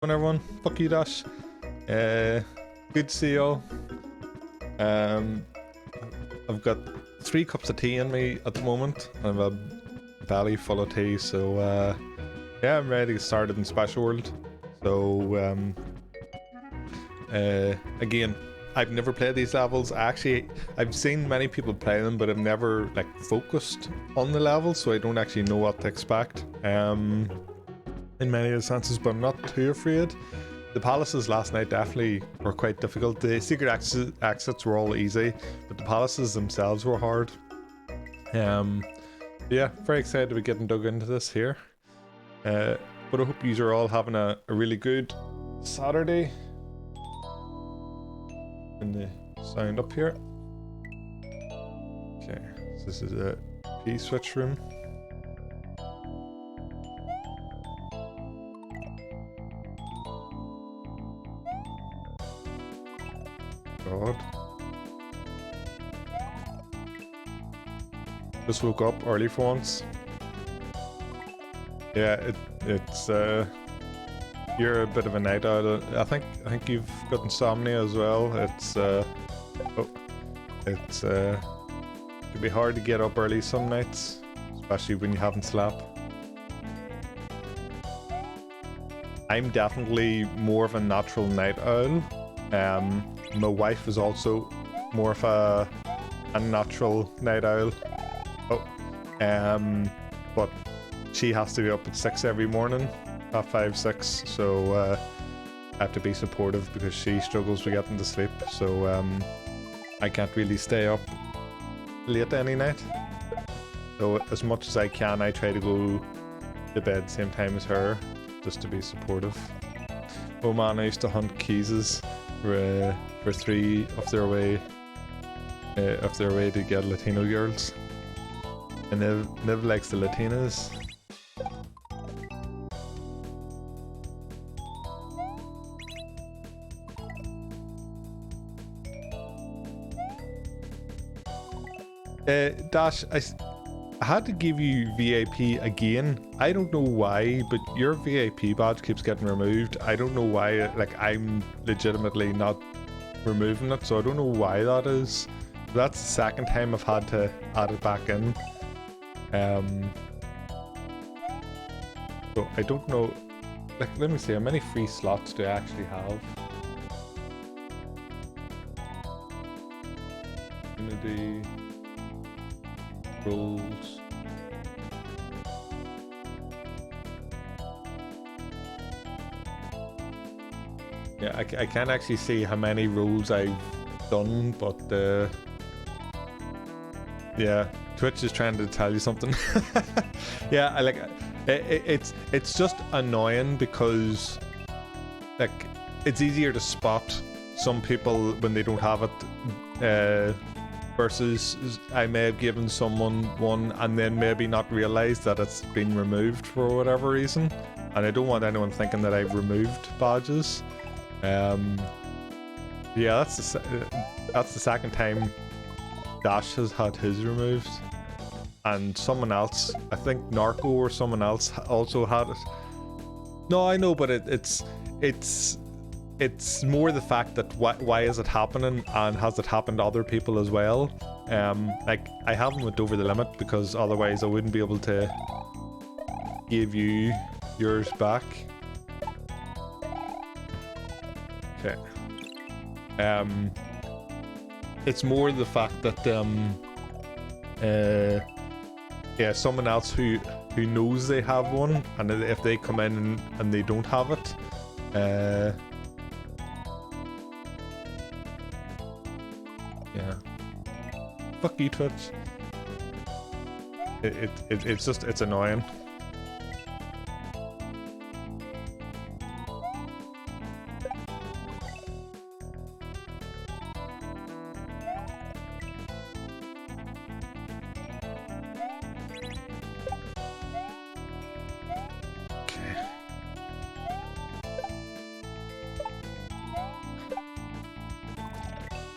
Everyone, fuck you, Dash. Good to see you all. I've got 3 cups of tea in me at the moment. I have a belly full of tea, so yeah, I'm ready to get started in Special World. So again, I've never played these levels. I've seen many people play them, but I've never like focused on the levels, so I don't actually know what to expect. In many of the senses, but I'm not too afraid. The palaces last night definitely were quite difficult. The secret exits were all easy, but the palaces themselves were hard. Yeah, very excited to be getting dug into this here. But I hope you are all having a really good Saturday. And the sound up here. Okay, so this is a P-switch room. God. Just woke up early for once. Yeah, it's you're a bit of a night owl. I think you've got insomnia as well. It can be hard to get up early some nights, especially when you haven't slept. I'm definitely more of a natural night owl. My wife is also more of a natural night owl. But she has to be up at 6 every morning, at 5, 6. So I have to be supportive because she struggles with getting to sleep. So I can't really stay up late any night. So as much as I can, I try to go to bed same time as her, just to be supportive. Oh man, I used to hunt keys for 3 of their way to get Latino girls, and Niv likes the Latinas. Dash, I had to give you VIP again. I don't know why, but your VIP badge keeps getting removed. I don't know why, like I'm legitimately not removing it, so I don't know why that is. That's the second time I've had to add it back in. So I don't know, like let me see, how many free slots do I actually have? Community rules. Yeah, I can't actually see how many rules I've done, but yeah, Twitch is trying to tell you something. Yeah, I like it's just annoying because like it's easier to spot some people when they don't have it, versus I may have given someone one and then maybe not realized that it's been removed for whatever reason, and I don't want anyone thinking that I've removed badges. Yeah, that's the second time Dash has had his removed, and someone else, I think Narco or someone else, also had it. No, I know, but it's more the fact that why is it happening, and has it happened to other people as well? Like I haven't went over the limit because otherwise I wouldn't be able to give you yours back. Okay. It's more the fact that yeah, someone else who knows they have one, and if they come in and they don't have it, yeah, fuck you, Twitch. It's annoying.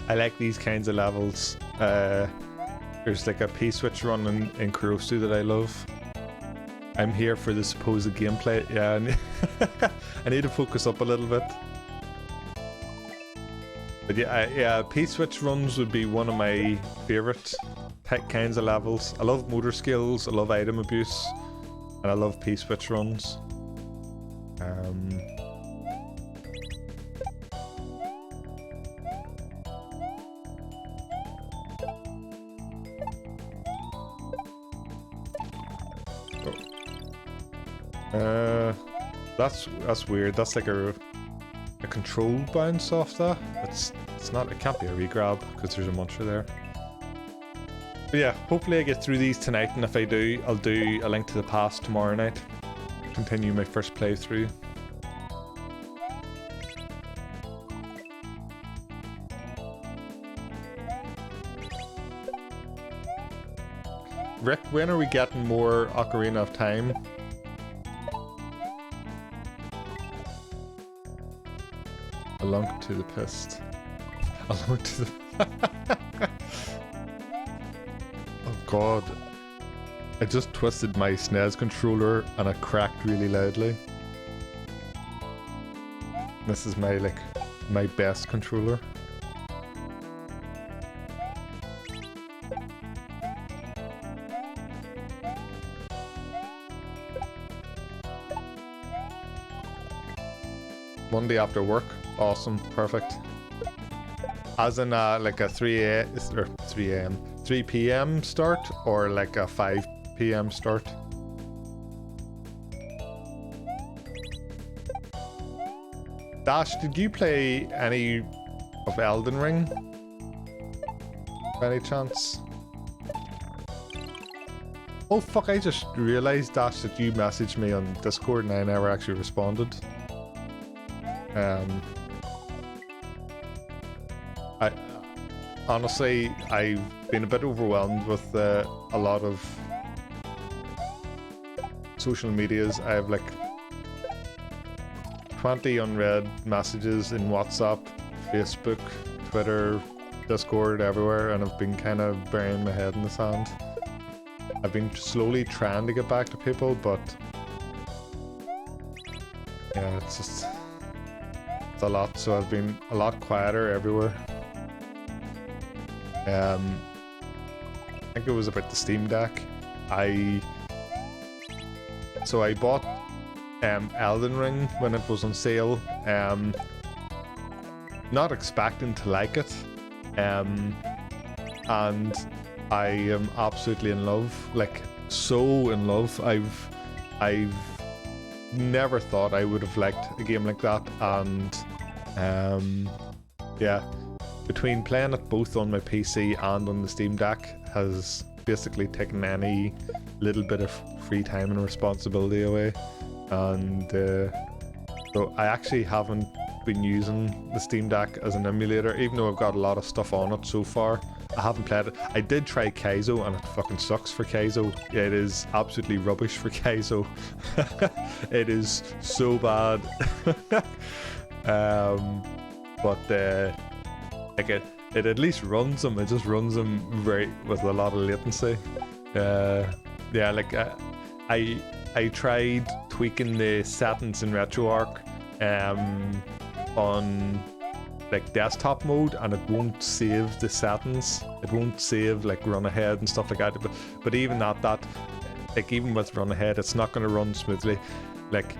I like these kinds of levels. There's like a P-switch run in Kurosu that I love. I'm here for the supposed gameplay. Yeah, I need to focus up a little bit. But yeah, P-switch runs would be one of my favourite kinds of levels. I love motor skills, I love item abuse, and I love P-switch runs. That's weird. That's like a control bounce off that. It's not. It can't be a regrab because there's a muncher there. But yeah, hopefully I get through these tonight, and if I do, I'll do A Link to the Past tomorrow night. Continue my first playthrough. Rick, when are we getting more Ocarina of Time? A Link to the Past. A Link to the... Oh god. I just twisted my SNES controller and it cracked really loudly. This is my, like, my best controller. Monday after work. Awesome. Perfect. As in like a 3 p.m. start or like a 5 p.m. start? Dash, did you play any of Elden Ring? By any chance? Oh fuck, I just realised, Dash, that you messaged me on Discord and I never actually responded. Honestly, I've been a bit overwhelmed with a lot of social medias. I have like 20 unread messages in WhatsApp, Facebook, Twitter, Discord, everywhere, and I've been kind of burying my head in the sand. I've been slowly trying to get back to people, but yeah, it's a lot, so I've been a lot quieter everywhere. I think it was about the Steam Deck. I bought Elden Ring when it was on sale, not expecting to like it, and I am absolutely in love, like so in love. I've never thought I would have liked a game like that, and yeah, between playing it both on my PC and on the Steam Deck has basically taken any little bit of free time and responsibility away, and so I actually haven't been using the Steam Deck as an emulator, even though I've got a lot of stuff on it so far. I haven't played it. I did try Kaizo and it fucking sucks for Kaizo. Yeah, it is absolutely rubbish for Kaizo. It is so bad. But like it at least runs them. It just runs them with a lot of latency. Yeah, like I tried tweaking the settings in RetroArch on like desktop mode, and it won't save the settings. It won't save like run ahead and stuff like that. But even that like even with run ahead, it's not going to run smoothly. Like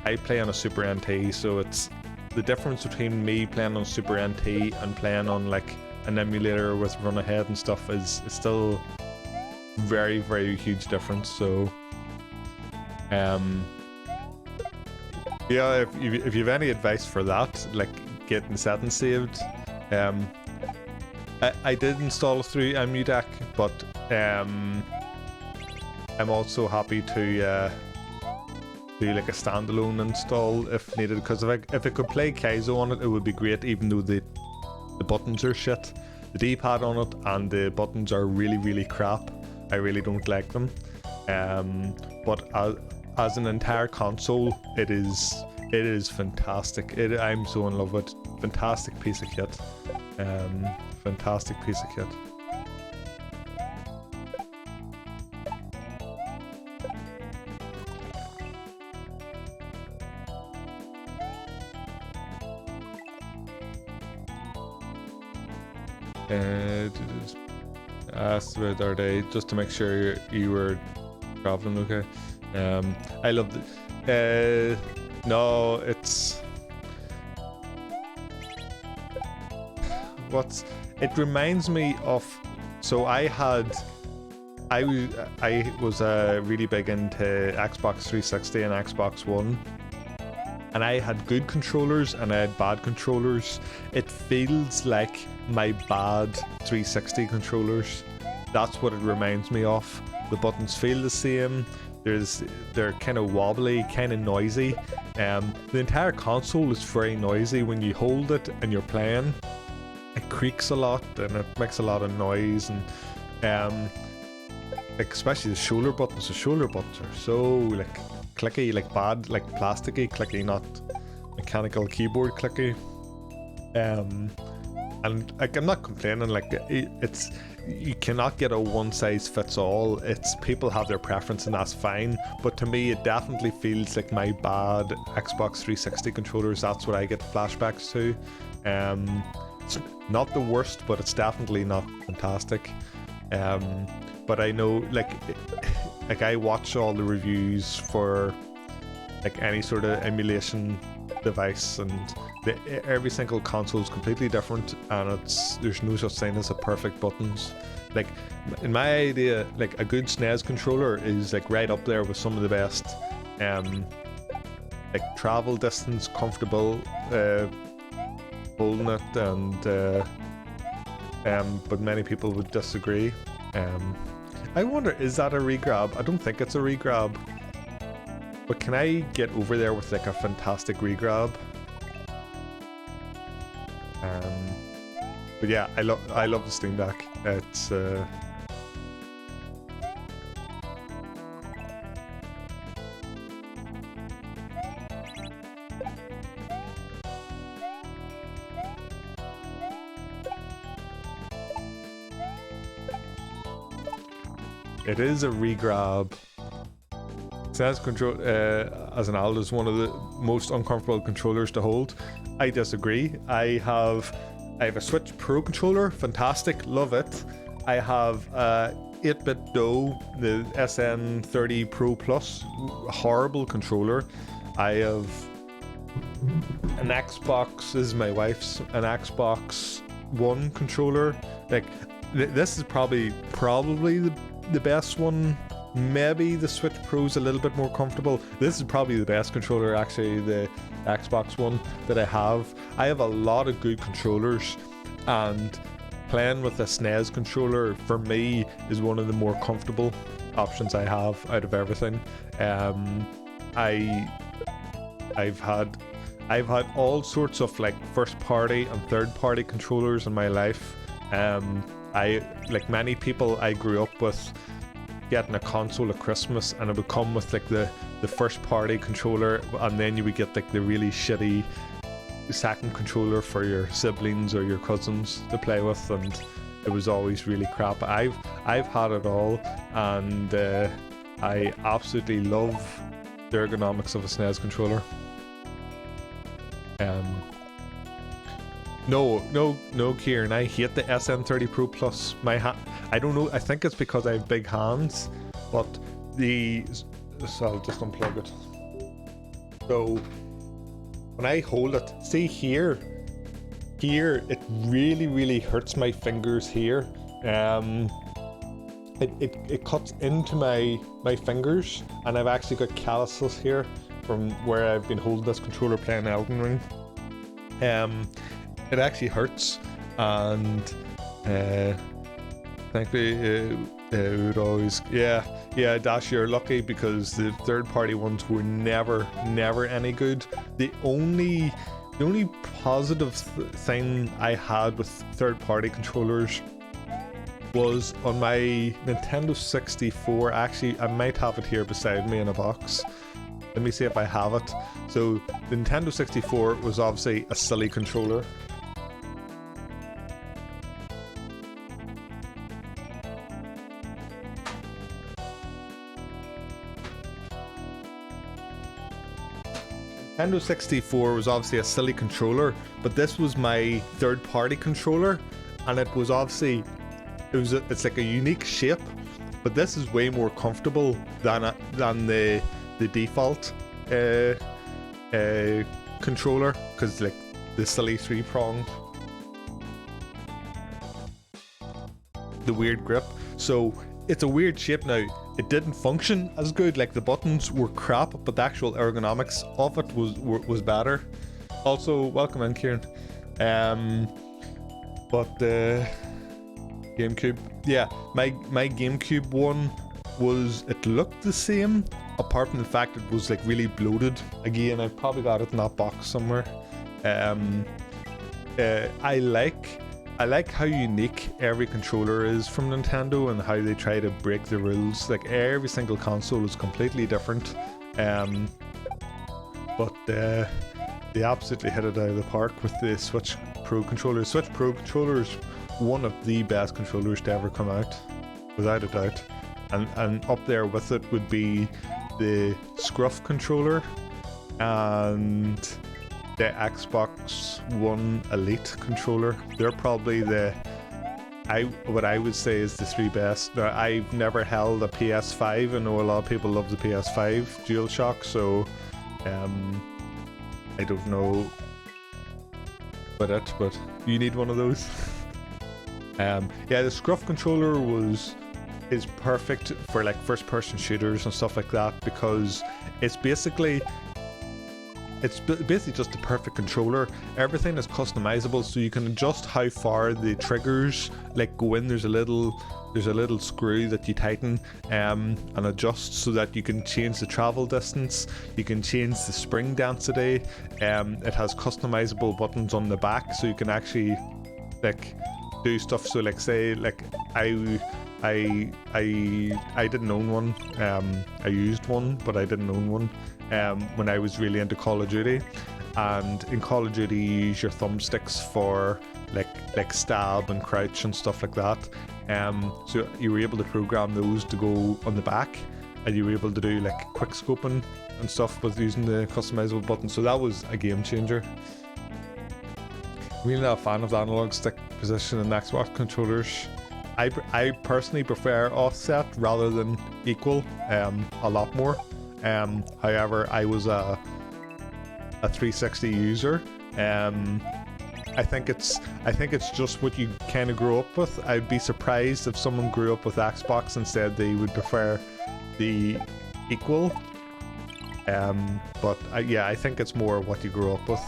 I play on a Super NT, so it's the difference between me playing on Super NT and playing on like an emulator with run ahead and stuff is still very, very huge difference. So yeah, if you have any advice for that, like getting settings saved, I did install it through EmuDeck, but I'm also happy to do like a standalone install if needed, because if I could play Kaizo on it, it would be great, even though the buttons are shit. The D-pad on it and the buttons are really, really crap. I really don't like them. But as an entire console, it is fantastic. I'm so in love with it. Fantastic piece of kit. Fantastic piece of kit. Asked about our day just to make sure you were traveling okay. I love the. No, it's. It reminds me of. So I was really big into Xbox 360 and Xbox One. And I had good controllers and I had bad controllers. It feels like my bad 360 controllers. That's what it reminds me of. The buttons feel the same. They're kind of wobbly, kind of noisy. The entire console is very noisy when you hold it and you're playing. It creaks a lot and it makes a lot of noise, and like especially the shoulder buttons. The shoulder buttons are so like clicky, like bad, like plasticky clicky, not mechanical keyboard clicky. And like I'm not complaining, like it's you cannot get a one size fits all. It's people have their preference and that's fine, but to me it definitely feels like my bad Xbox 360 controllers. That's what I get flashbacks to. It's not the worst, but it's definitely not fantastic. But I know like I watch all the reviews for like any sort of emulation device, and every single console is completely different, and there's no such thing as a perfect buttons. Like in my idea, like a good SNES controller is like right up there with some of the best. Like travel distance, comfortable, holding it, and but many people would disagree. I wonder, is that a regrab? I don't think it's a regrab. But can I get over there with like a fantastic regrab? But yeah, I love the Steam Deck. It's it is a regrab. SNES control as an adult is one of the most uncomfortable controllers to hold. I disagree. I have a Switch Pro controller, fantastic, love it. I have 8-bit Do, the SN30 Pro Plus, horrible controller. I have an Xbox, this is my wife's, an Xbox One controller. Like this is probably the best one. Maybe the Switch Pro's a little bit more comfortable. This is probably the best controller, actually, the Xbox One that I have. I have a lot of good controllers, and playing with a SNES controller for me is one of the more comfortable options I have out of everything. I've had all sorts of like first party and third party controllers in my life. I, like many people, I grew up with getting a console at Christmas, and it would come with like the first party controller, and then you would get like the really shitty second controller for your siblings or your cousins to play with, and it was always really crap. I've had it all, and I absolutely love the ergonomics of a SNES controller. No, Kieran, I hate the SN30 Pro Plus. I don't know, I think it's because I have big hands, but so I'll just unplug it. So when I hold it, see here, it really hurts my fingers here. It cuts into my fingers, and I've actually got calluses here from where I've been holding this controller playing Elden Ring. It actually hurts, and thankfully it would always, yeah, Dash, you're lucky, because the third party ones were never any good. The only positive thing I had with third party controllers was on my Nintendo 64. Actually, I might have it here beside me in a box. Let me see if I have it. So the Nintendo 64 was obviously a silly controller. Nintendo 64 was obviously a silly controller, but this was my third-party controller, and it was obviously it's like a unique shape, but this is way more comfortable than the default controller, because like the silly 3-prong, the weird grip. So it's a weird shape now. It didn't function as good, like the buttons were crap, but the actual ergonomics of it was better. Also, welcome in, Kieran. But the GameCube, yeah, my GameCube one it looked the same, apart from the fact it was like really bloated. Again, I've probably got it in that box somewhere. I like how unique every controller is from Nintendo and how they try to break the rules. Like every single console is completely different. But they absolutely hit it out of the park with the Switch Pro controller. Switch Pro controller is one of the best controllers to ever come out, without a doubt. And up there with it would be the Scruff controller and the Xbox One Elite controller. They're probably what I would say is the 3 best. Now, I've never held a PS5. I know a lot of people love the PS5 DualShock, so I don't know about it, but you need one of those. Yeah, the Scruff controller is perfect for like first-person shooters and stuff like that, because it's basically just the perfect controller. Everything is customizable, so you can adjust how far the triggers like go in. There's a little screw that you tighten and adjust so that you can change the travel distance. You can change the spring density. It has customizable buttons on the back, so you can actually like do stuff. So like say like I didn't own one. I used one, but I didn't own one when I was really into Call of Duty. And in Call of Duty, you use your thumbsticks for like stab and crouch and stuff like that. So you were able to program those to go on the back, and you were able to do like quick scoping and stuff with using the customizable buttons. So that was a game changer. Really not a fan of the analog stick position in Xbox controllers. I personally prefer offset rather than equal a lot more. However, I was a 360 user. I think it's just what you kind of grow up with. I'd be surprised if someone grew up with Xbox and said they would prefer the equal. But yeah, I think it's more what you grew up with.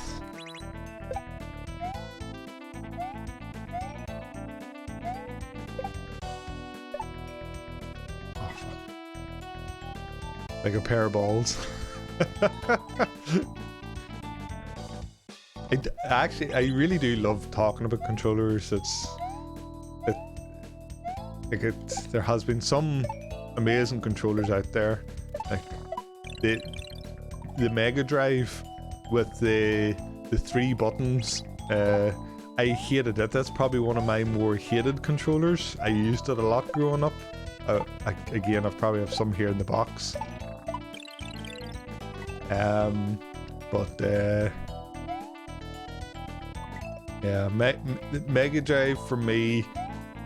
Like a pair of balls. I really do love talking about controllers. There has been some amazing controllers out there, like the Mega Drive with the 3 buttons. I hated it. That's probably one of my more hated controllers. I used it a lot growing up. Again, I probably have some here in the box. Yeah, Mega Drive for me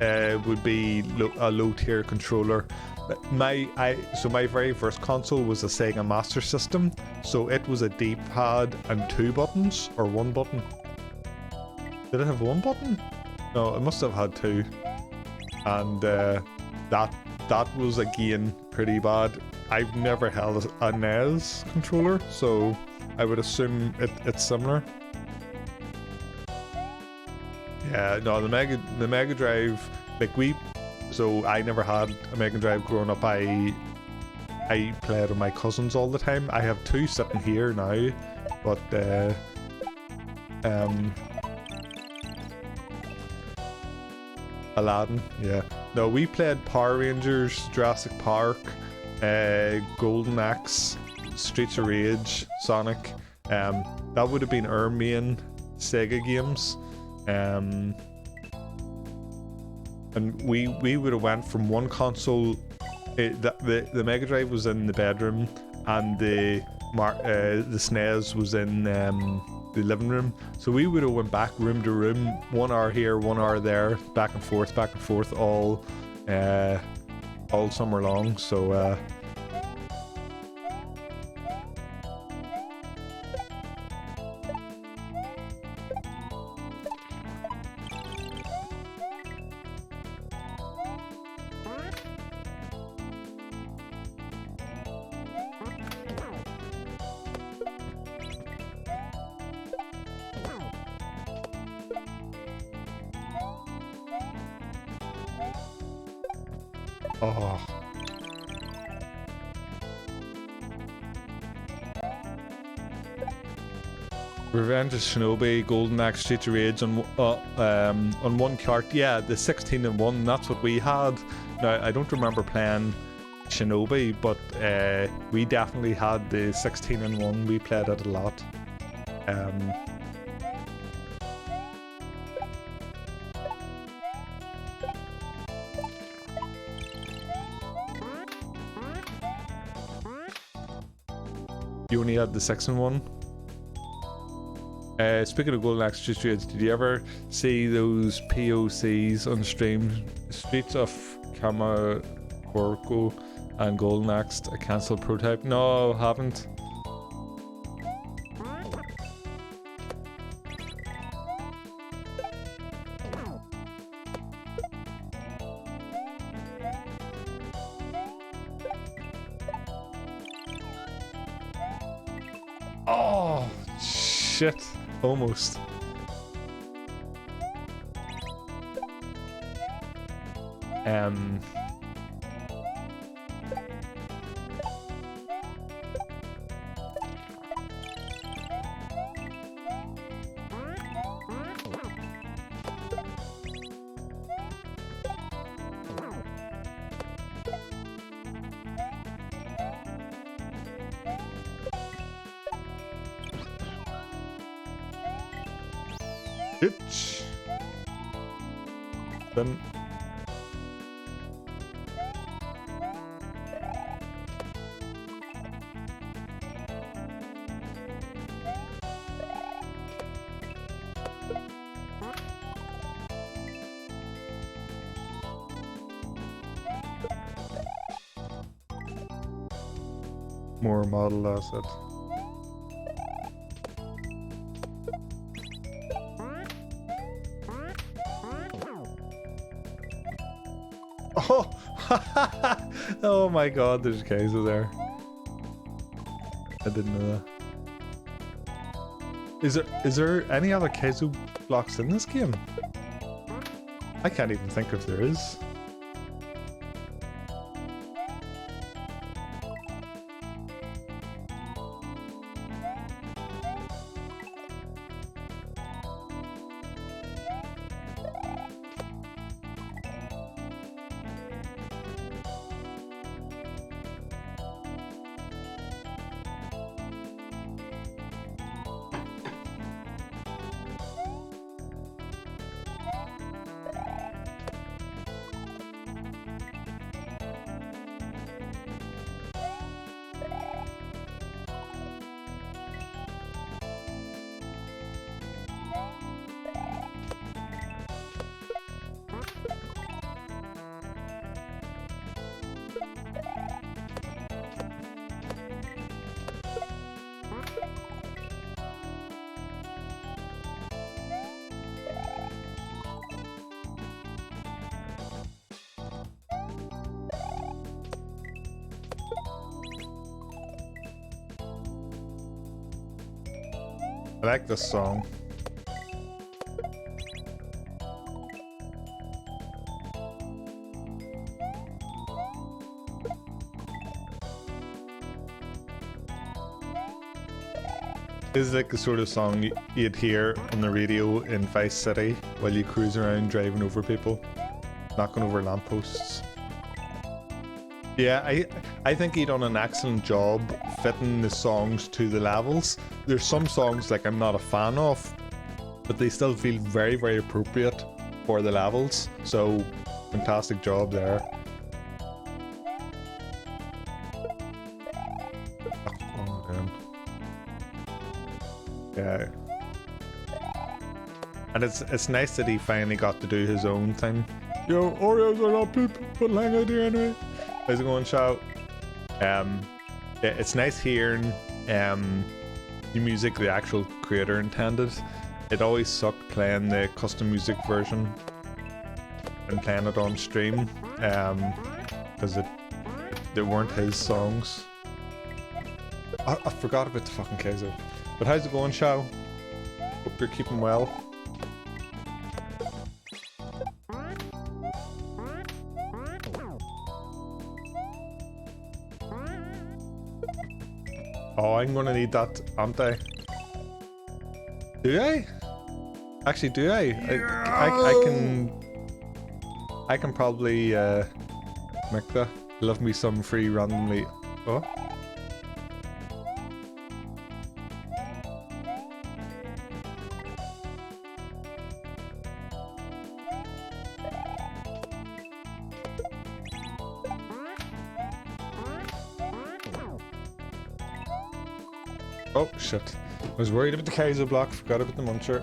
would be a low tier controller. So my very first console was a Sega Master System, so it was a D-pad and 2 buttons, or 1 button. Did it have 1 button? No, it must have had 2. And that was again pretty bad. I've never held a NES controller, so I would assume it's similar. Yeah, no, the Mega Drive, so I never had a Mega Drive growing up. I played with my cousins all the time. I have 2 sitting here now, but Aladdin, yeah. No, we played Power Rangers, Jurassic Park, Golden Axe, Streets of Rage, Sonic. That would have been our main Sega games. And we would have went from one console. The Mega Drive was in the bedroom, and the SNES was in the living room. So we would have went back room to room, 1 hour here, 1 hour there, back and forth, all summer long. So oh. Revenge of Shinobi, Golden Axe, Streets of Rage on one cart. Yeah, the 16-in-1, that's what we had. Now, I don't remember playing Shinobi, but we definitely had the 16-in-1. We played it a lot. You only had the 6-in-1? Speaking of Golden Axe Streets, did you ever see those POCs on stream? Streets of Kamakorko and Golden Axe, a cancelled prototype? No, haven't. Oh, shit. Almost. Bitch. Then more model asset. Oh, oh my god, there's Kaizo there. I didn't know that. Is there any other Kaizo blocks in this game? I can't even think if there is. I like this song. This is like the sort of song you'd hear on the radio in Vice City while you cruise around driving over people, knocking over lampposts. Yeah, I think he done an excellent job fitting the songs to the levels. There's some songs like I'm not a fan of, but they still feel very, very appropriate for the levels. So, fantastic job there. Oh, damn. Yeah. And it's nice that he finally got to do his own thing. Yo, Oreos are not poop, but hang out here anyway. How's it going, Chow? Yeah, it's nice hearing the music the actual creator intended. It always sucked playing the custom music version and playing it on stream, because they weren't his songs. I forgot about the fucking Kaizo. But how's it going, Chow? Hope you're keeping well. Oh, I'm gonna need that, aren't I? Do I? Actually, do I? I can probably make that. Love me some free randomly. Oh. Oh shit. I was worried about the Kaizo block, forgot about the muncher.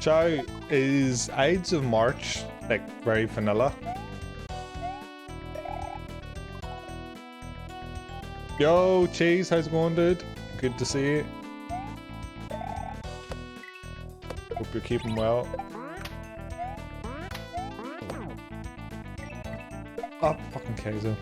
Chow, is Ides of March like very vanilla? Yo, Cheese, how's it going, dude? Good to see you. Hope you're keeping well. Oh, fucking Kaizo.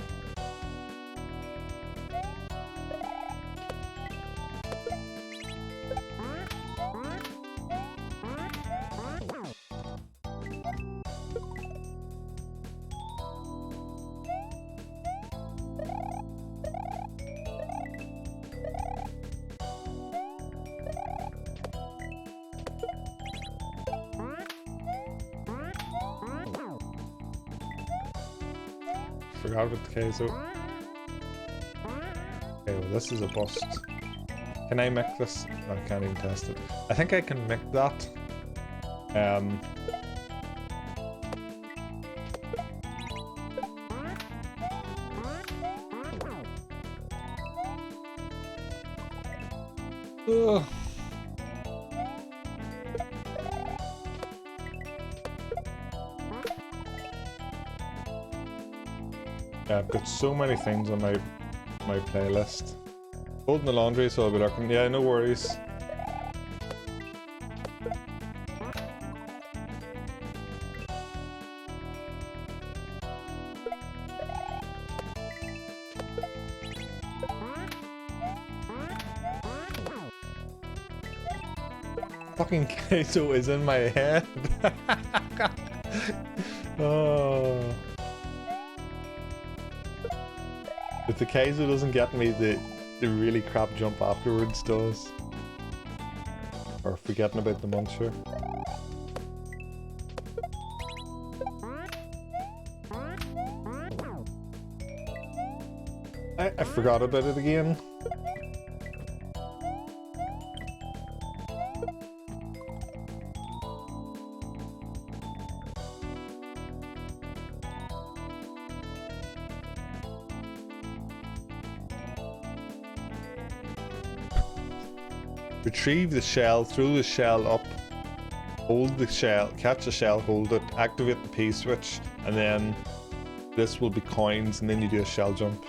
Forgot about the Kaizo. Okay, well this is a bust. Can I make this? No, I can't even test it. I think I can make that. Ugh. Yeah, I've got so many things on my playlist. Holding the laundry, so I'll be looking. Yeah, no worries. Fucking Kaizo is in my head. Oh. If the Kaizo doesn't get me, the really crap jump afterwards does. Or forgetting about the muncher. I forgot about it again. Retrieve the shell, throw the shell up, hold the shell, catch the shell, hold it, activate the P switch, and then this will be coins, and then you do a shell jump.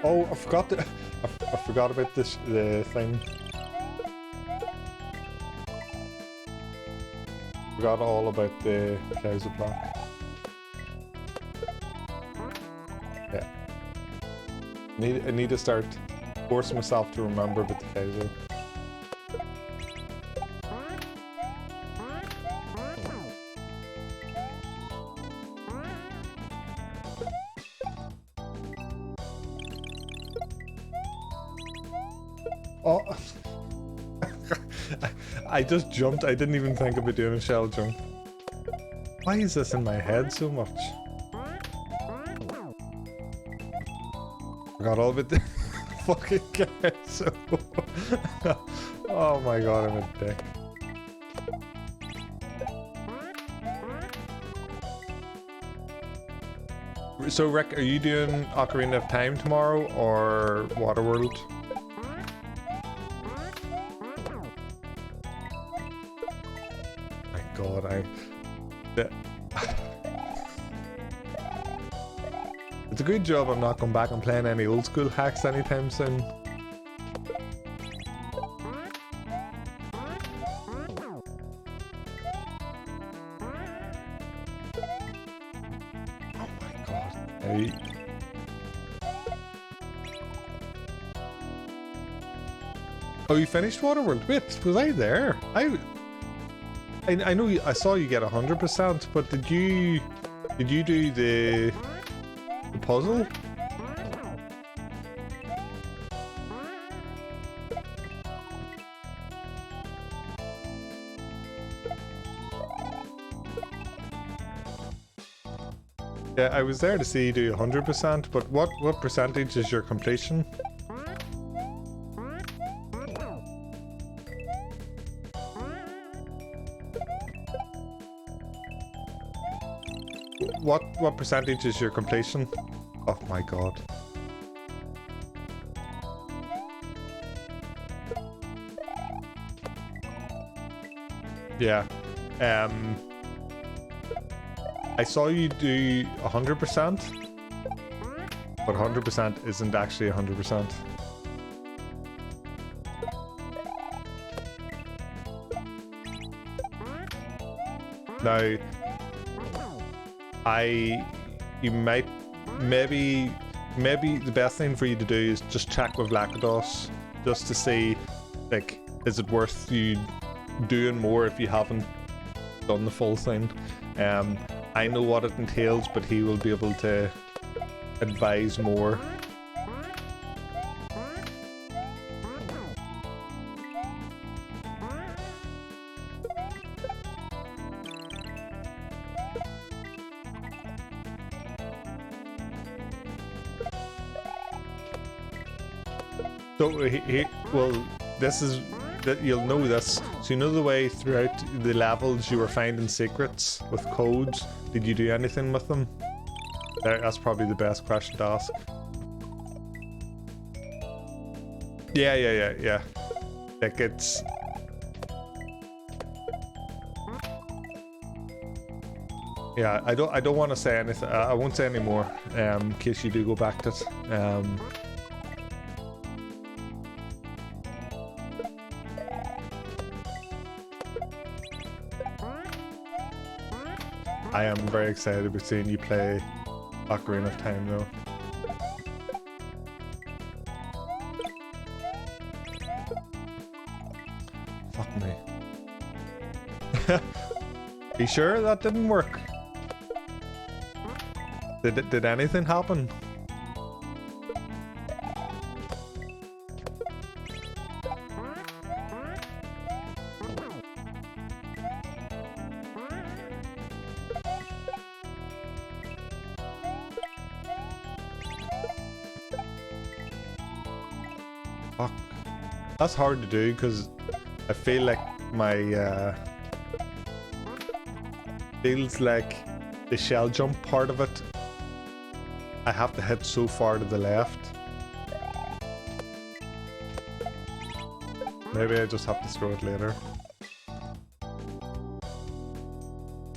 Oh, I forgot I forgot about this the thing. Forgot all about the Kaizo block. Yeah. I need to start forcing myself to remember about the Kaizo. Oh. I just jumped. I didn't even think about doing a shell jump. Why is this in my head so much? Forgot all about the fucking guy. So, oh my god, I'm a dick. So, Rick, are you doing Ocarina of Time tomorrow or Waterworld? My god, it's a good job I'm not going back and playing any old school hacks anytime soon. Oh my god. Hey. Oh, you finished Waterworld? Wait, was I there? I know I saw you get 100%, but did you do the puzzle? Yeah, I was there to see you do 100%, but what percentage is your completion? What percentage is your completion? Oh my god. Yeah. I saw you do 100%, but 100% isn't actually 100%. Now, you might, maybe the best thing for you to do is just check with Lakidos, just to see, like, is it worth you doing more if you haven't done the full thing. I know what it entails, but he will be able to advise more. So well, this is that you'll know this. So you know the way throughout the levels you were finding secrets with codes. Did you do anything with them? That's probably the best question to ask. Yeah. Like it's. Yeah, I don't want to say anything. I won't say any more. In case you do go back to it. I am very excited about seeing you play Ocarina of Time though. Fuck me. Are you sure that didn't work? Did anything happen? Fuck. That's hard to do because I feel like my feels like the shell jump part of it I have to hit so far to the left. Maybe I just have to throw it later.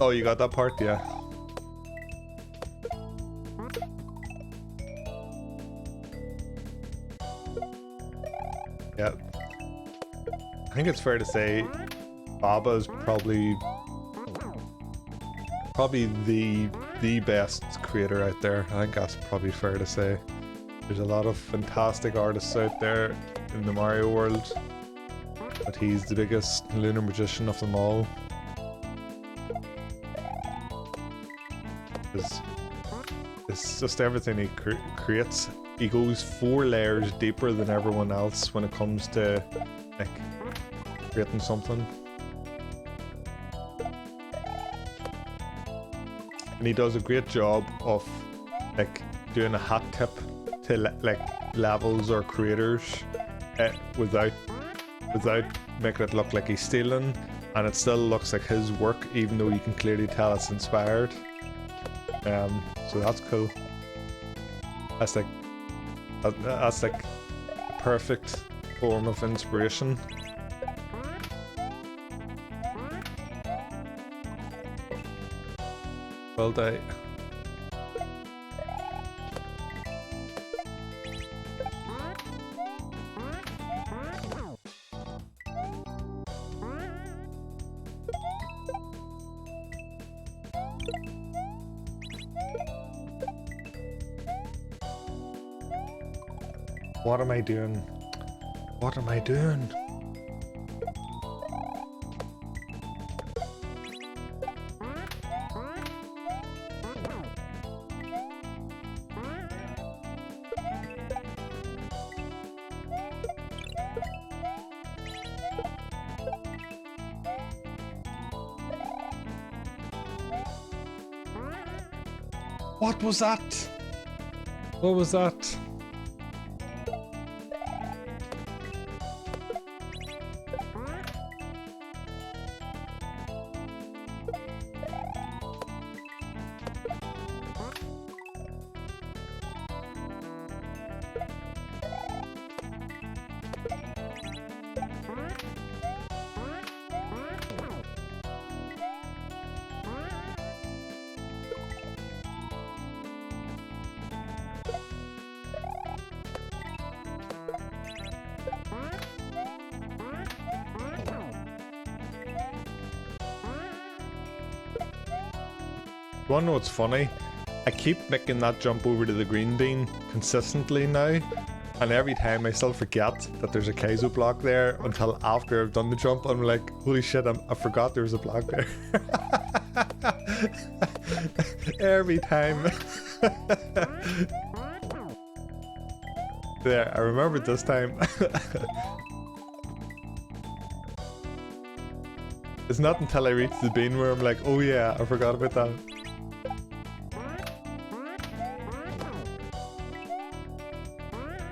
Oh, you got that part? Yeah. Yeah. I think it's fair to say Baba is probably the best creator out there. I think that's probably fair to say. There's a lot of fantastic artists out there in the Mario world, but he's the biggest lunar magician of them all. It's just everything he creates he goes 4 layers deeper than everyone else when it comes to like creating something. And he does a great job of like doing a hat tip to like levels or creators without making it look like he's stealing, and it still looks like his work even though you can clearly tell it's inspired. So that's cool. That's like perfect form of inspiration. Well done. What am I doing? What am I doing? What was that? What was that? You wanna know what's funny? I keep making that jump over to the green bean consistently now, and every time I still forget that there's a Kaizo block there until after I've done the jump. I'm like, holy shit, I forgot there was a block there. Every time. There, I remembered this time. It's not until I reach the bean where I'm like, oh yeah, I forgot about that.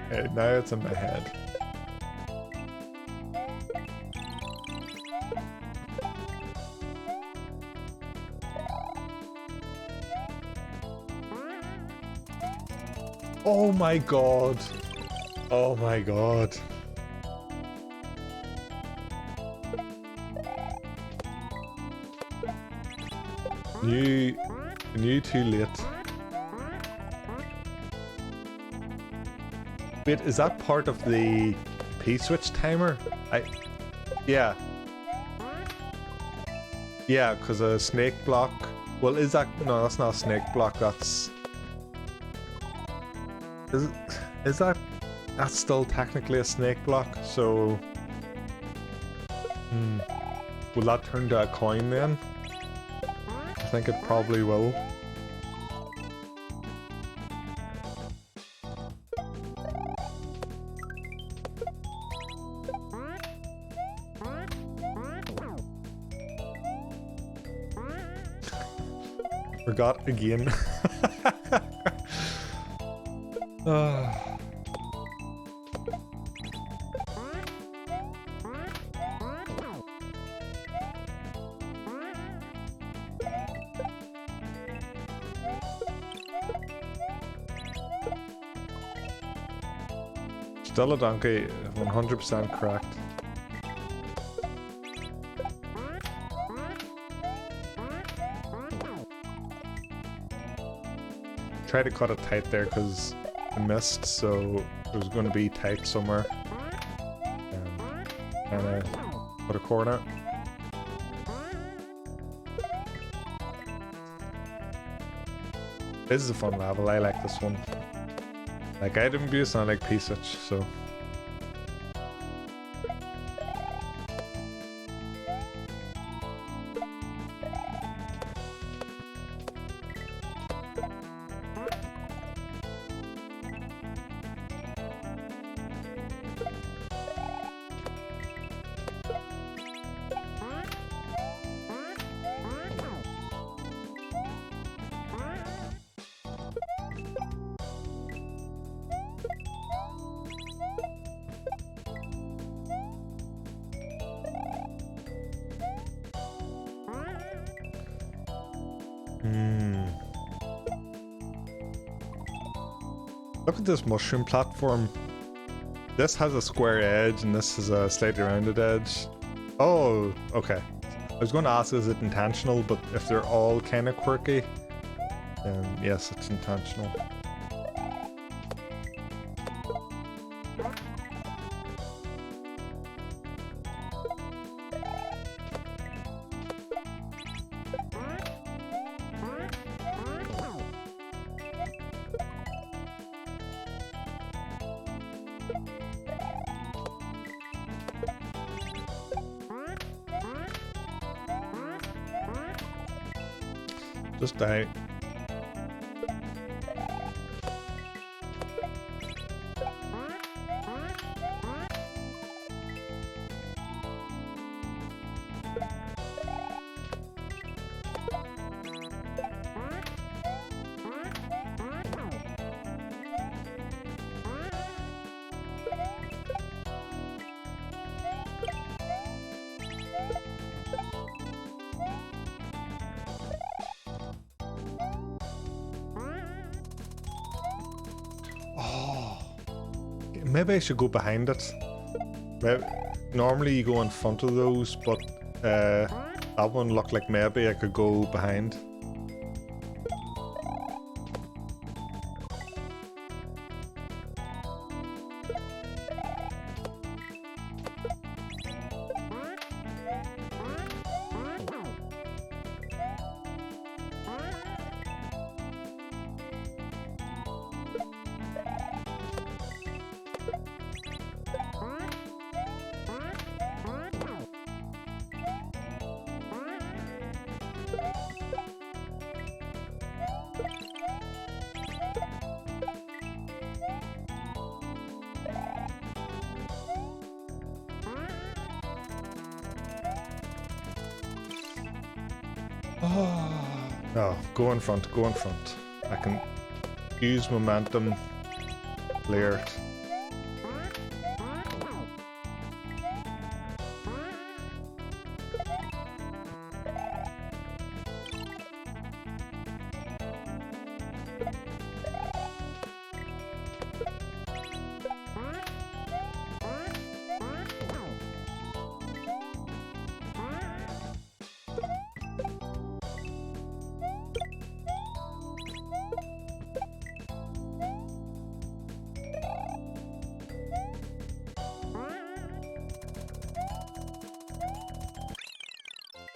Okay, now it's in my head. Oh my god. Oh my god. Knew too late. Wait, is that part of the P-switch timer? Yeah. Yeah, because a snake block... Well, is that... No, that's not a snake block, that's... Is that... That's still technically a snake block, so... Will that turn to a coin then? I think it probably will. Forgot again. Still a donkey, 100% correct. Try to cut it tight there because I missed, so it was going to be tight somewhere. And put a corner. This is a fun level, I like this one. Like item abuse and I like P-switch, so... Hmm. Look at this mushroom platform. This has a square edge and this has a slightly rounded edge. Oh, okay. I was going to ask, is it intentional? But if they're all kind of quirky, then yes, it's intentional. Just die. Oh, maybe I should go behind it. Maybe, normally you go in front of those, but that one looked like maybe I could go behind. Oh, no, go in front, go in front. I can use momentum, clear it.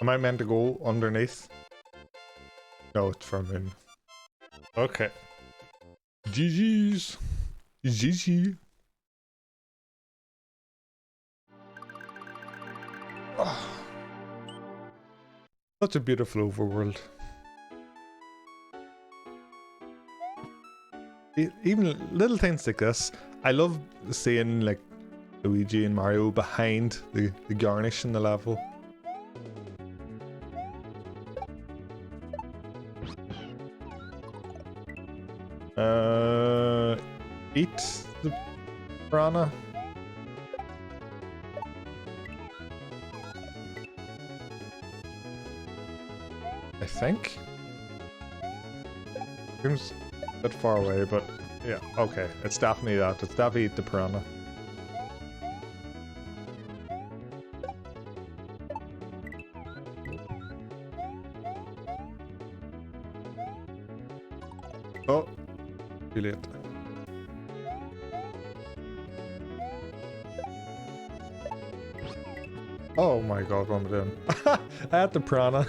Am I meant to go underneath? No, it's from him. Okay. GG's. GG. Oh. Such a beautiful overworld. Even little things like this. I love seeing like Luigi and Mario behind the garnish in the level. Eat the piranha. I think. Seems a bit far away, but yeah, okay. It's definitely that. It's definitely eat the piranha. Oh, too late. Oh my god, what am I doing? I had the piranha.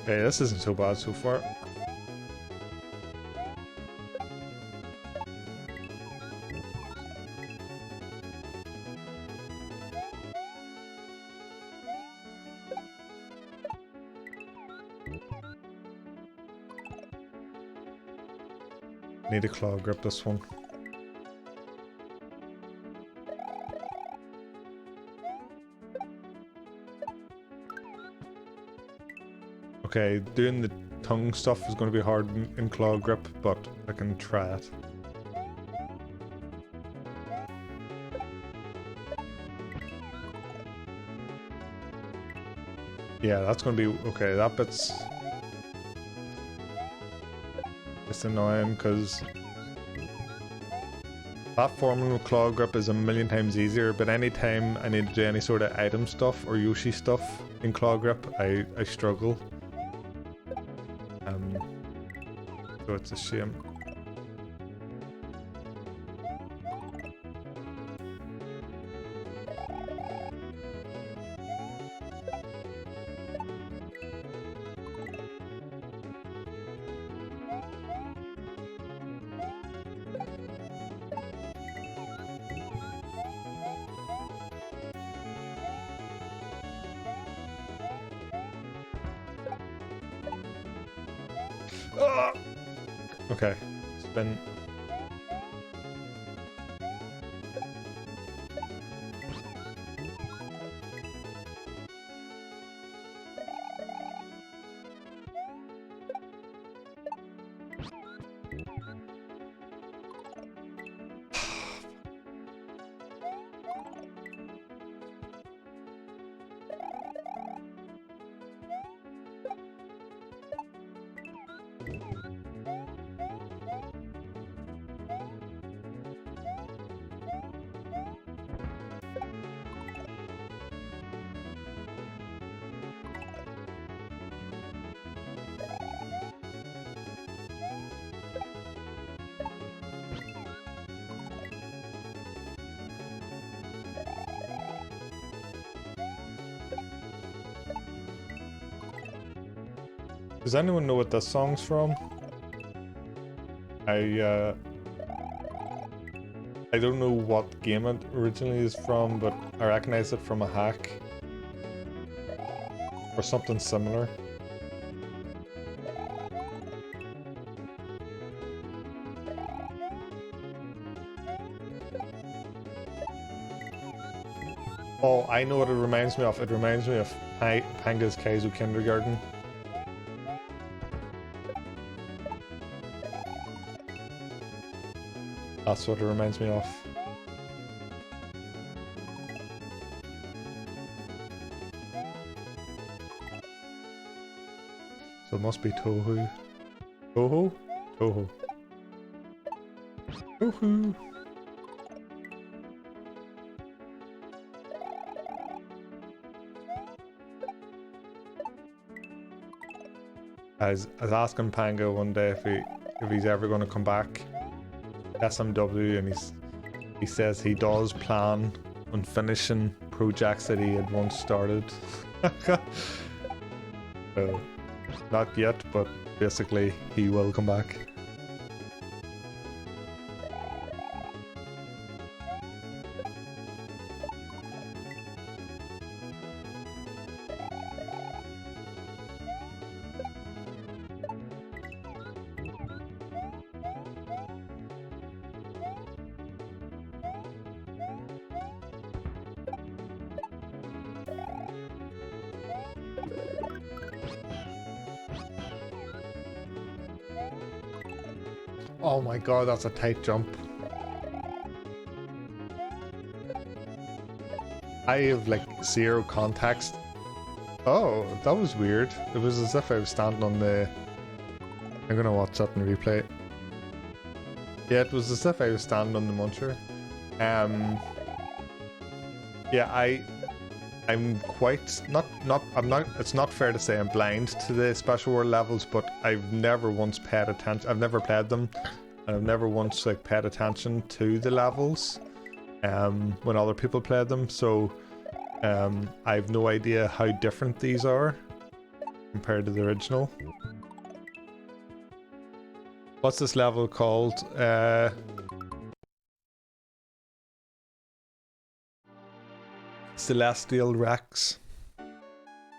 Okay, this isn't so bad so far. Need a claw grip this one. Okay, doing the tongue stuff is going to be hard in claw grip, but I can try it. Yeah, that's going to be okay. That bit's it's annoying because platforming with claw grip is a million times easier, but anytime I need to do any sort of item stuff or Yoshi stuff in claw grip, I struggle. So it's a shame. Okay, spin. Does anyone know what this song's from? I don't know what game it originally is from, but I recognize it from a hack or something similar. Oh, I know what it reminds me of. It reminds me of Panga's Kaizo Kindergarten. That's what it reminds me of. So it must be Touhou. Touhou? Touhou. Touhou! I was asking Panga one day if he's ever going to come back. SMW, and he says he does plan on finishing projects that he had once started. So, not yet, but basically he will come back. Oh my god, that's a tight jump. I have like zero context. Oh, that was weird. It was as if I was standing on the... I'm gonna watch that in replay. Yeah, it was as if I was standing on the muncher. Yeah, I'm quite it's not fair to say I'm blind to the Special World levels, but I've never once paid attention. I've never played them, and I've never once like paid attention to the levels when other people played them, so I have no idea how different these are compared to the original. What's this level called? Celestial Rex.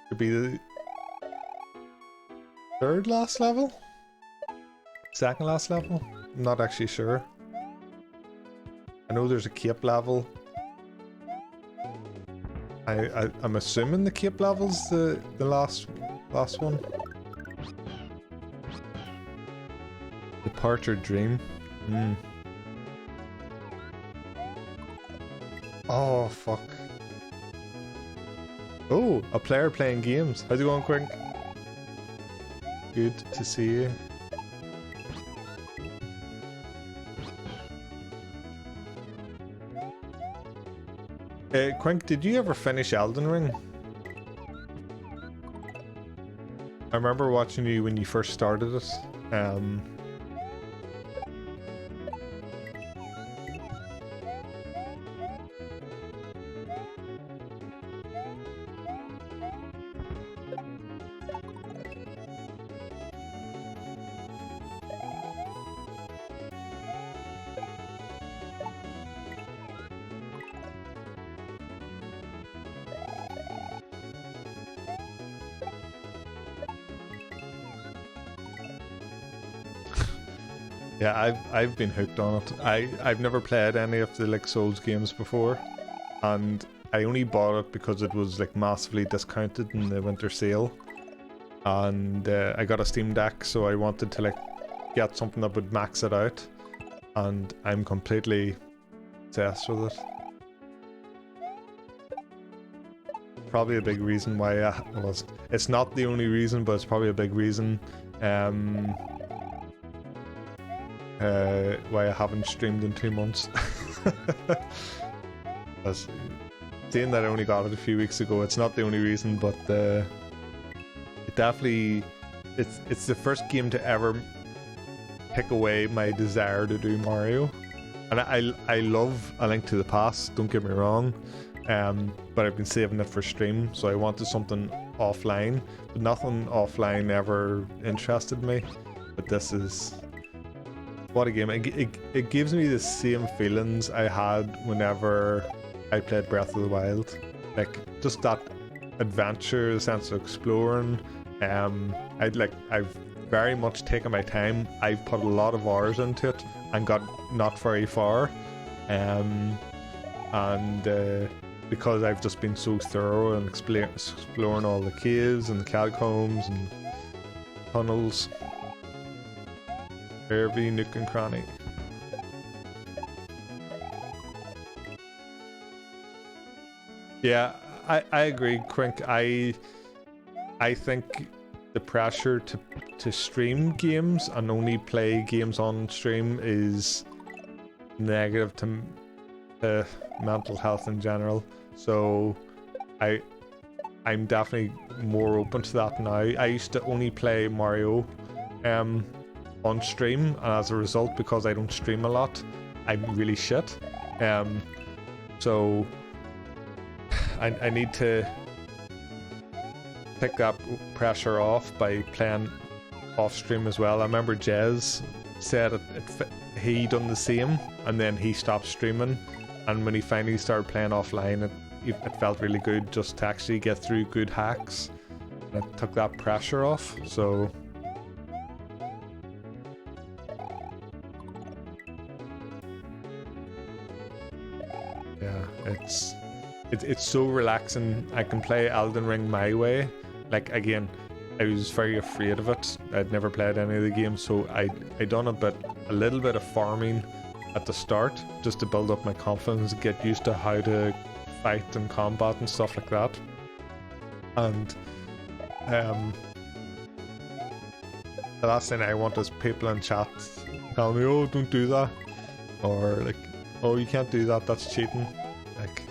Could be the third last level? Second last level? I'm not actually sure. I know there's a cape level. I'm assuming the cape level's the last one. departure dream. Oh, fuck. Oh, a player playing games. How's it going, Quink? Good to see you. Quink, did you ever finish Elden Ring? I remember watching you when you first started it. Yeah, I've been hooked on it. I've never played any of the like Souls games before, and I only bought it because it was like massively discounted in the winter sale, and I got a Steam Deck, so I wanted to like get something that would max it out, and I'm completely obsessed with it. Probably a big reason why well, it's not the only reason, but it's probably a big reason why I haven't streamed in 2 months. Seeing that I only got it a few weeks ago, it's not the only reason, but it definitely it's the first game to ever pick away my desire to do Mario. And I love A Link to the Past, don't get me wrong, but I've been saving it for stream, so I wanted something offline, but nothing offline ever interested me. But this is... what a game. It gives me the same feelings I had whenever I played Breath of the Wild. Like, just that adventure, the sense of exploring. I've very much taken my time. I've put a lot of hours into it and got not very far. Because I've just been so thorough and exploring all the caves and the catacombs and tunnels. Every nook and cranny. Yeah, I agree, Quink. I think the pressure to stream games and only play games on stream is negative to mental health in general. So I'm definitely more open to that now. I used to only play Mario on stream, and as a result, because I don't stream a lot, I'm really shit. So I need to take that pressure off by playing off stream as well. I remember Jez said he done the same, and then he stopped streaming, and when he finally started playing offline, it felt really good just to actually get through good hacks, and it took that pressure off. So yeah, it's so relaxing. I can play Elden Ring my way. Like, again, I was very afraid of it. I'd never played any of the games, so I done a little bit of farming at the start just to build up my confidence, get used to how to fight and combat and stuff like that. And the last thing I want is people in chat telling me, "Oh, don't do that," or like, "Oh, you can't do that, that's cheating." Like,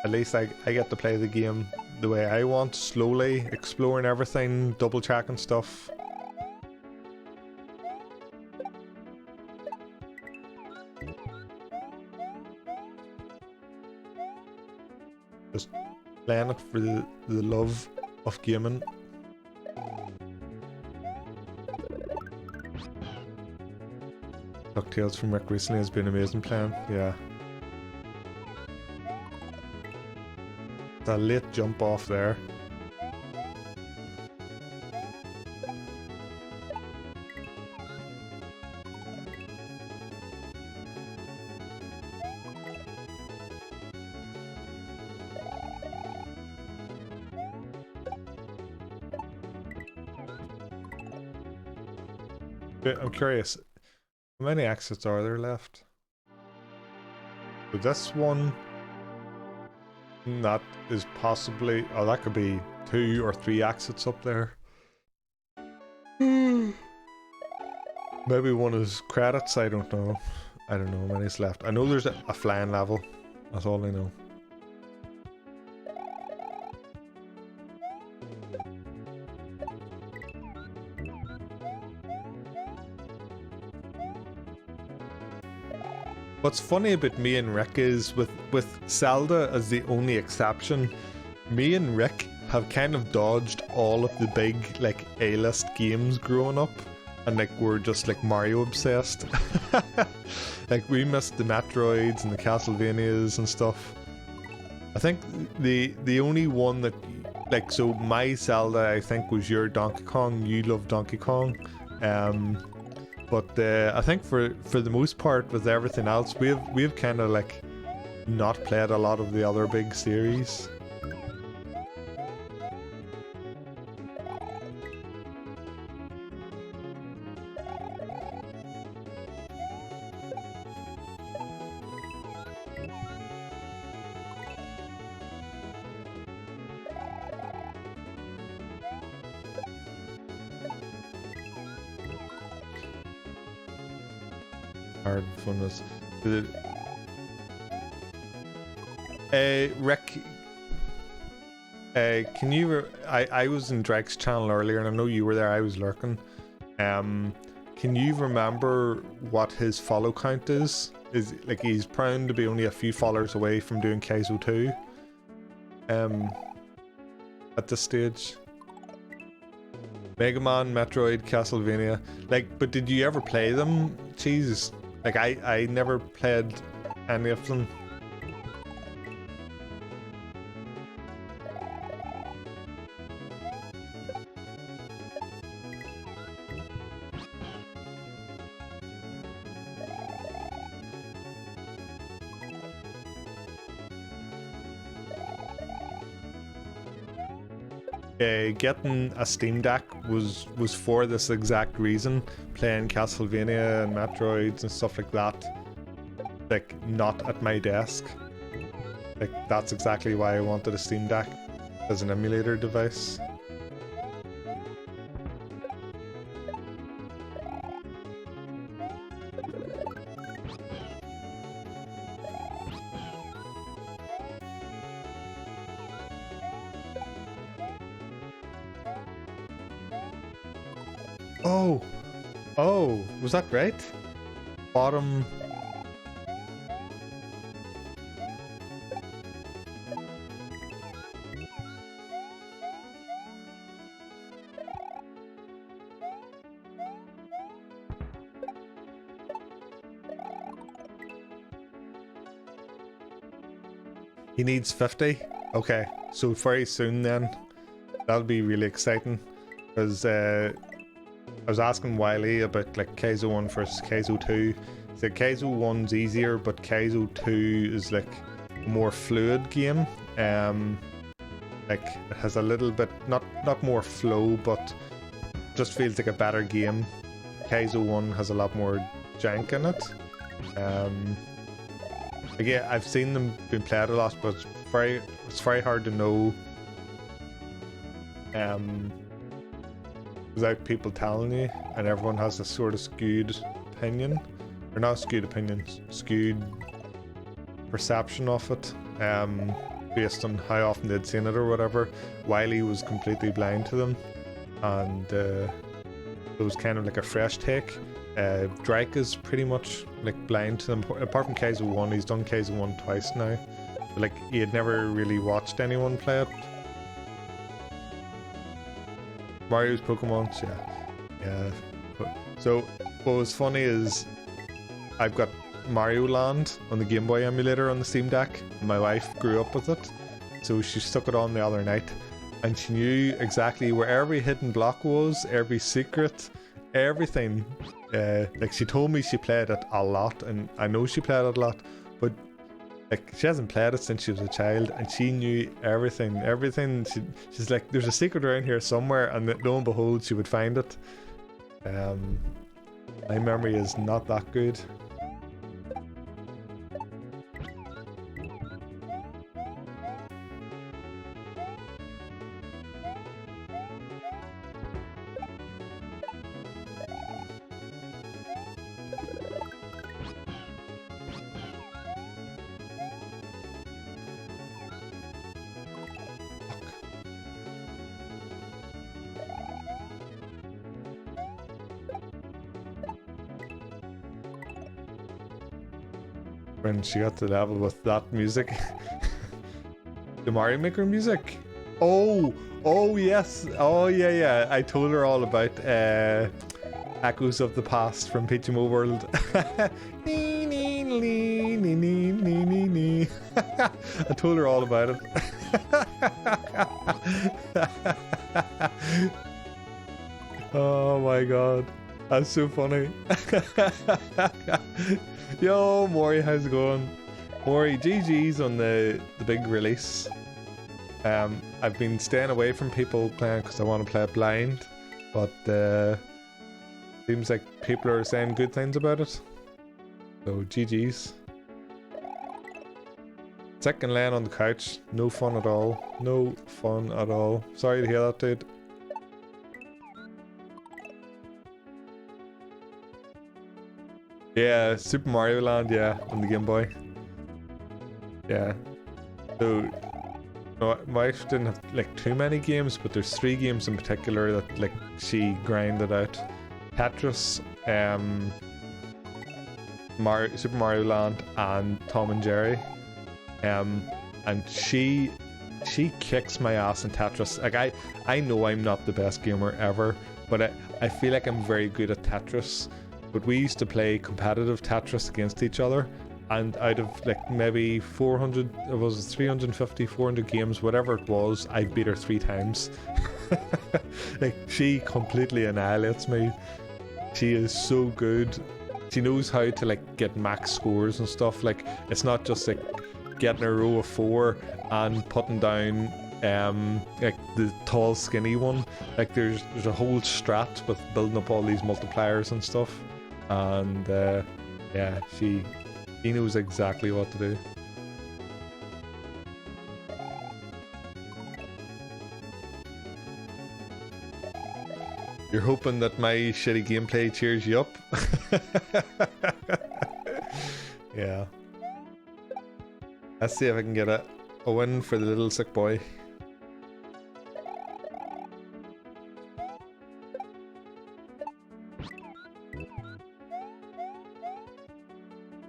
at least I get to play the game the way I want, slowly, exploring everything, double checking stuff. Just playing it for the love of gaming. DuckTales from Rick recently has been amazing playing, yeah. A late jump off there. But I'm curious, How many exits are there left? So this one, that is possibly, oh, that could be 2 or 3 exits up there. Maybe one is credits, I don't know. I don't know how many's left. I know there's a flying level. That's all I know. What's funny about me and Rick is with Zelda as the only exception, me and Rick have kind of dodged all of the big like A-list games growing up, and like we're just like Mario obsessed. Like we missed the Metroids and the Castlevanias and stuff. I think the only one that like, so my Zelda I think was your Donkey Kong. You love Donkey Kong. But I think for the most part with everything else, we've kind of like not played a lot of the other big series. Hard fun was Rick, can you I was in Drake's channel earlier and I know you were there. I was lurking. Can you remember what his follow count is like? He's proud to be only a few followers away from doing Kaizo 2 at this stage. Mega Man, Metroid, Castlevania, like, but did you ever play them? Jesus. Like, I never played any of them. Getting a Steam Deck was for this exact reason. Playing Castlevania and Metroids and stuff like that, like not at my desk. Like that's exactly why I wanted a Steam Deck as an emulator device. Oh, was that right? Bottom. He needs 50. Okay, so very soon then. That'll be really exciting, because I was asking Wiley about like Kaizo 1 versus Kaizo 2. He said Kaizo 1's easier, but Kaizo 2 is like a more fluid game. Like it has a little bit, not more flow, but just feels like a better game. Kaizo 1 has a lot more jank in it. Again, I've seen them being played a lot, but it's very hard to know without people telling you, and everyone has a sort of skewed opinion, or not skewed opinion, skewed perception of it, based on how often they'd seen it or whatever. Wiley was completely blind to them, and it was kind of like a fresh take. Drake is pretty much like blind to them, apart from Kaizo 1. He's done Kaizo 1 twice now, but like he had never really watched anyone play it. Mario's Pokemon, yeah. So what was funny is I've got Mario Land on the Game Boy emulator on the Steam Deck. My wife grew up with it, so she stuck it on the other night, and she knew exactly where every hidden block was, every secret, everything. Like she told me she played it a lot, and I know she played it a lot, but like she hasn't played it since she was a child, and she knew everything. She's like, there's a secret around here somewhere, and lo and behold, she would find it. My memory is not that good. When she got to the level with that music. The Mario Maker music. Oh yes. Oh yeah. I told her all about Echoes of the Past from PGMO World. I told her all about it. Oh my god. That's so funny. Yo, Maury, how's it going? Maury, GG's on the big release. I've been staying away from people playing because I want to play it blind, but seems like people are saying good things about it. So GG's. Second laying on the couch, no fun at all. No fun at all. Sorry to hear that, dude. Yeah, Super Mario Land, yeah, on the Game Boy. Yeah. So, no, my wife didn't have like too many games, but there's 3 games in particular that like she grinded out. Tetris, Super Mario Land, and Tom and Jerry. And she kicks my ass in Tetris. Like I know I'm not the best gamer ever, but I feel like I'm very good at Tetris. But we used to play competitive Tetris against each other, and out of like maybe 400, it was 350, 400 games, whatever it was, I beat her 3 times. Like, she completely annihilates me. She is so good. She knows how to like get max scores and stuff. Like, it's not just like getting a row of 4 and putting down like the tall skinny one. Like, there's a whole strat with building up all these multipliers and stuff. And yeah, she knows exactly what to do. You're hoping that my shitty gameplay cheers you up? Yeah. Let's see if I can get a win for the little sick boy.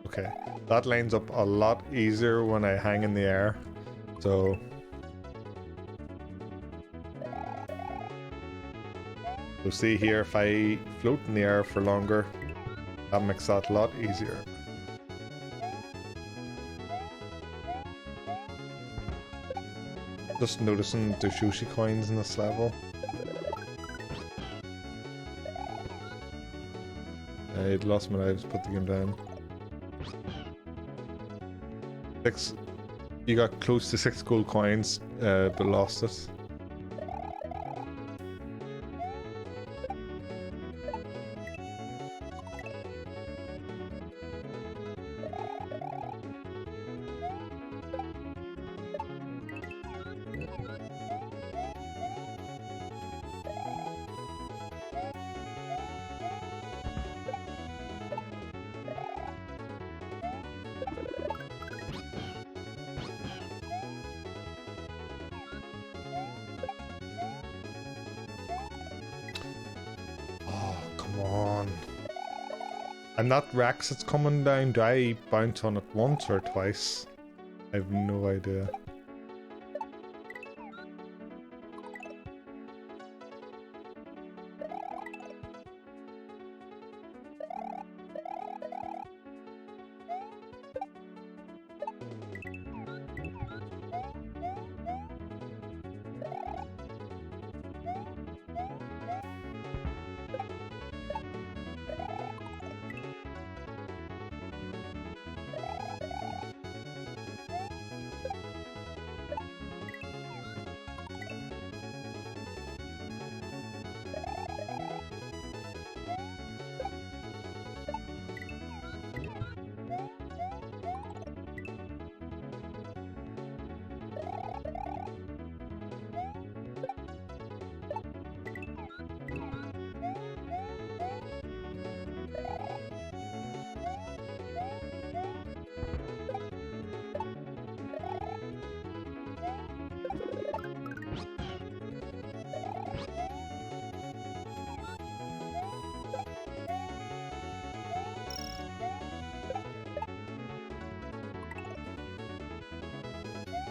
Okay, that lines up a lot easier when I hang in the air, so you'll see here, if I float in the air for longer, that makes that a lot easier. Just noticing the sushi coins in this level. I lost my lives, put the game down. You got close to 6 gold coins, but lost it. And that Rex that's coming down, do I bounce on it once or twice? I have no idea.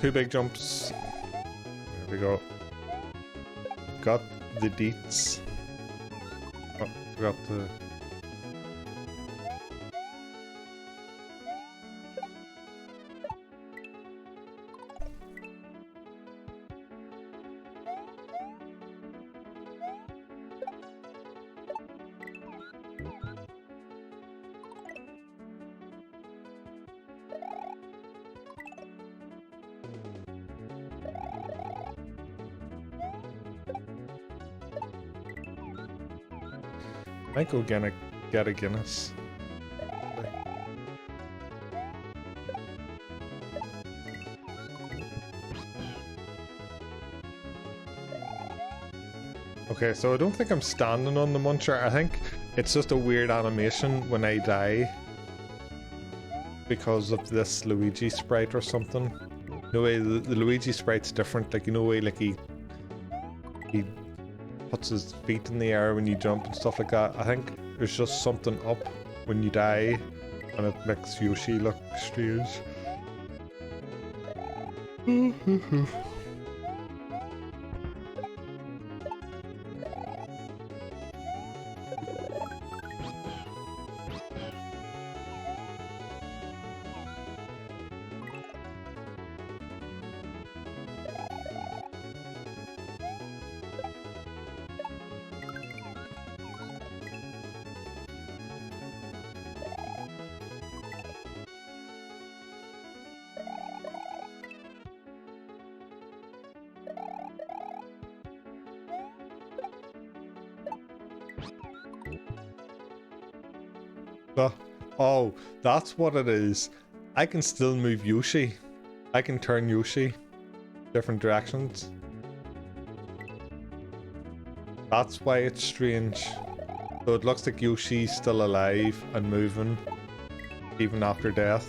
2 big jumps. There we go. Got the deets. Oh, forgot to... I might go get a Guinness. Okay, so I don't think I'm standing on the muncher. I think it's just a weird animation when I die because of this Luigi sprite or something. No way, the Luigi sprite's different. Like, you know, way like he puts his feet in the air when you jump and stuff like that. I think there's just something up when you die and it makes Yoshi look strange. Oh, that's what it is. I can still move Yoshi. I can turn Yoshi different directions. That's why it's strange. So it looks like Yoshi's still alive and moving even after death.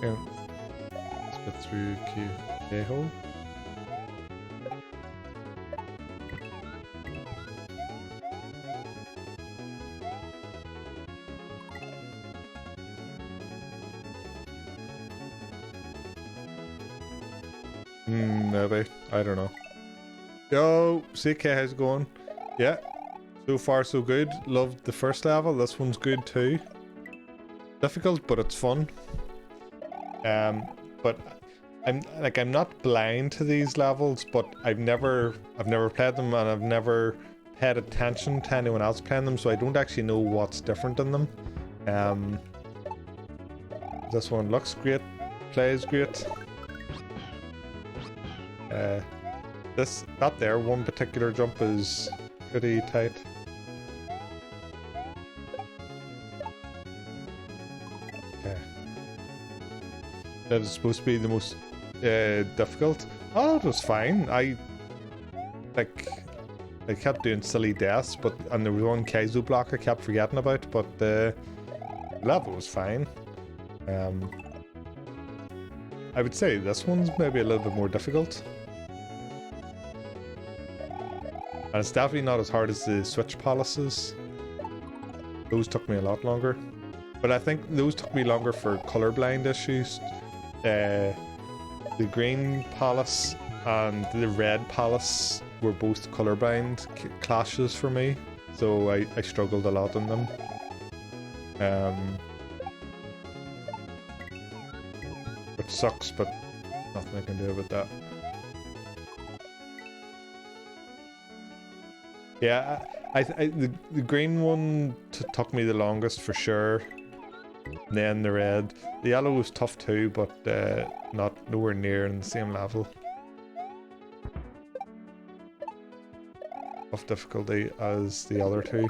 Yeah. Let's get through K-hole. Maybe. I don't know. Yo, CK, how's it going? Yeah. So far so good. Loved the first level. This one's good too. Difficult, but it's fun. But I'm not blind to these levels, but I've never played them, and I've never paid attention to anyone else playing them, so I don't actually know what's different in them. This one looks great, plays great. That there one particular jump is pretty tight. That is supposed to be the most difficult. Oh, it was fine. I kept doing silly deaths, and there was one Kaizo block I kept forgetting about, but the level was fine. I would say this one's maybe a little bit more difficult. And it's definitely not as hard as the Switch palaces. Those took me a lot longer. But I think those took me longer for colorblind issues. The green palace and the red palace were both colorblind clashes for me, so I struggled a lot in them. Which sucks, but nothing I can do about that. Yeah, the green one took me the longest for sure. And then the red. The yellow was tough too, but nowhere near in the same level. of difficulty as the other two.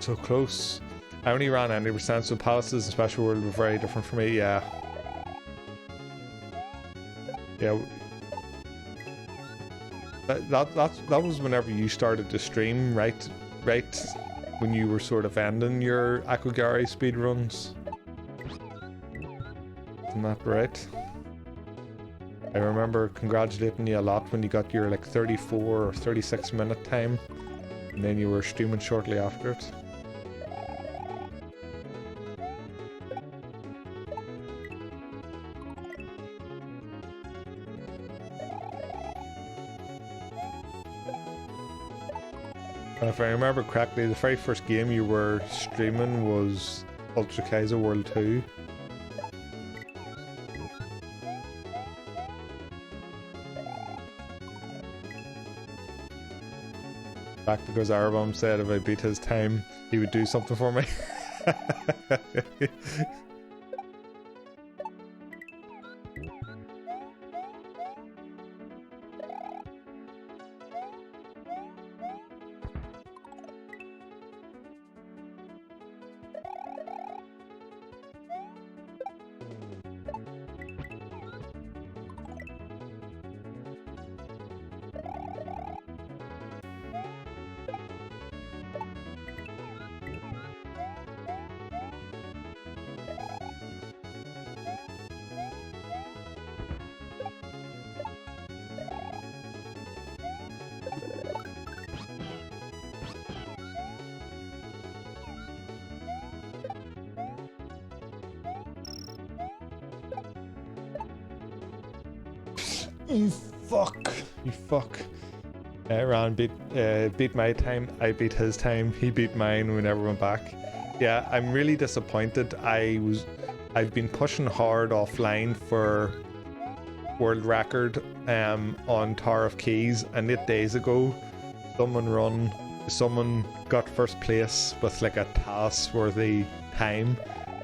So close. I only ran 90%, so palaces and special world were very different for me, yeah. Yeah. That was whenever you started to stream, right? Right when you were sort of ending your Akogare speedruns. Isn't that right? I remember congratulating you a lot when you got your like 34 or 36 minute time, and then you were streaming shortly after it. And if I remember correctly, the very first game you were streaming was Ultra Kaiser World 2. Back because Arbom said if I beat his time, he would do something for me. You fuck. You fuck. Ron beat my time, I beat his time, he beat mine, we never went back. Yeah, I'm really disappointed. I've been pushing hard offline for world record on Tower of Keys, and 8 days ago someone got first place with like a task worthy time.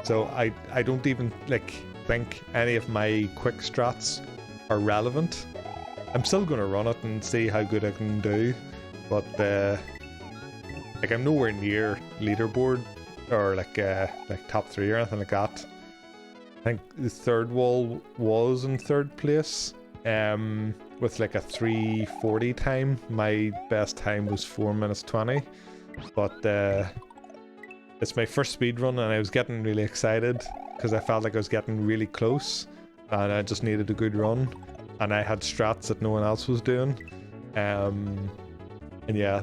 So I don't even like think any of my quick strats are relevant. I'm still gonna run it and see how good I can do, but like I'm nowhere near leaderboard or like top 3 or anything like that. I think the third wall was in 3rd place with like a 3:40 time. My best time was 4 minutes 20, but it's my first speed run and I was getting really excited because I felt like I was getting really close and I just needed a good run, and I had strats that no one else was doing. And yeah,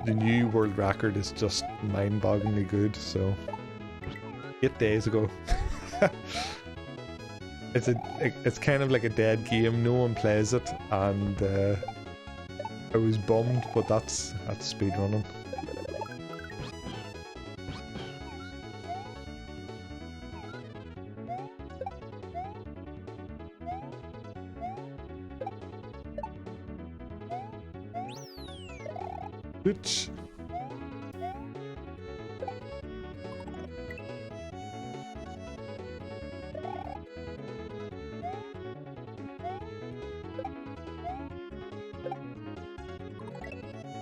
the new world record is just mind-bogglingly good. So 8 days ago. It's kind of like a dead game, no one plays it, and I was bummed, but that's speedrunning. Bitch.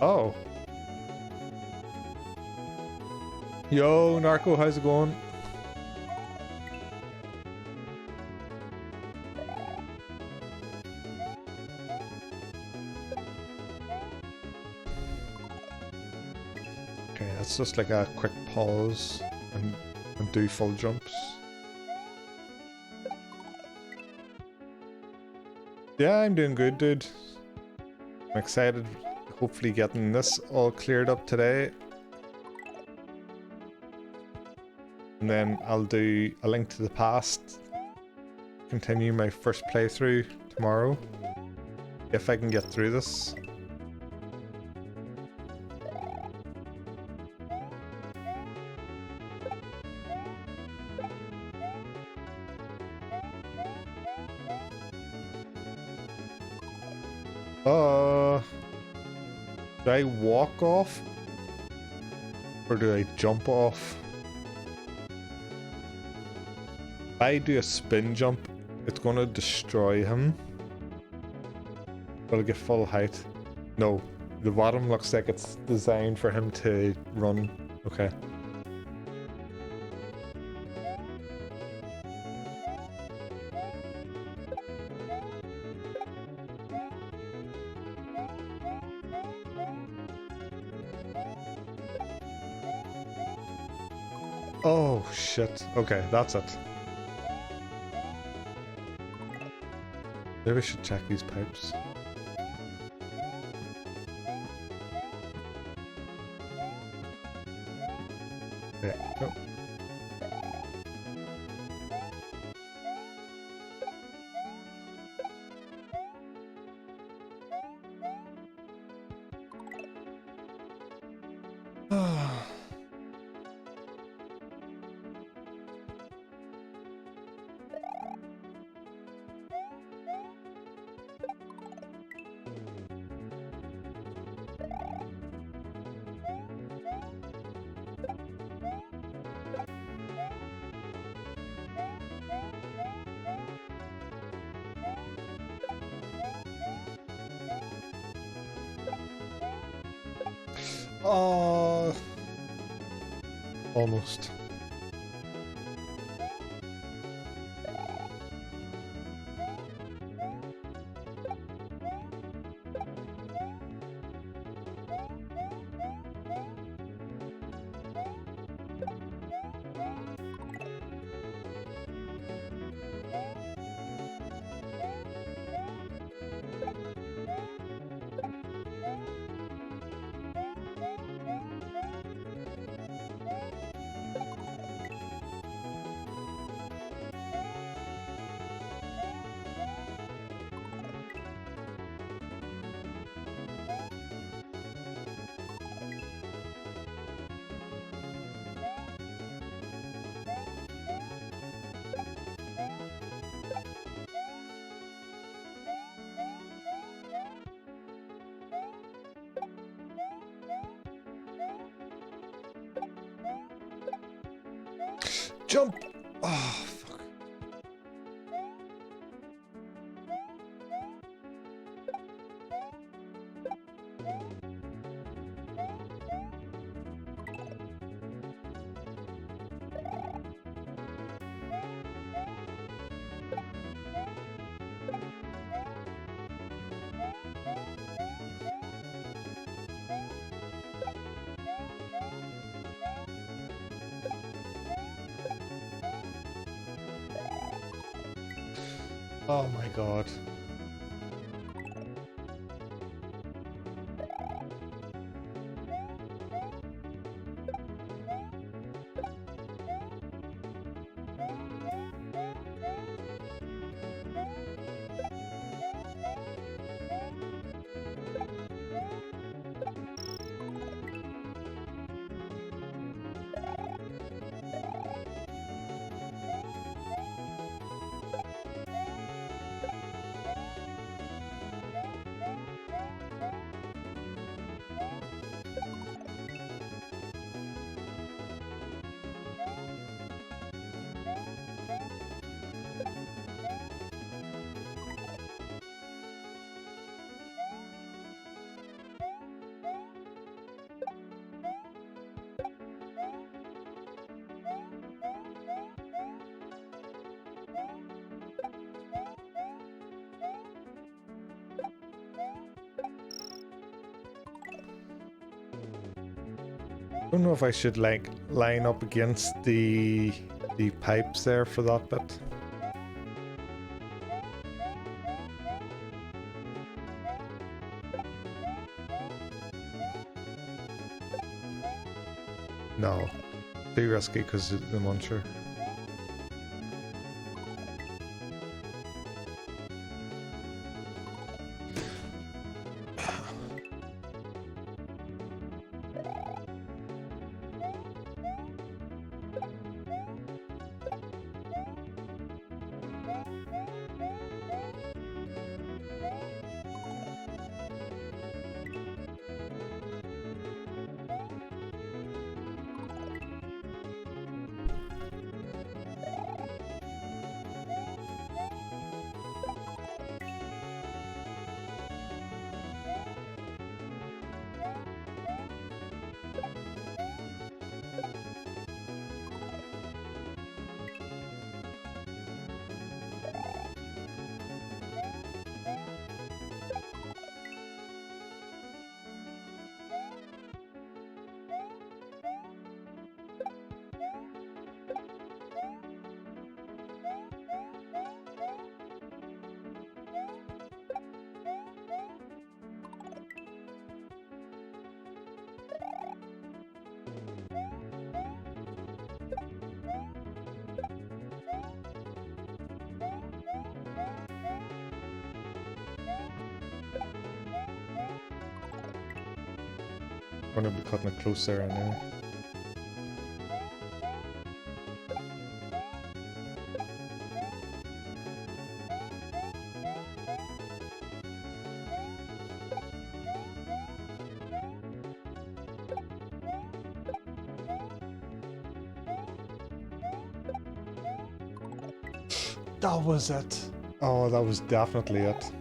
Oh. Yo, Narco, how's it going? Okay, that's just like a quick pause and do full jumps. Yeah, I'm doing good, dude. I'm excited. Hopefully getting this all cleared up today. And then I'll do A Link to the Past. Continue my first playthrough tomorrow. If I can get through this. Do I walk off? Or do I jump off? If I do a spin jump, it's gonna destroy him. Will I get full height? No. The bottom looks like it's designed for him to run. Okay. Oh shit. Okay, that's it. Maybe I should check these pipes. Yeah. Oh. Oh, almost. Jump! Oh, fuck. Oh my god. I don't know if I should like line up against the pipes there for that bit. No, too risky because of the muncher. Gonna be cutting it close there anyway. That was it. Oh, that was definitely it.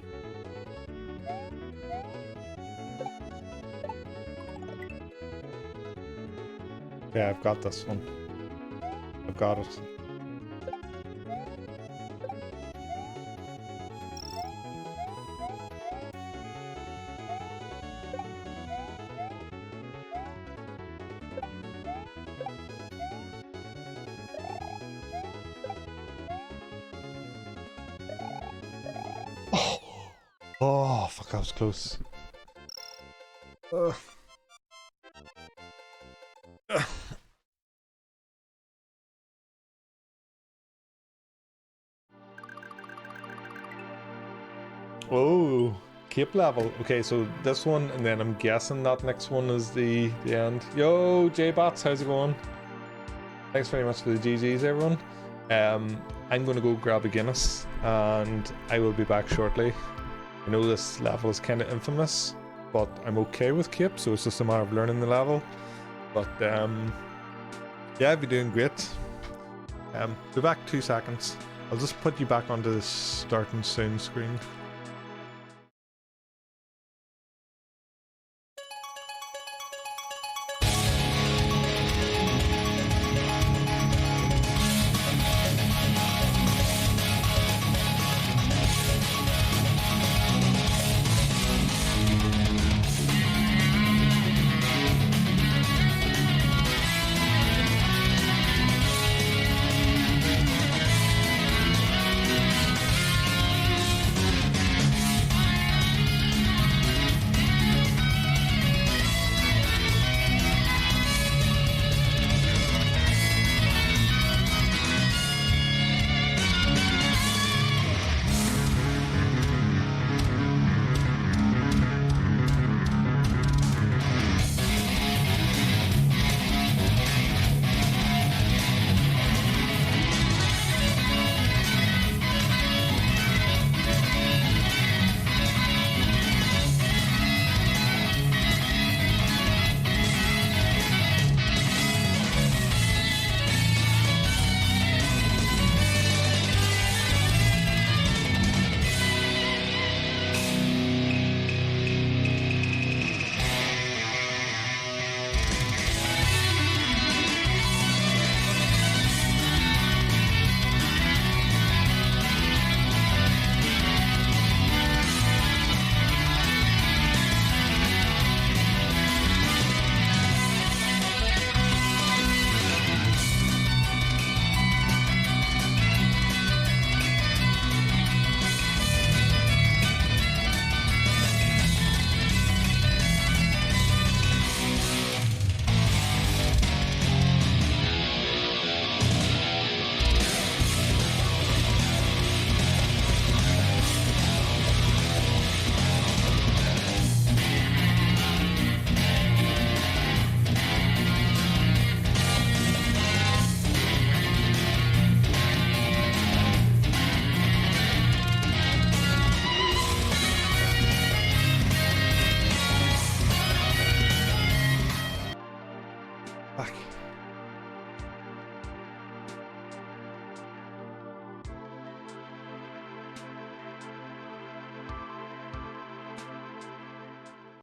Yeah, I've got this one. I've got it. Oh, fuck, that was close. Oh, cape level. Okay, so this one, and then I'm guessing that next one is the end. Yo, J-Bots, how's it going? Thanks very much for the GGs, everyone. I'm going to go grab a Guinness, and I will be back shortly. I know this level is kind of infamous, but I'm okay with cape, so it's just a matter of learning the level. But yeah, I'll be doing great. Be back 2 seconds. I'll just put you back onto the starting soon screen.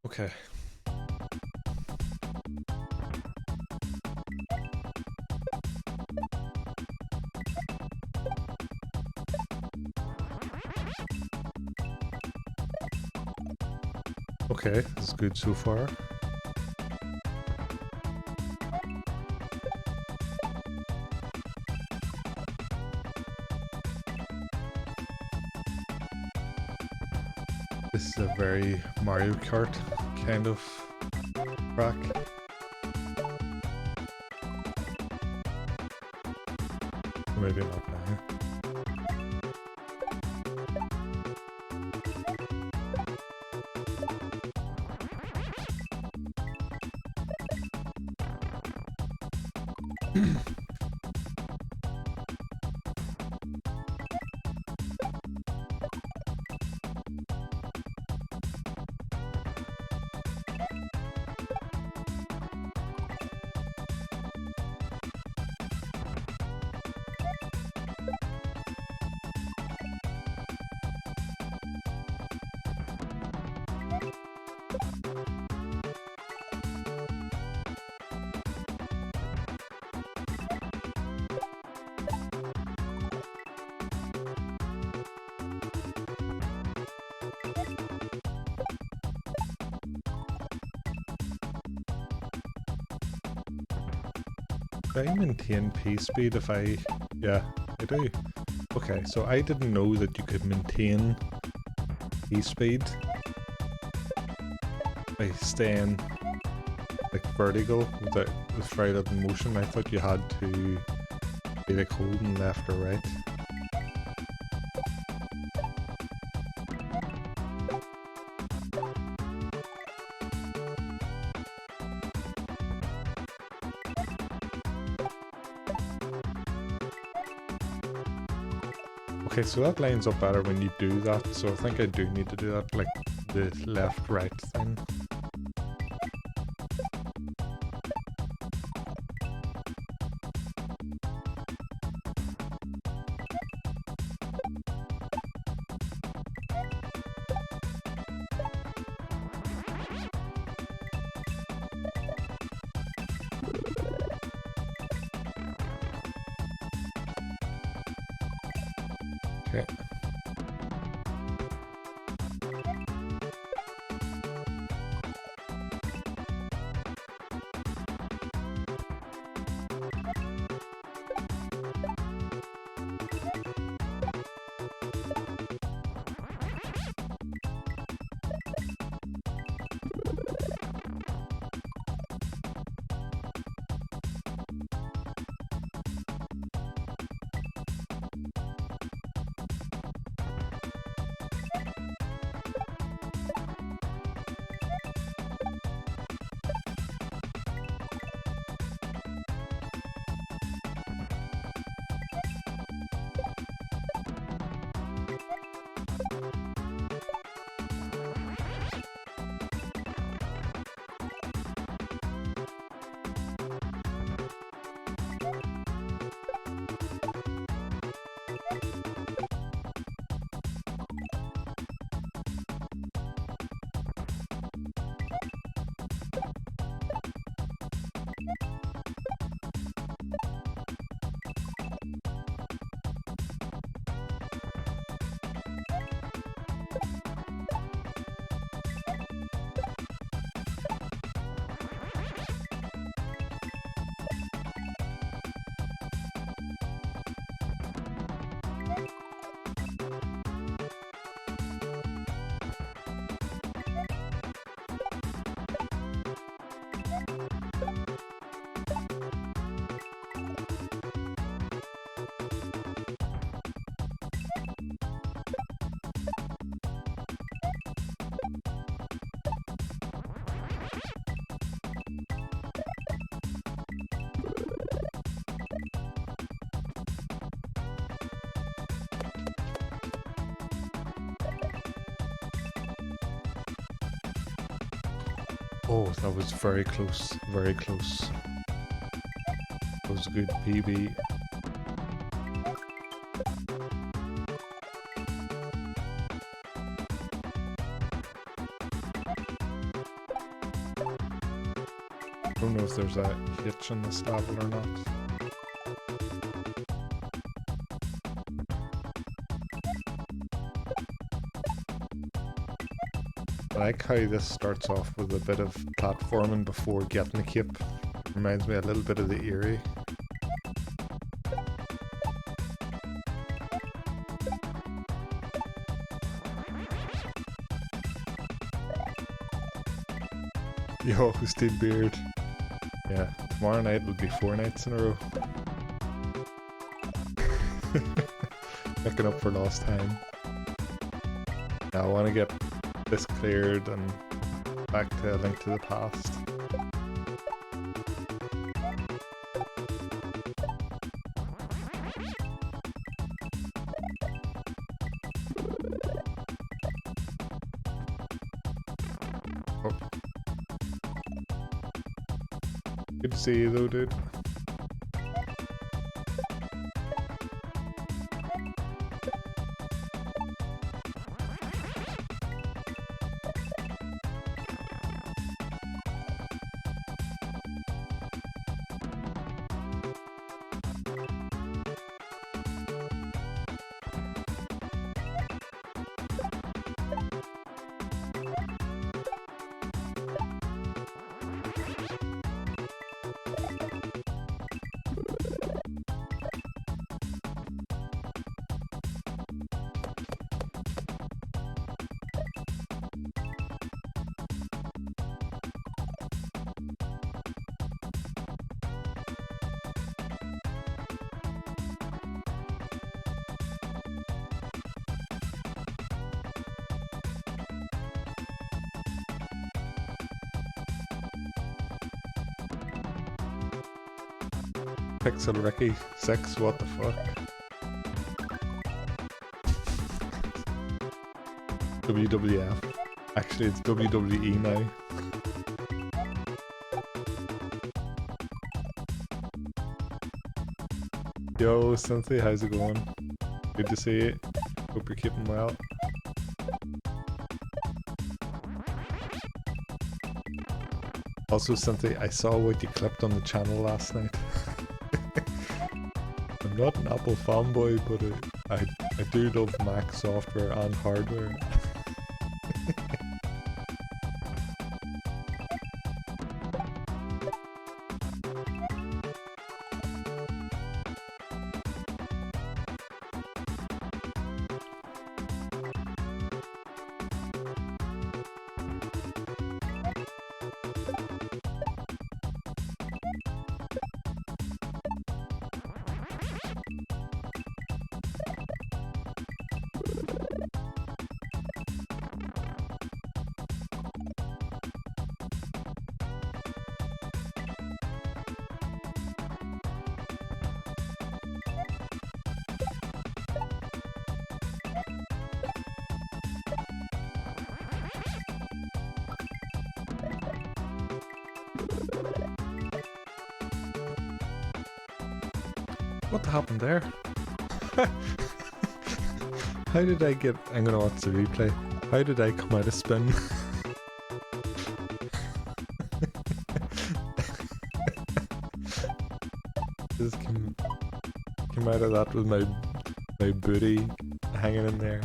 Okay. Okay, this is good so far. This is a very Mario Kart kind of track. Maybe not now. Do I maintain P speed if I... Yeah, I do. Okay, so I didn't know that you could maintain P speed by staying like vertical with right in motion. I thought you had to be like holding left or right. Okay, so that lines up better when you do that, so I think I do need to do that, like the left-right thing. Okay. Oh, that was very close, very close. That was a good PB. I don't know if there's a hitch in this level or not. I like how this starts off with a bit of platforming before getting the cape. Reminds me a little bit of the Eerie. Yo, Steelbeard. Yeah, tomorrow night will be 4 nights in a row. Making up for lost time. Now I want to get this cleared and back to A Link to the Past. Good to see you though, dude. Pixel Ricky 6, what the fuck? WWF. Actually, it's WWE now. Yo, Cynthia, how's it going? Good to see you. Hope you're keeping well. Also, Cynthia, I saw what you clipped on the channel last night. I'm not an Apple fanboy, but I do love Mac software and hardware. What happened there? How did I get... I'm gonna watch the replay. How did I come out of spin? Just came out of that with my booty hanging in there.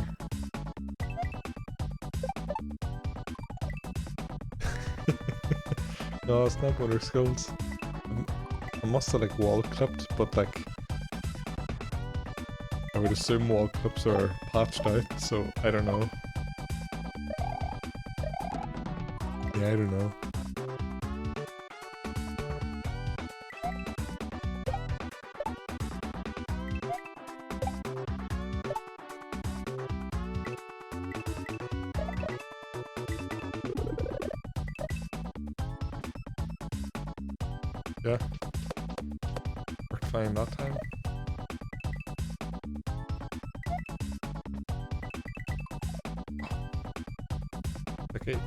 No, it's not motor skills. I must have like wall clipped, but like I would assume wall clips are patched out, so I don't know. Yeah, I don't know. Yeah. Worked fine that time. Okay.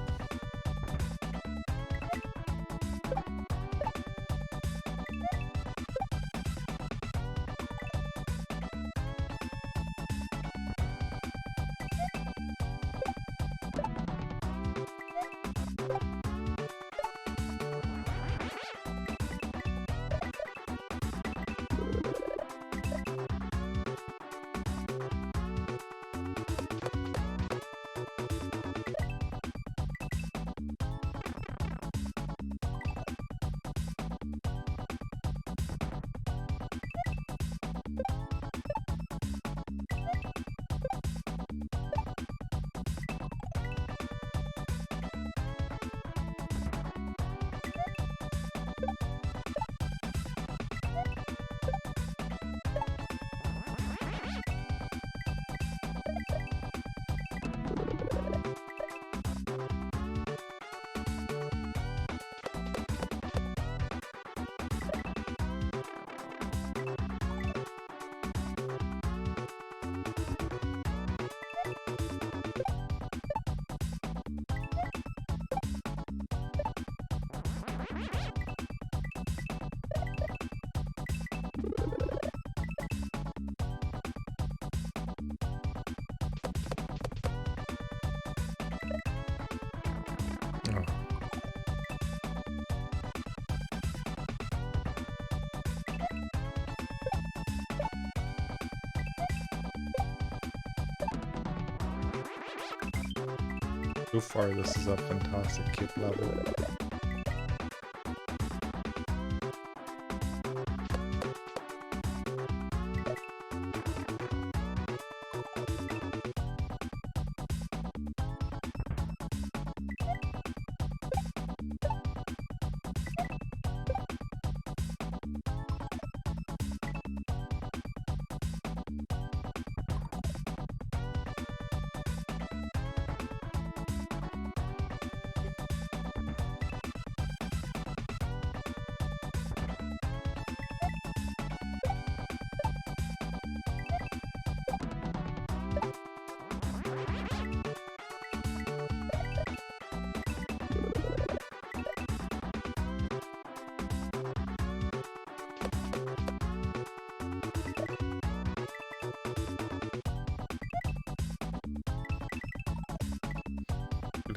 So far, this is a fantastic cape level.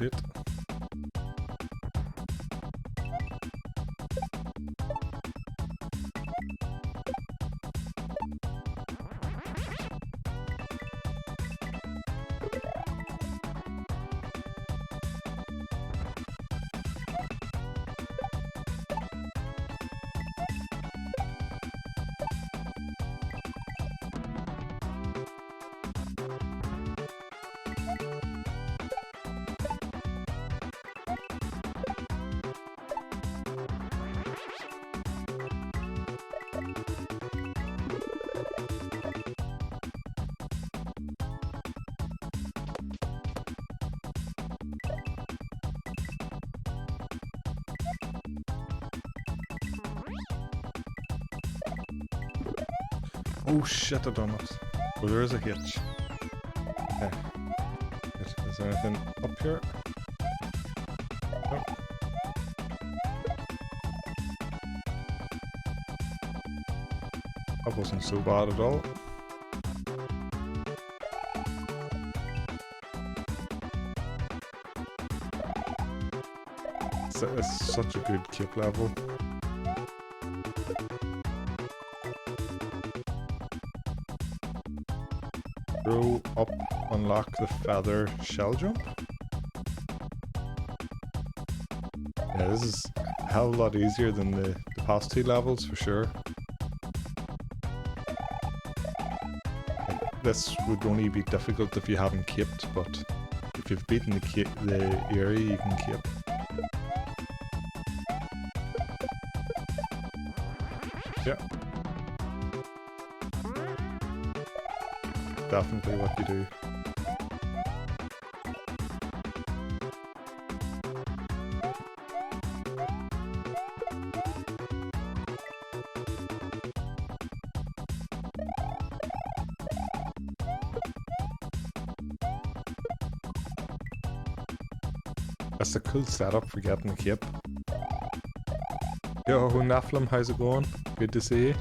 It. Oh shit, I done it. Well, there is a hitch. Okay. Is there anything up here? Nope. That wasn't so bad at all. It's such a good cape level. Throw up, unlock the feather shell jump. Yeah, this is a hell of a lot easier than the past two levels for sure. Like, this would only be difficult if you haven't caped, but if you've beaten the area, you can cape. Yeah. Definitely what you do. That's a cool setup for getting a cape. Yo, Naflim, how's it going? Good to see you.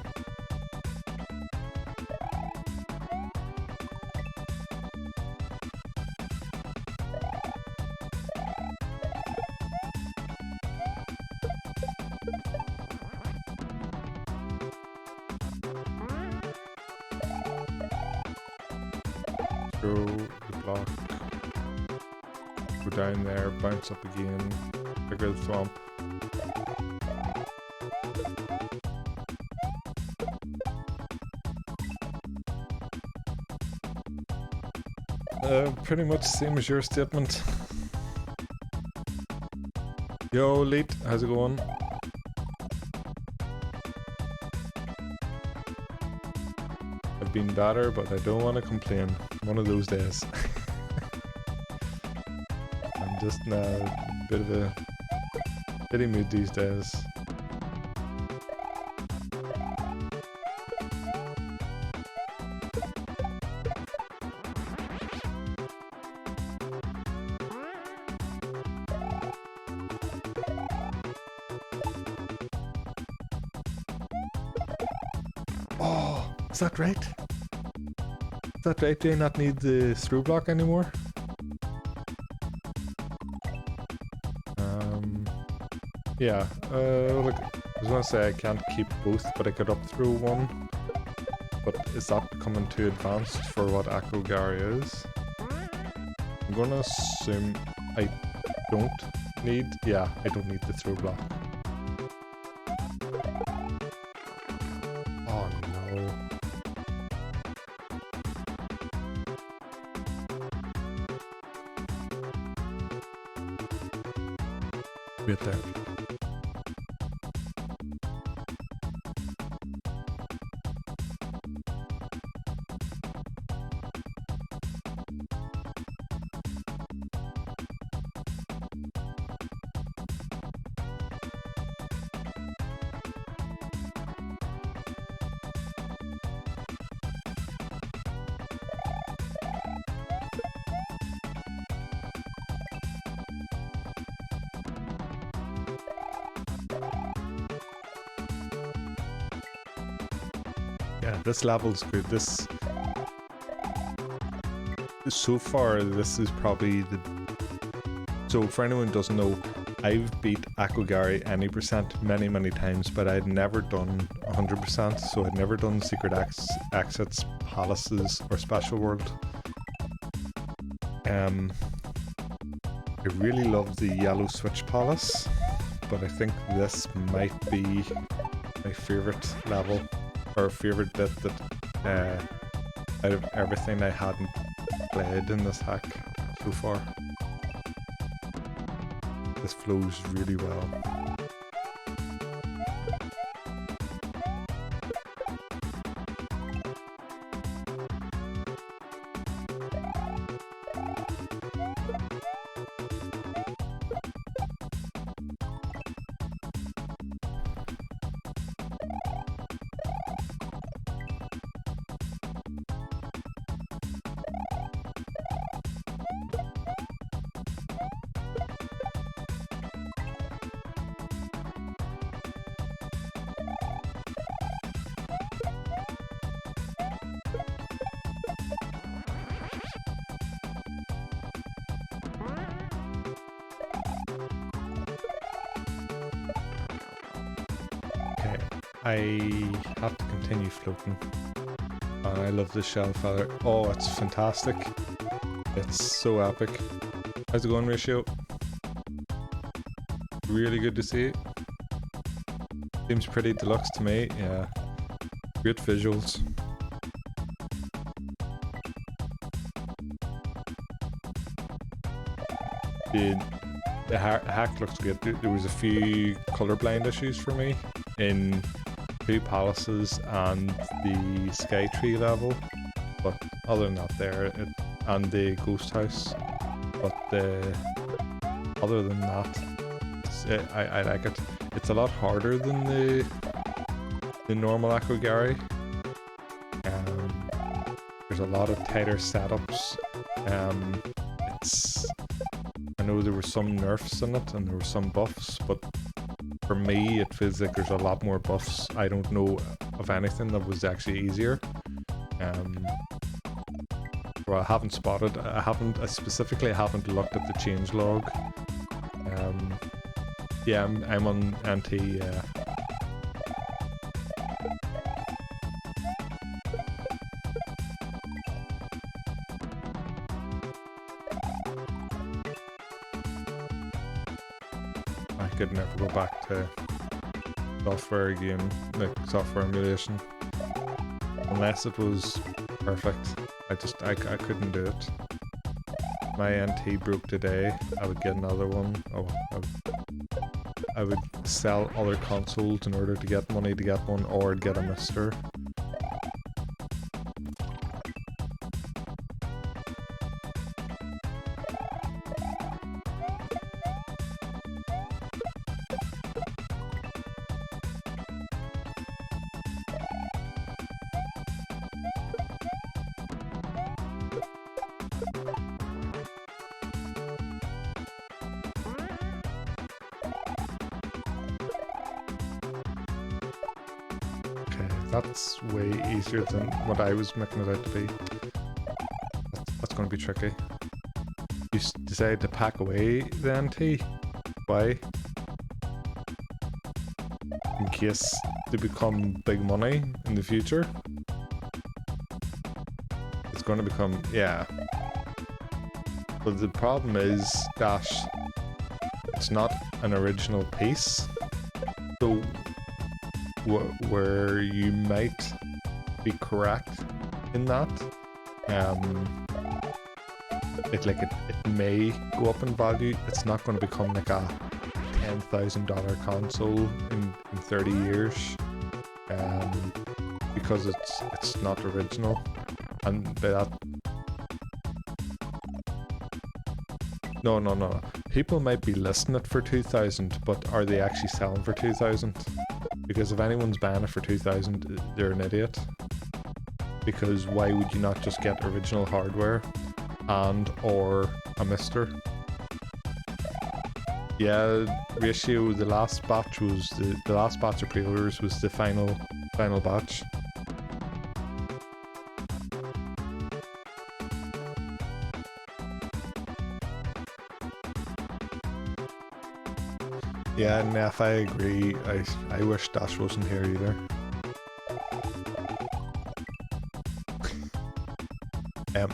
Throw the block. Go down there, bounce up again, trigger the thwomp. Pretty much same as your statement. Yo, Leet, how's it going? I've been better, but I don't want to complain. One of those days. I'm just in a bit of a pity mood these days. Oh, is that right? Is that right? Do I not need the through block anymore? Yeah, look, I was gonna say I can't keep both, but I could up throw one. But is that becoming too advanced for what Akogare is? I'm gonna assume I don't need. Yeah, I don't need the throw block. Oh no. Wait there. Yeah, this level's good. This so far, this is probably the. So for anyone who doesn't know, I've beat Akogare any percent many times, but I'd never done 100%. So I'd never done secret exits, palaces, or special world. I really love the yellow switch palace, but I think this might be my favorite level. Or favorite bit that out of everything I hadn't played in this hack so far. This flows really well. I have to continue floating. I love the shell feather. Oh, it's fantastic. It's so epic. How's it going, Ratio? Really good to see. Seems pretty deluxe to me, yeah. Great visuals. The hack looks good. There was a few colorblind issues for me in 2 palaces and the sky tree level, but other than that and the ghost house, but other than that, I like it. It's a lot harder than the normal Akogare. There's a lot of tighter setups. I know there were some nerfs in it and there were some buffs, but for me it feels like there's a lot more buffs. I don't know of anything that was actually easier. Well, I haven't spotted. I specifically haven't looked at the changelog. Yeah, I'm on anti. I could never go back to software game, like software emulation, unless it was perfect. I couldn't do it. My NT broke today. I would get another one. Oh, I would sell other consoles in order to get money to get one, or get a mister. That's way easier than what I was making it out to be. That's going to be tricky. You decide to pack away the NT. Why? In case they become big money in the future. It's going to become, yeah. But the problem is that it's not an original piece. So where you might be correct in that, it may go up in value. It's not going to become like a $10,000 console in 30 years, because it's not original. And by that, no. People might be listing it for 2,000, but are they actually selling for 2,000? Because if anyone's buying it for 2,000, they're an idiot. Because why would you not just get original hardware and or a mister? Yeah, ratio. The last batch was the last batch of pre-orders was the final batch. Yeah, Neff, I agree. I wish Dash wasn't here either.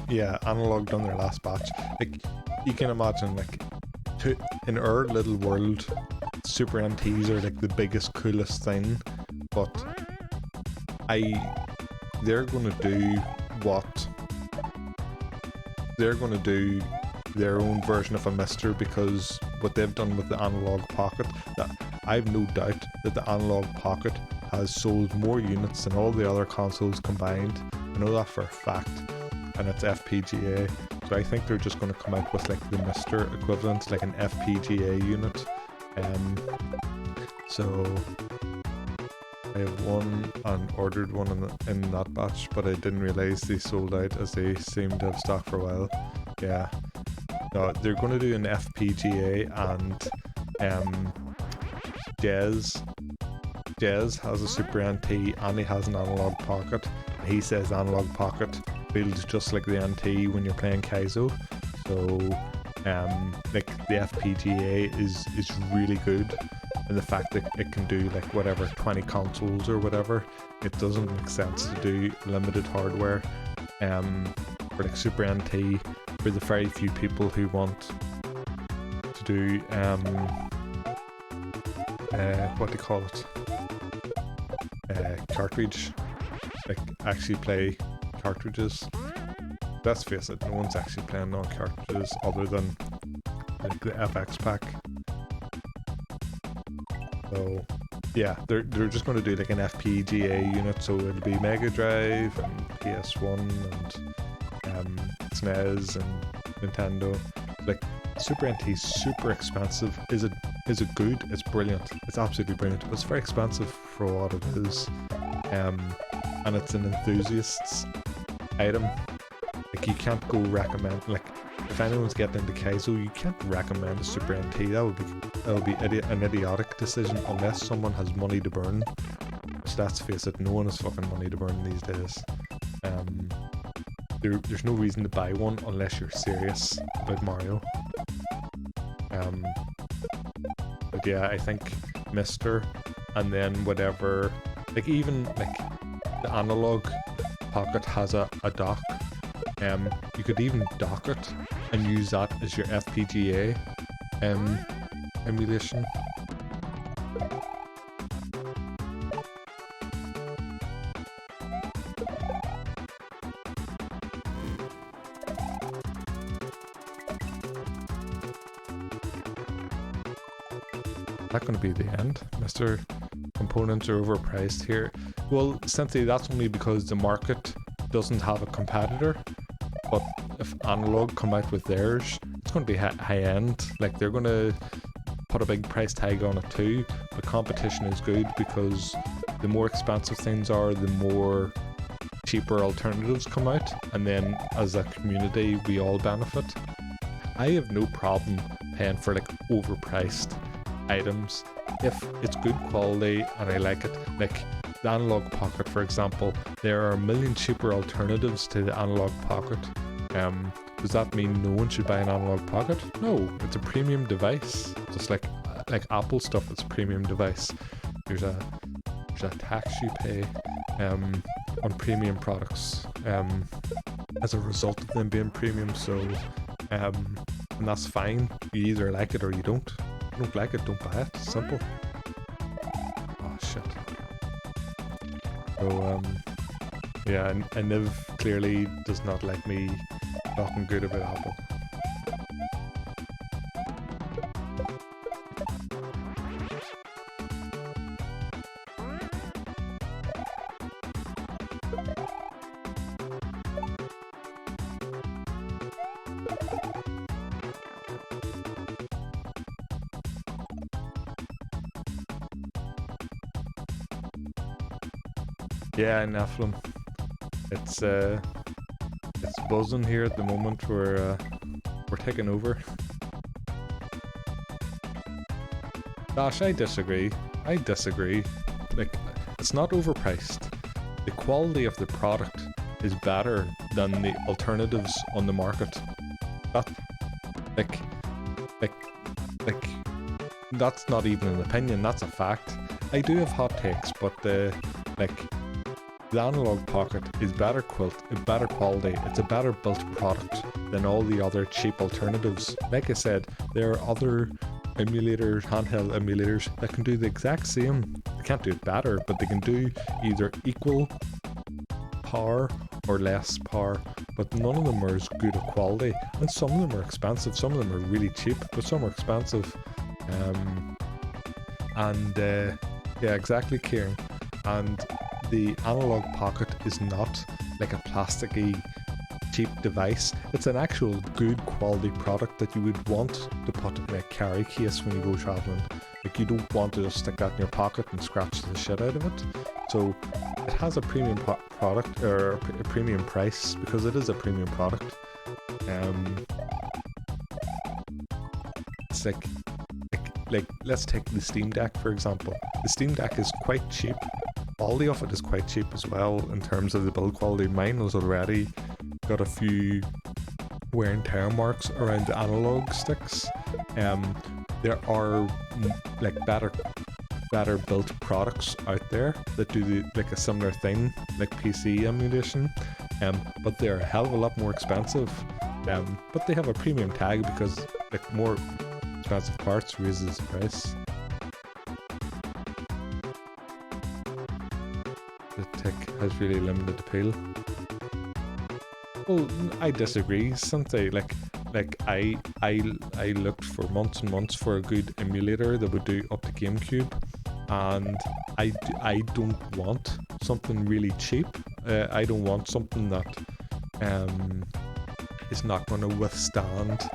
Yeah, Analog done their last batch. Like, you can imagine, like, in our little world, Super NTs are like the biggest, coolest thing, but they're gonna do their own version of a Mister, because what they've done with the Analog Pocket, that I've no doubt that the Analog Pocket has sold more units than all the other consoles combined. I know that for a fact, and it's FPGA. So I think they're just going to come out with like the Mister equivalent, like an FPGA unit. So I have one and ordered one in that batch, but I didn't realize they sold out, as they seem to have stock for a while. Yeah. No, they're going to do an FPGA, and Jez has a Super NT and he has an Analog Pocket. He says Analog Pocket feels just like the NT when you're playing Kaizo. So like the FPGA is really good, and the fact that it can do like whatever 20 consoles or whatever, it doesn't make sense to do limited hardware for like Super NT, for the very few people who want to do what do you call it, cartridge, like actually play cartridges. Let's face it, no one's actually playing on cartridges other than like the FX pack. So yeah, they're just going to do like an FPGA unit, so it'll be Mega Drive and PS1 and SNES and Nintendo. Like Super NT is super expensive. Is it good? It's brilliant. It's absolutely brilliant. But it's very expensive for what it is. And it's an enthusiast's item. Like you can't go recommend, like if anyone's getting into Kaizo, you can't recommend a Super NT. That would be an idiotic decision unless someone has money to burn. Which, let's face it, no one has fucking money to burn these days. There's no reason to buy one unless you're serious about Mario. But yeah, I think Mister, and then whatever, like even like the Analog Pocket has a dock. You could even dock it and use that as your FPGA emulation. Is that going to be the end? Mr. Components are overpriced here. Well, essentially that's only because the market doesn't have a competitor. But if Analog come out with theirs, it's going to be high-end. Like they're going to put a big price tag on it too. But competition is good, because the more expensive things are, the more cheaper alternatives come out, and then as a community we all benefit. I have no problem paying for like overpriced items if it's good quality and I like it. Like the Analog Pocket, for example, there are a million cheaper alternatives to the Analog Pocket. Does that mean no one should buy an Analog Pocket? No, it's a premium device. Just like Apple stuff, it's a premium device. There's a tax you pay on premium products as a result of them being premium. So And that's fine. You either like it or you don't. If you don't like it, don't buy it. Simple. Oh shit. So yeah, and Niv clearly does not like me talking good about Apple. Yeah, Nephilim. It's buzzing here at the moment. We're taking over. Gosh, I disagree. Like, it's not overpriced. The quality of the product is better than the alternatives on the market. That, like, that's not even an opinion. That's a fact. I do have hot takes, but the Analog Pocket is better quality. It's a better built product than all the other cheap alternatives. Like I said, there are other emulators, handheld emulators that can do the exact same. They can't do it better, but they can do either equal power or less power. But none of them are as good a quality, and some of them are expensive. Some of them are really cheap, but some are expensive. Yeah, exactly, Kieran. And the Analog Pocket is not like a plasticky cheap device. It's an actual good quality product that you would want to put in a carry case when you go traveling. Like, you don't want to just stick that in your pocket and scratch the shit out of it. So it has a premium product, or a premium price, because it is a premium product. It's like let's take the Steam Deck for example. The Steam Deck is quite cheap. Quality of it is quite cheap as well in terms of the build quality. Mine has already got a few wear and tear marks around the analog sticks. There are like better built products out there that do a similar thing, like PC emulation, but they're a hell of a lot more expensive. But they have a premium tag because like more expensive parts raises the price. The tech has really limited appeal. Well, I disagree. Something like I looked for months and months for a good emulator that would do up to GameCube, and I don't want something really cheap. I don't want something that is not going to withstand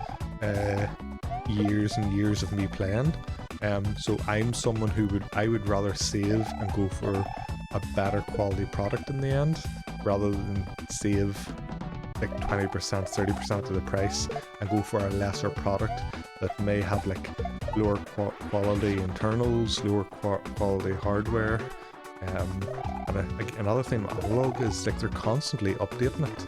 years and years of me playing. So I'm someone who I would rather save and go for a better quality product in the end, rather than save like 20%, 30% of the price and go for a lesser product that may have like lower quality internals, lower quality hardware. And another thing with analog is like they're constantly updating it.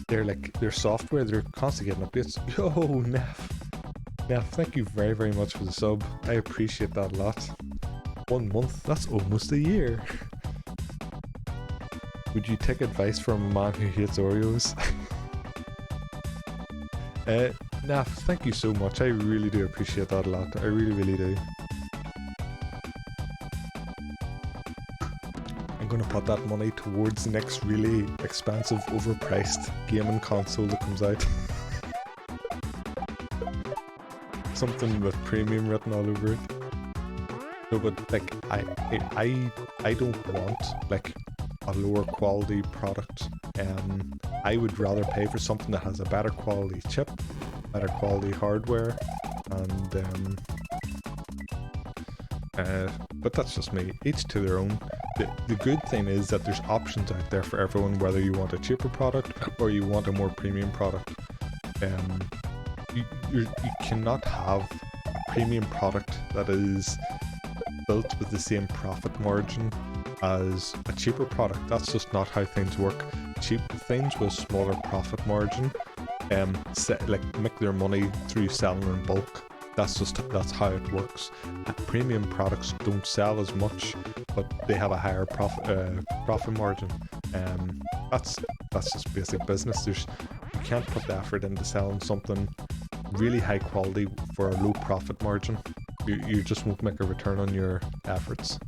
They're like their software, they're constantly getting updates. Yo, Neff, thank you very, very much for the sub. I appreciate that a lot. 1 month, that's almost a year. Would you take advice from a man who hates Oreos? Naf, thank you so much. I really do appreciate that a lot. I really, really do. I'm going to put that money towards the next really expensive, overpriced gaming console that comes out. Something with premium written all over it. No, but like I don't want like a lower quality product. I would rather pay for something that has a better quality chip, better quality hardware, and but that's just me. Each to their own. The good thing is that there's options out there for everyone, whether you want a cheaper product or you want a more premium product. You cannot have a premium product that is built with the same profit margin as a cheaper product. That's just not how things work. Cheap things with smaller profit margin make their money through selling in bulk. That's how it works. Premium products don't sell as much, but they have a higher profit margin. That's that's just basic business. You can't put the effort into selling something really high quality for a low profit margin. You just won't make a return on your efforts.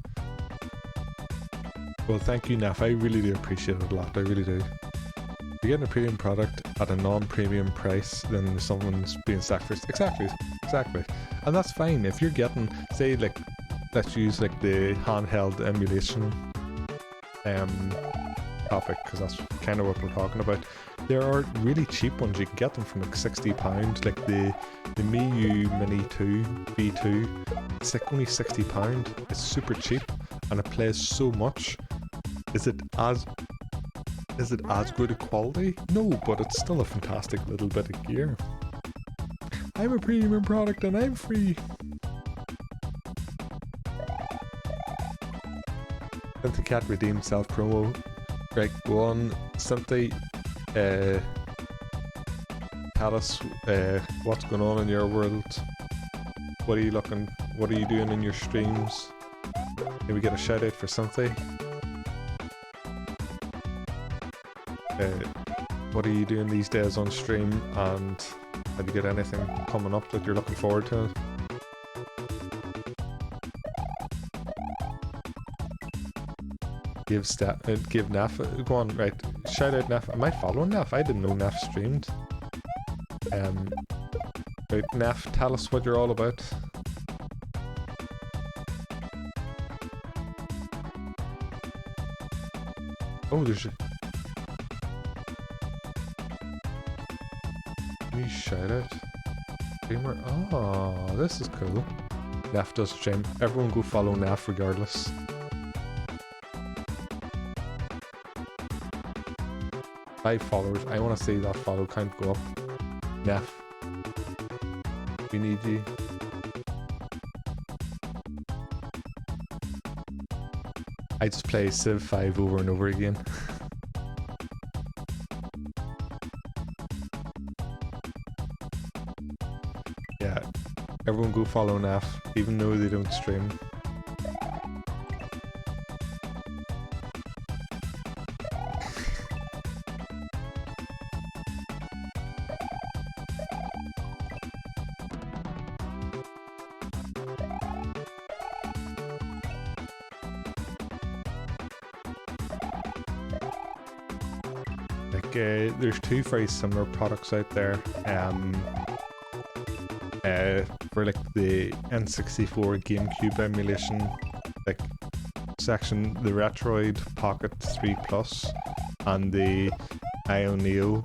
Well, thank you, Naf. I really do appreciate it a lot. I really do. If you're getting a premium product at a non-premium price, then someone's being sacrificed. Exactly. And that's fine. If you're getting, say, like, let's use like the handheld emulation topic, because that's kind of what we're talking about. There are really cheap ones. You can get them from like £60, like the Miu Mini 2 V2. It's like only £60. It's super cheap and it plays so much. Is it as good a quality? No, but it's still a fantastic little bit of gear. I'm a premium product and I'm free. Cynthia Cat redeemed self promo. Right, go on, Cynthia. Tell us what's going on in your world. What are you doing in your streams? Can we get a shout out for Cynthia? What are you doing these days on stream, and have you got anything coming up that you're looking forward to? Give Naf, go on, right, shout out Naf. Am I following Naf? I didn't know Naf streamed. Right, Naf, tell us what you're all about. Oh, there's a... New shout out. Streamer. Oh, this is cool. Naf does stream. Everyone go follow Naf regardless. 5 followers. I want to see that follow count go up. Naf, we need you. I just play Civ 5 over and over again. Yeah, everyone go follow Naf, even though they don't stream. There's 2 very similar products out there for like the N64 GameCube emulation like section, the Retroid Pocket 3 Plus and the IO Neo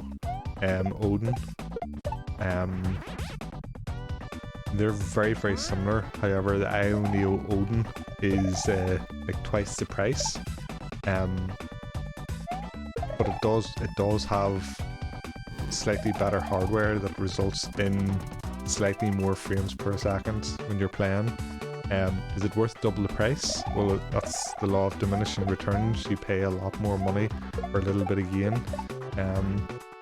Odin. They're very, very similar. However, the IO Neo Odin is like twice the price. But it does have slightly better hardware that results in slightly more frames per second when you're playing. Is it worth double the price? Well, that's the law of diminishing returns. You pay a lot more money for a little bit of gain.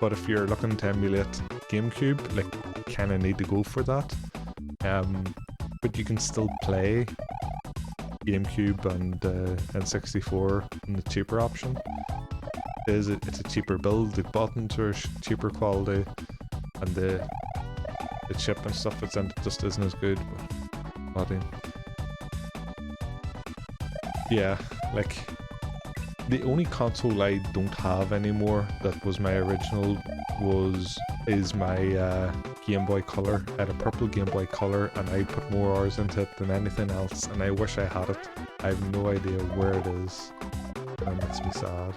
But if you're looking to emulate GameCube, like, kind of need to go for that. But you can still play GameCube and N64 in the cheaper option. It's a cheaper build, the buttons are cheaper quality, and the chip and stuff that's in it just isn't as good. But yeah, like, the only console I don't have anymore that was my original is my Game Boy Color. I had a purple Game Boy Color and I put more hours into it than anything else, and I wish I had it. I have no idea where it is, and it makes me sad.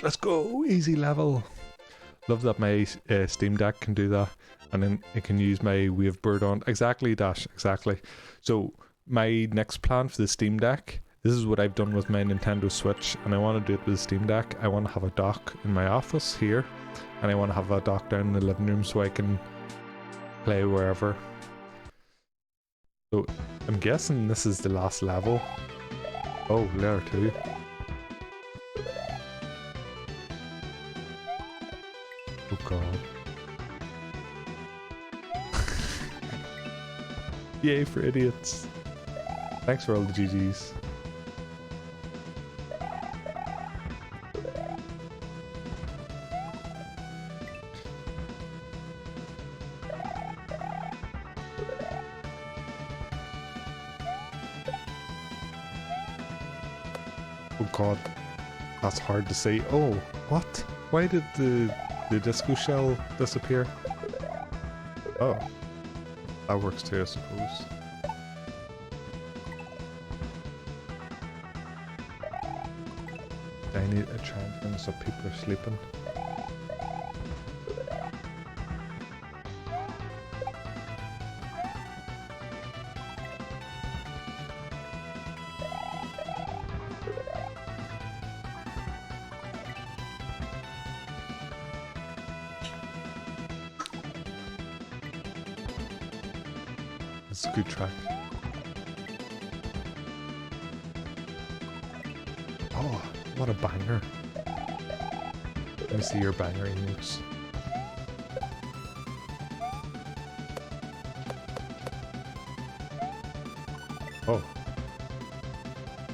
Let's go, easy level. Love that my Steam Deck can do that, and then it can use my Wavebird on. Exactly, Dash, exactly. So my next plan for the Steam Deck, this is what I've done with my Nintendo Switch, and I want to do it with the Steam Deck. I want to have a dock in my office here, and I want to have a dock down in the living room so I can play wherever. So I'm guessing this is the last level. Oh, layer 2. god. Yay for idiots. Thanks for all the GGs. Oh god, that's hard to say. Oh, what? Why did the disco shell disappear? Oh, that works too, I suppose. I need to try and finish so people are sleeping. It's a good track. Oh, what a banger. Let me see your banger emotes. Oh.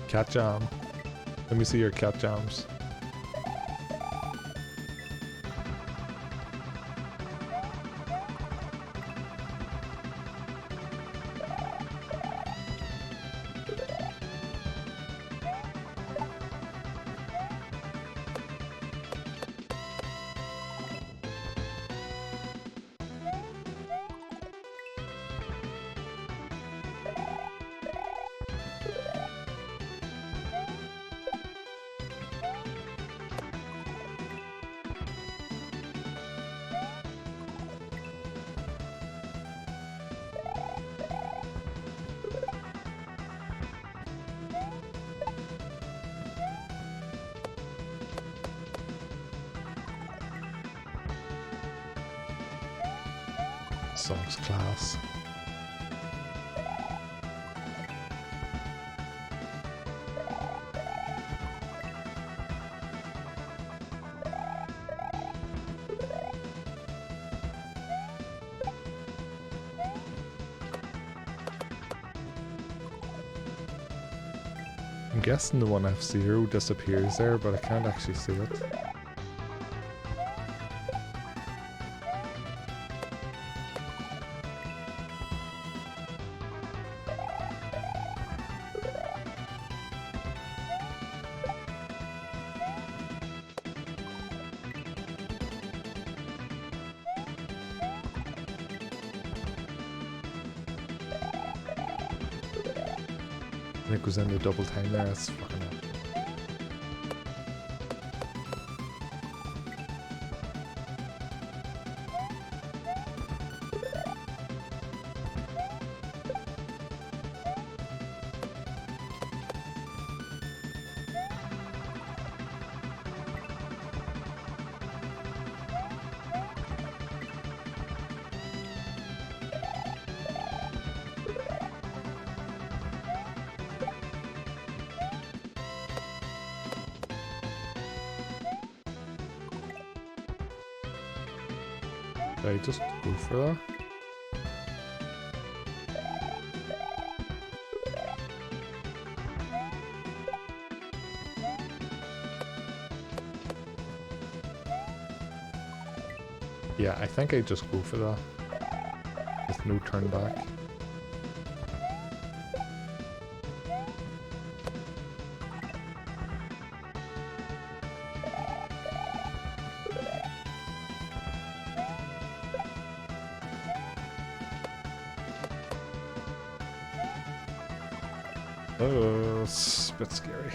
Cat jam. Let me see your cat jams. Song's class. I'm guessing the one F0 disappears there, but I can't actually see it. I think it was in the double time there, that's fucking up. Did I just go for that? Yeah, I think I just go for that. With no turn back. Oh, it's a bit scary.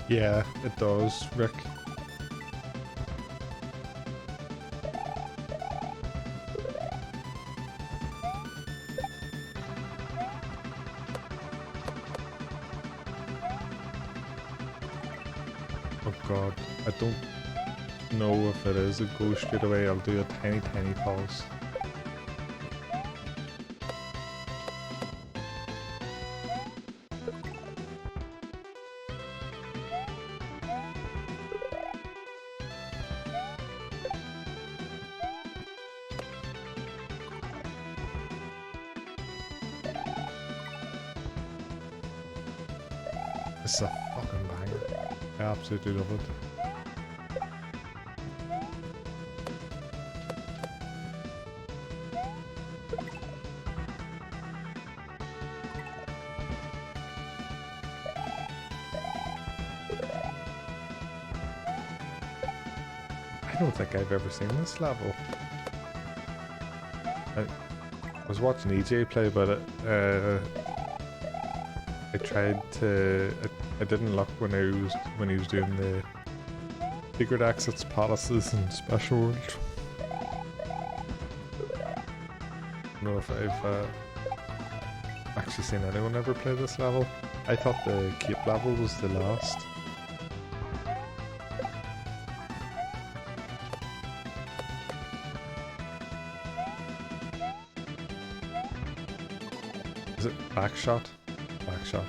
Yeah, it does, Rick. Oh god, I don't know if it is a go straight away. I'll do a tiny pause. It's a fucking banger. I absolutely love it. I don't think I've ever seen this level. I was watching EJ play, but I tried to. I didn't look when he was doing the secret exits, palaces, and special world. I don't know if I've actually seen anyone ever play this level. I thought the cape level was the last. Is it backshot? Backshot.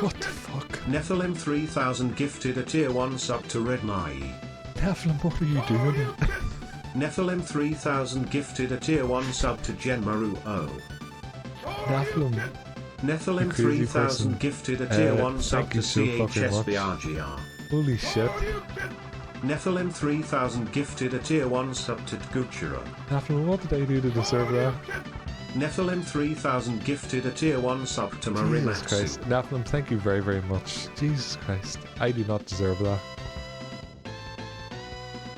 What the fuck? Nephilim 3000 gifted a tier 1 sub to Red Mai. Nephilim, what are you doing? Nephilim 3000 gifted a tier 1 sub to Genmaru O. Nephilim. Nephilim 3000 gifted a tier 1 sub to CHSBRGR. Holy shit. Nephilim 3000 gifted a tier 1 sub to Tguchiro. Nephilim, what did I do to deserve that? Nephilim 3000 gifted a tier 1 sub to Jesus Marimatsu. Christ. Nephilim, thank you very, very much. Jesus Christ. I do not deserve that.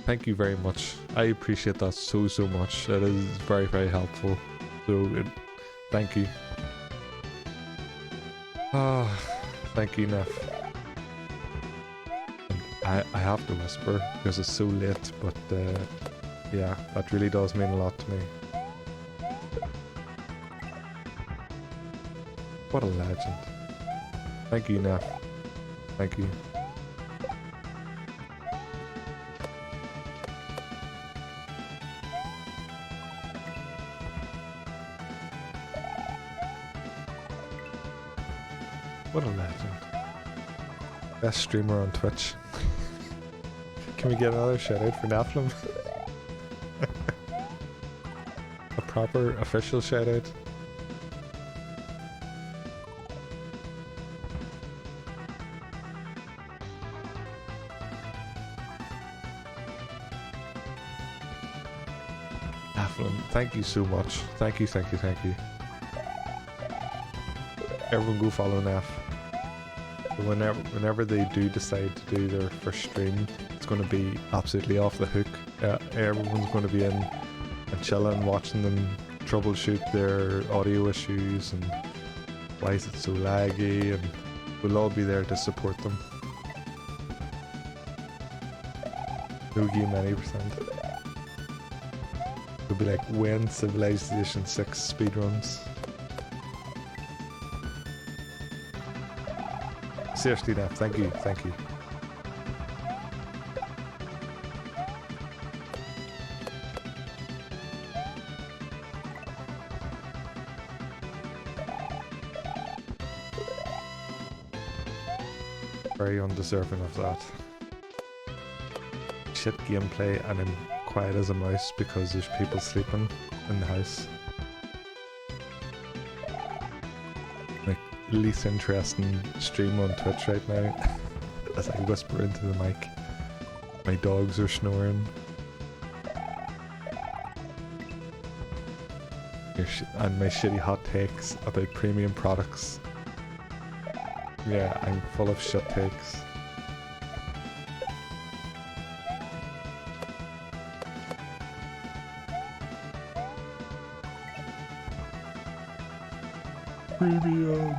Thank you very much. I appreciate that so much. That is very, very helpful. So, thank you. Ah, thank you, Neph. I have to whisper because it's so late, but yeah, that really does mean a lot to me. What a legend. Thank you, Neph. Thank you. What a legend. Best streamer on Twitch. Can we get another shout out for Nephilim? A proper official shout out. Nephilim, thank you so much. Thank you, thank you, thank you. Everyone go follow Neph. Whenever they do decide to do their first stream, it's going to be absolutely off the hook. Everyone's going to be in and chilling, watching them troubleshoot their audio issues and why is it so laggy, and we'll all be there to support them. No game any percent. It'll be like when Civilization 6 speedruns. Seriously, Nap, thank you, thank you. Very undeserving of that. Shit gameplay, and I'm quiet as a mouse because there's people sleeping in the house. Like, least interesting stream on Twitch right now as I whisper into the mic. My dogs are snoring. And my shitty hot takes about premium products. Yeah, I'm full of shit takes. Premium.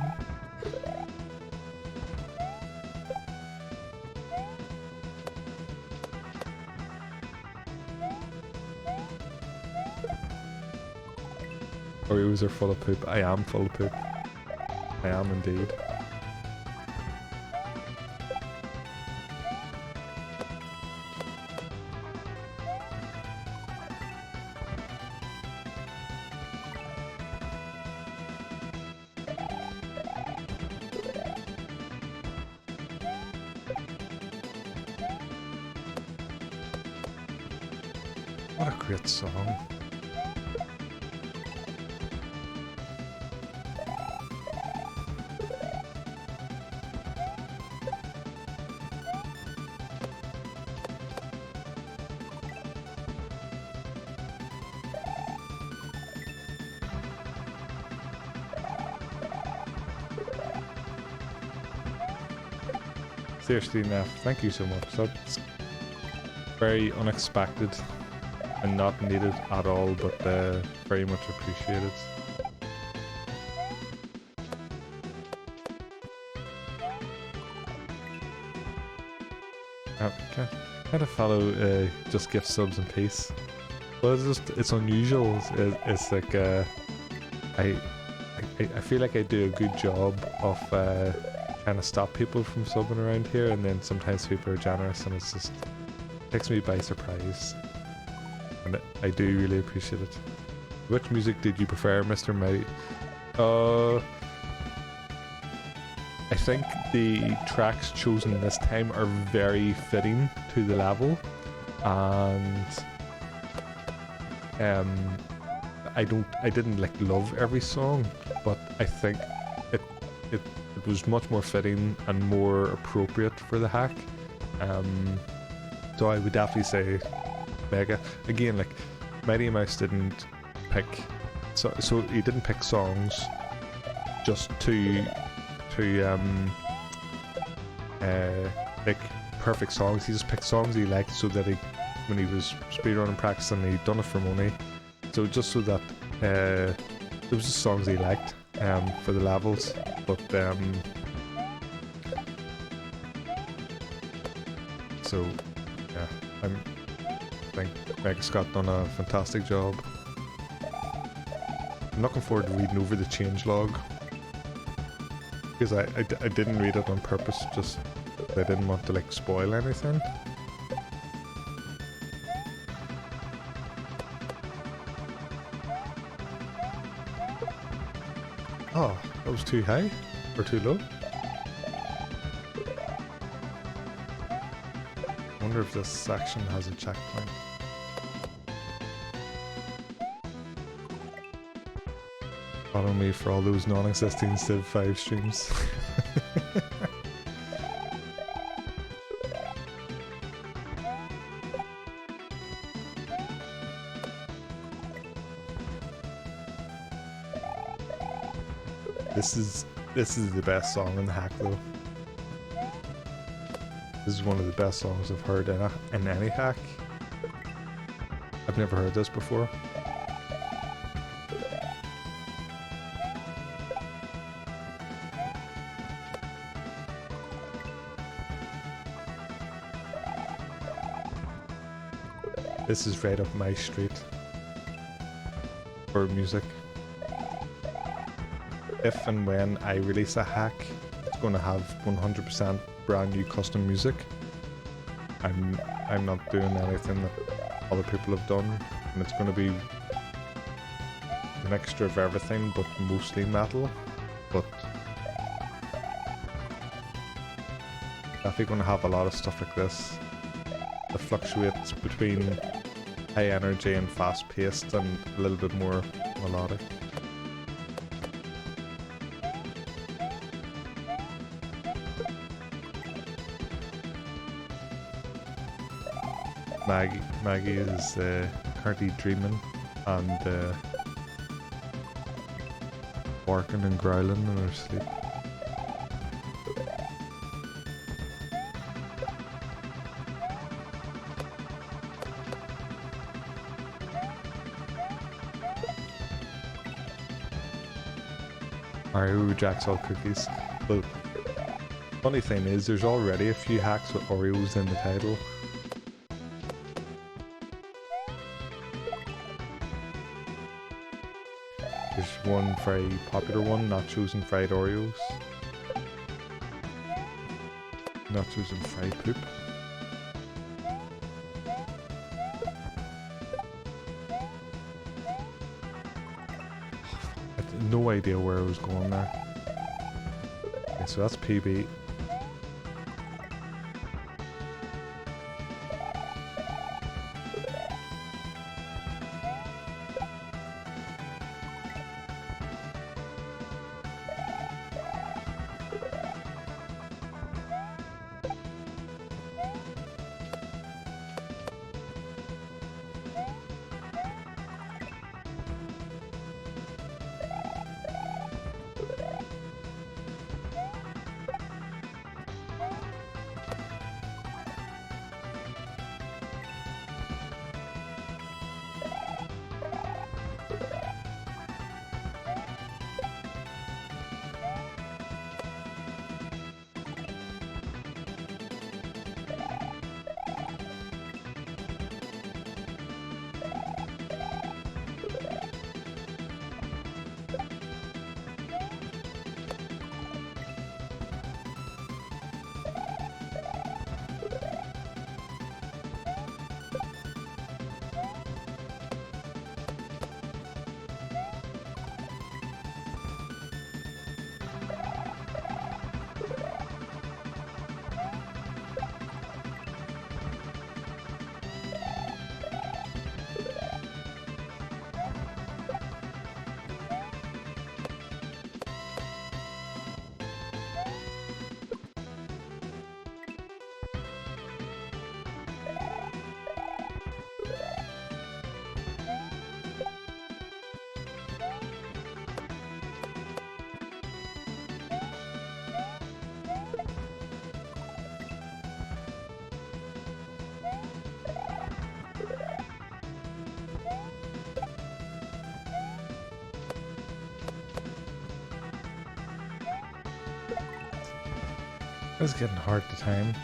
Oreos are full of poop. I am full of poop. I am indeed. What a great song. Seriously, Neff, thank you so much. That's very unexpected and not needed at all, but very much appreciated. Can't a fellow just give subs in peace? Well, it's unusual. It's like I feel like I do a good job of trying to stop people from subbing around here, and then sometimes people are generous, and it's just takes me by surprise, and I do really appreciate it. Which music did you prefer, Mr. Mighty? I think the tracks chosen this time are very fitting to the level, and I didn't like love every song, but I think it was much more fitting and more appropriate for the hack. So I would definitely say Mega. Again, like Mighty Mouse didn't pick, so he didn't pick songs just to like perfect songs. He just picked songs he liked, so that when he was speedrunning practicing, he'd done it for money. So just so that it was just songs he liked for the levels. But so yeah, I think MegaScott done a fantastic job. I'm looking forward to reading over the changelog, because I didn't read it on purpose, just I didn't want to like spoil anything. Oh, that was too high or too low. I wonder if this section has a checkpoint. Follow me for all those non-existing Civ 5 streams. This is the best song in the hack, though. This is one of the best songs I've heard in any hack. I've never heard this before. This is right up my street for music. If and when I release a hack, it's going to have 100% brand new custom music. I'm not doing anything that other people have done, and it's going to be a mixture of everything, but mostly metal. But definitely going to have a lot of stuff like this that fluctuates between high energy and fast paced and a little bit more melodic. Maggie is currently dreaming and barking and growling in her sleep. Mario rejects all cookies. Well, funny thing is, there's already a few hacks with Oreos in the title. There's one very popular one, nachos and fried Oreos. Nachos and fried poop. I had no idea where I was going there. Okay, so that's PB. It's getting hard to time.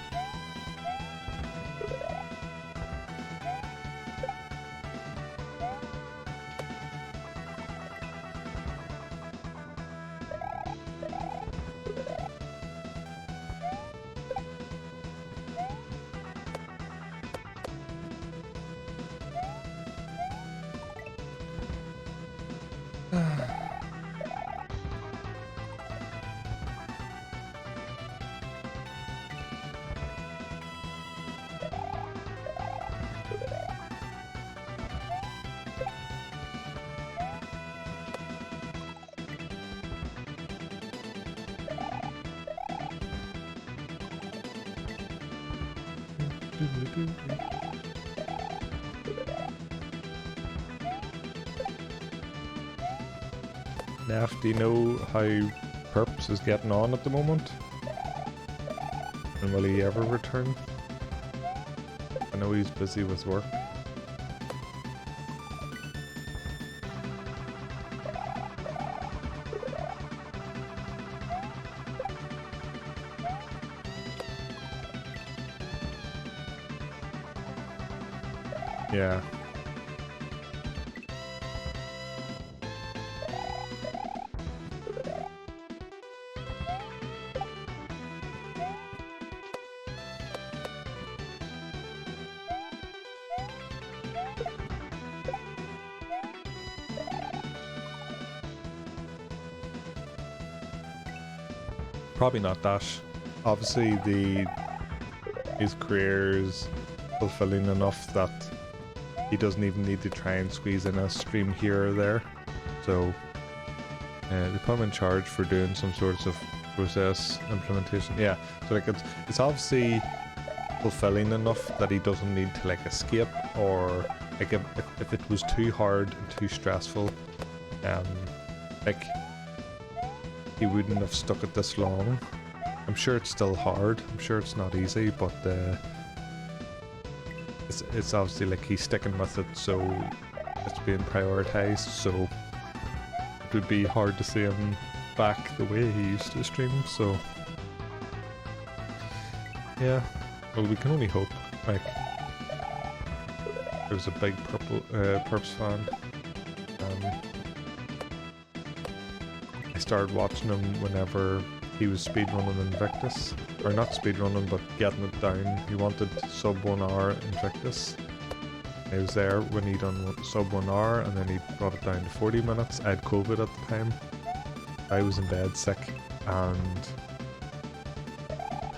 Neff, do you know how Perps is getting on at the moment? And will he ever return? I know he's busy with work. Yeah. Probably not Dash. Obviously his career is fulfilling enough that he doesn't even need to try and squeeze in a stream here or there. So they put him in charge for doing some sorts of process implementation. Yeah, so like it's obviously fulfilling enough that he doesn't need to like escape, or like if it was too hard and too stressful, like he wouldn't have stuck it this long. I'm sure it's still hard. I'm sure it's not easy, but it's obviously like he's sticking with it, so it's being prioritized. So it would be hard to see him back the way he used to stream, so yeah. Well, we can only hope. Like, there was a big Perps fan. I started watching him whenever he was speedrunning Invictus. Or not speedrunning, but getting it down. He wanted sub 1 hour Invictus. I was there when he done sub 1 hour, and then he brought it down to 40 minutes. I had COVID at the time. I was in bed sick, and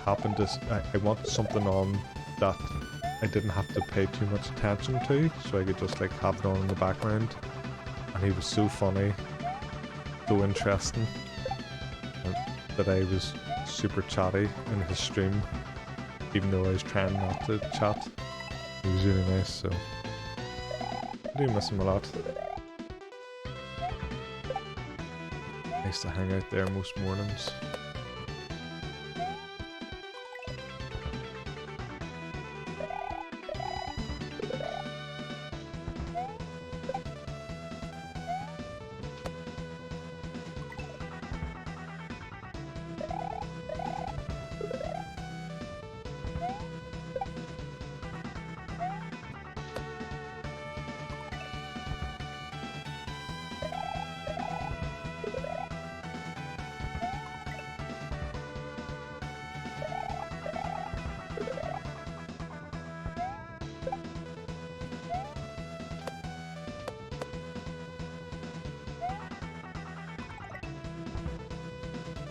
happened to... I wanted something on that I didn't have to pay too much attention to, so I could just like have it on in the background. And he was so funny, so interesting, that I was super chatty in his stream, even though I was trying not to chat. He was really nice, so I do miss him a lot. I used to hang out there most mornings.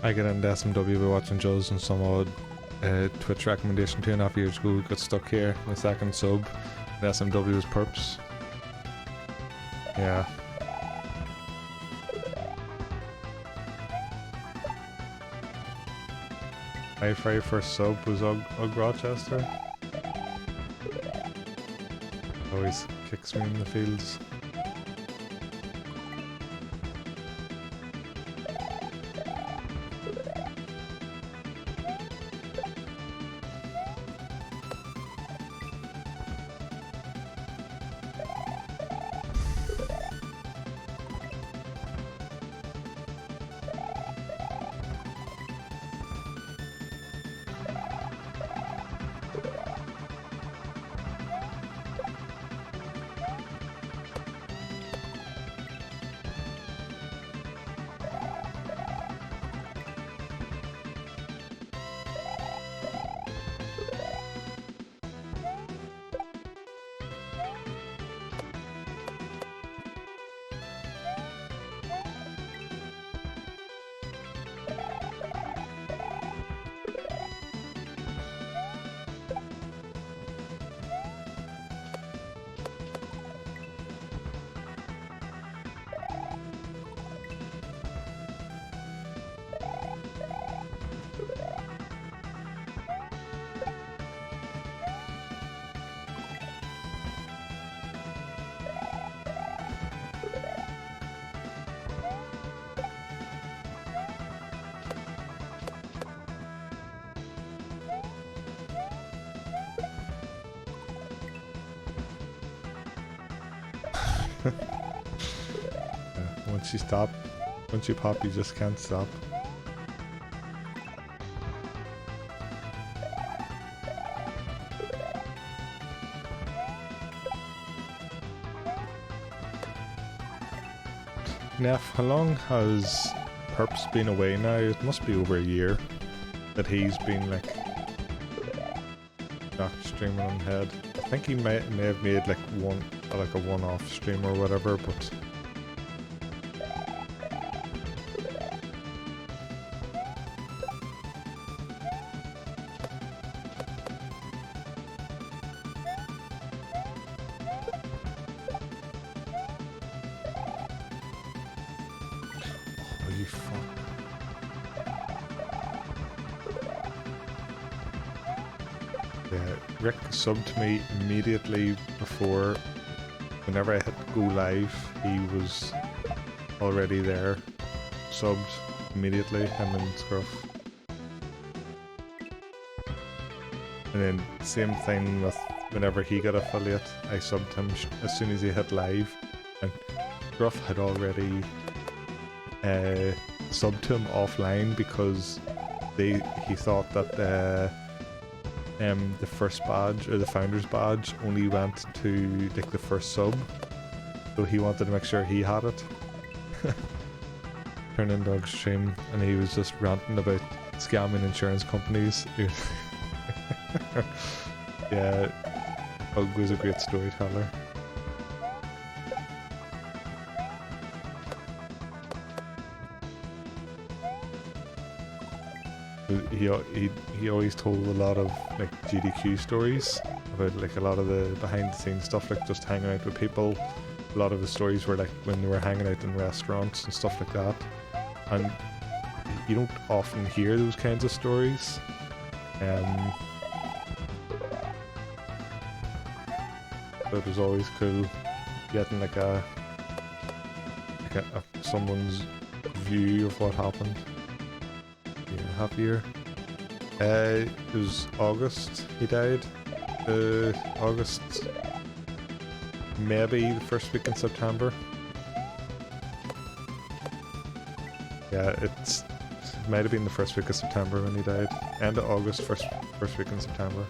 I got into SMW by watching Joe's and some odd Twitch recommendation 2.5 years ago. Got stuck here. My second sub in SMW was Perps. Yeah. My very first sub was Ugg Rochester. Always kicks me in the fields. Once you stop, once you pop, you just can't stop. Neff, how long has Perps been away now? It must be over a year that he's been like not streaming on head. I think he may have made like a one-off stream or whatever, but holy fuck. Yeah, Rick subbed me immediately before, whenever I hit go live, he was already there, subbed immediately, him and Scruff. And then same thing with whenever he got affiliate, I subbed him as soon as he hit live, and Scruff had already subbed to him offline because he thought that the first badge or the founder's badge only went to like the first sub, so he wanted to make sure he had it. Turn in Dog's stream, and he was just ranting about scamming insurance companies. Yeah, Doug was a great storyteller. He always told a lot of like GDQ stories about like a lot of the behind the scenes stuff, like just hanging out with people. A lot of the stories were like when they were hanging out in restaurants and stuff like that, and you don't often hear those kinds of stories. So it was always cool getting like someone's view of what happened. Yeah, happy year. It was August he died. August, maybe the first week in September. Yeah, it might have been the first week of September when he died. End of August, first week in September.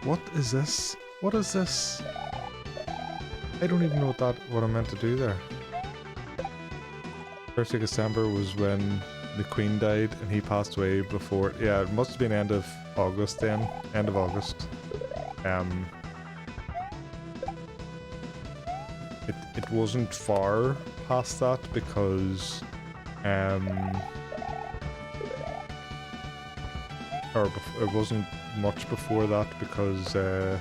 What is this? What is this? I don't even know what I meant to do there. First week of December was when the Queen died and he passed away before. Yeah, it must have been end of August then. End of August. It wasn't far past that because it wasn't much before that because I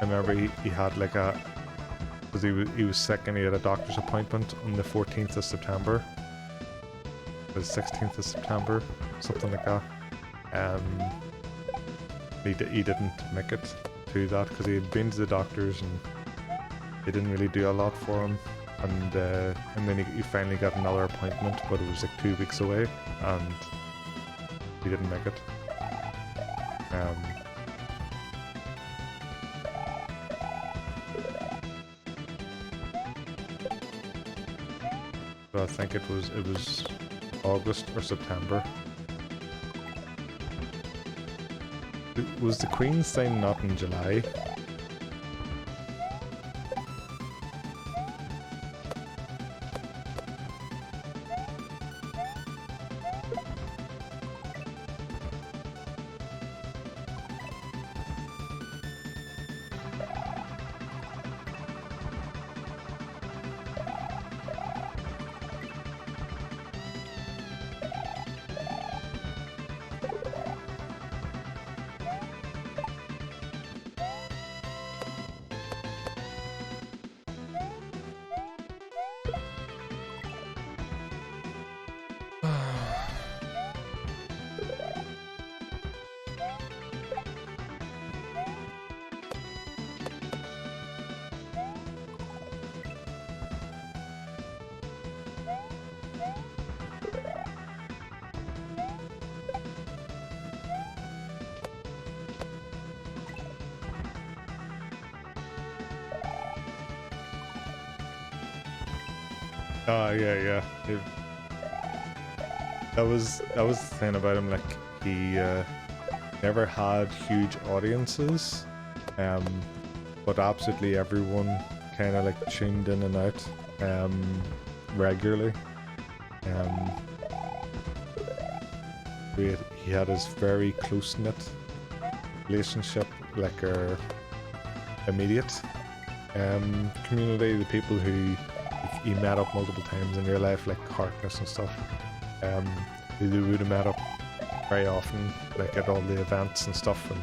remember he had like because he was sick and he had a doctor's appointment on the 14th of September, the 16th of September, something like that. He didn't make it to that because he had been to the doctors and they didn't really do a lot for him. And then he finally got another appointment, but it was like 2 weeks away, and he didn't make it. So I think it was August or September. Was the Queen's thing not in July? Yeah. That was the thing about him. Like he never had huge audiences, but absolutely everyone kind of like tuned in and out regularly. He had his very close-knit relationship, like our immediate community, the people who he met up multiple times in real life, like Harkness and stuff. They would have met up very often, like at all the events and stuff, and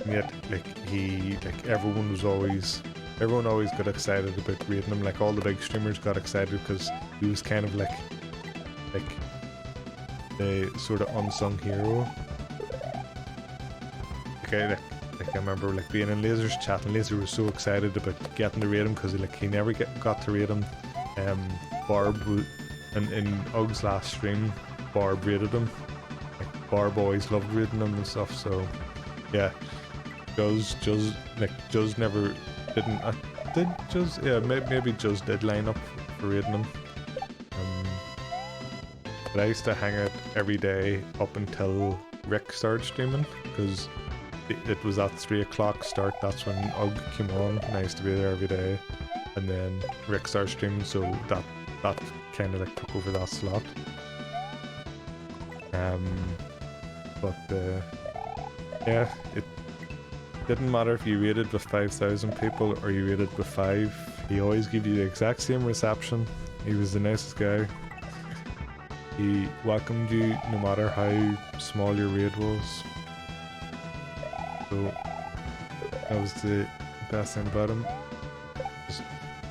yet like everyone was always everyone always got excited about reading him. Like all the big streamers got excited because he was kind of like the sort of unsung hero. Okay, like I remember like being in Laser's chat, and Laser was so excited about getting to rate him because he never got to rate him. Barb in Ug's last stream, Barb rated him. Like Barb always loved reading him and stuff. So yeah, Juz never didn't. Did Juz? Yeah, maybe Juz did line up for reading him. But I used to hang out every day up until Rick started streaming because it was at 3 o'clock start. That's when Ug came on, and I used to be there every day. And then Rick started streaming, so that kind of like took over that slot. Yeah, it didn't matter if you rated with 5,000 people or you rated with 5. He always gave you the exact same reception. He was the nicest guy. He welcomed you no matter how small your raid was. So that was the best thing about him. Just a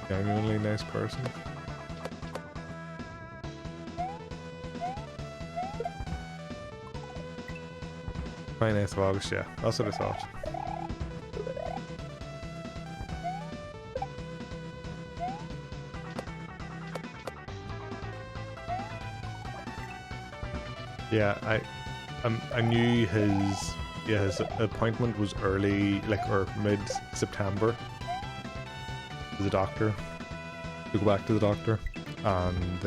genuinely nice person. Very nice of August, yeah. That's what I thought. Yeah, I knew his appointment was early, like, or mid-September to the doctor, to go back to the doctor, and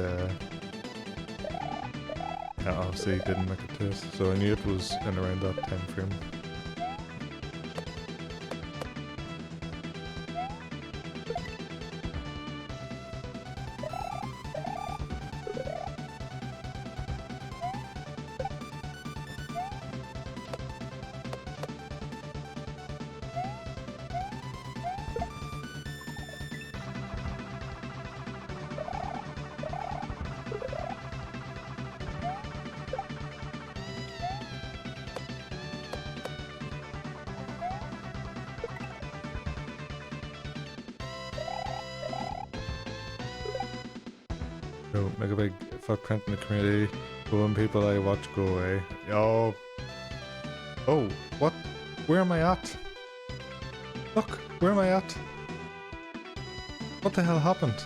yeah, obviously he didn't make it to us, so I knew it was in around that time frame. So, make a big footprint in the community. When people I watch go away. Oh, what? Where am I at? Look, where am I at? What the hell happened?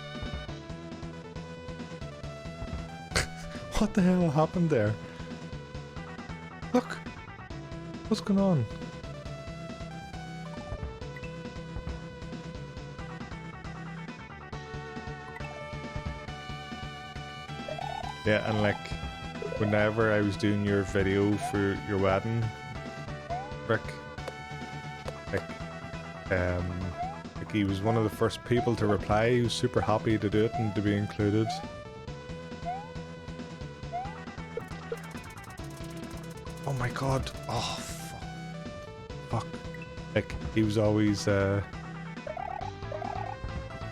What the hell happened there? Look, what's going on? Yeah, and like, whenever I was doing your video for your wedding, Rick, like he was one of the first people to reply. He was super happy to do it and to be included. Oh my god, oh fuck. Like, he was always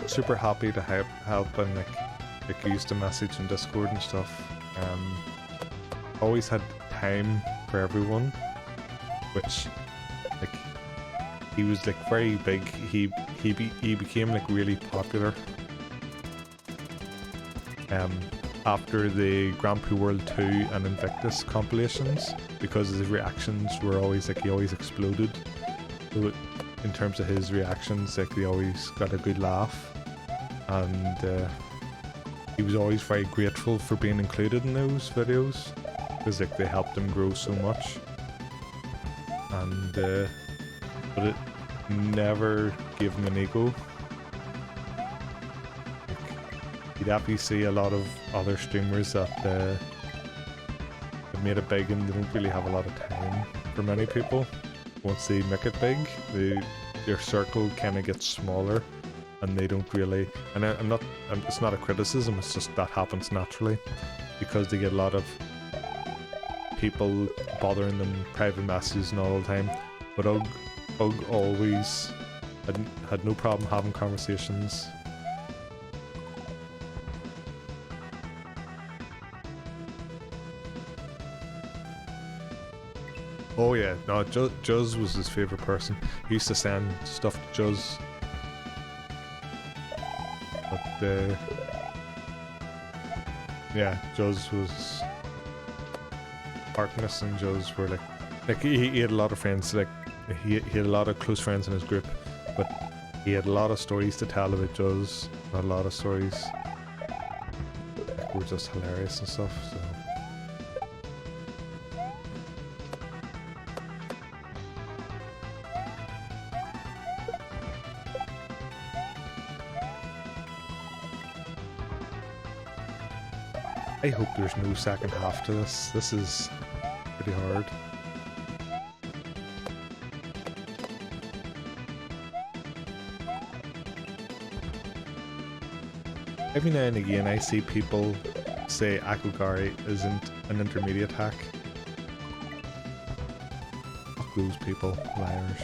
super happy to help and like he used to message in Discord and stuff. Always had time for everyone, which like he was like very big. He became like really popular after the Grand Prix World 2 and Invictus compilations, because his reactions were always like, he always exploded. So in terms of his reactions, like, they always got a good laugh, and he was always very grateful for being included in those videos, because like they helped him grow so much. And but it never gave him an ego. Like, you'd definitely see a lot of other streamers that have made it big and they don't really have a lot of time for many people. Once they make it big, their circle kind of gets smaller, and they don't really, and it's not a criticism, it's just that happens naturally, because they get a lot of people bothering them, private messages and all the time. But Ug always had no problem having conversations. Oh yeah, no, Juz was his favourite person. He used to send stuff to Juz the Joe's was Harkness and Joe's were like he had a lot of friends, like he had a lot of close friends in his group, but he had a lot of stories to tell about Joe's. A lot of stories like, were just hilarious and stuff. So. I hope there's no second half to this. This is pretty hard. Every now and again I see people say Akogare isn't an intermediate hack. Fuck those people, liars.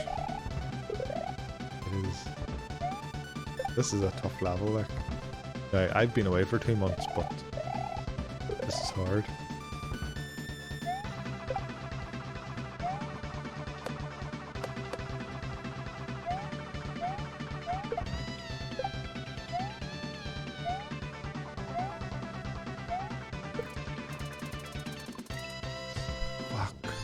It is. This is a tough level, like. Now, I've been away for 2 months, but this is hard. Fuck.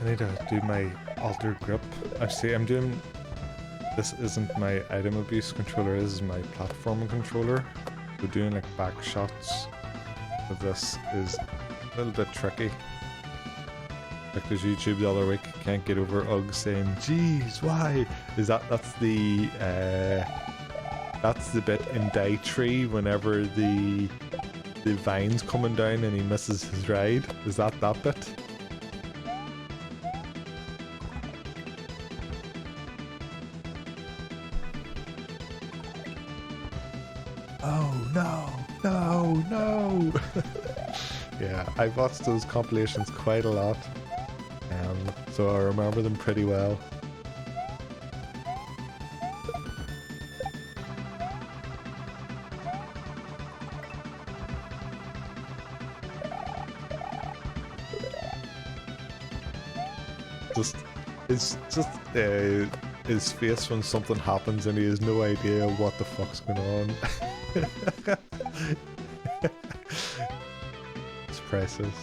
I need to do my altered grip. I'm doing... This isn't my item abuse controller, this is my platforming controller. So doing like back shots with this is a little bit tricky. Like there's YouTube the other week, can't get over Ugg saying, "Geez, why?" That's the bit in Die Tree whenever the vine's coming down and he misses his ride. Is that bit? Oh no! Yeah, I've watched those compilations quite a lot, so I remember them pretty well. It's just his face when something happens and he has no idea what the fuck's going on. It's priceless.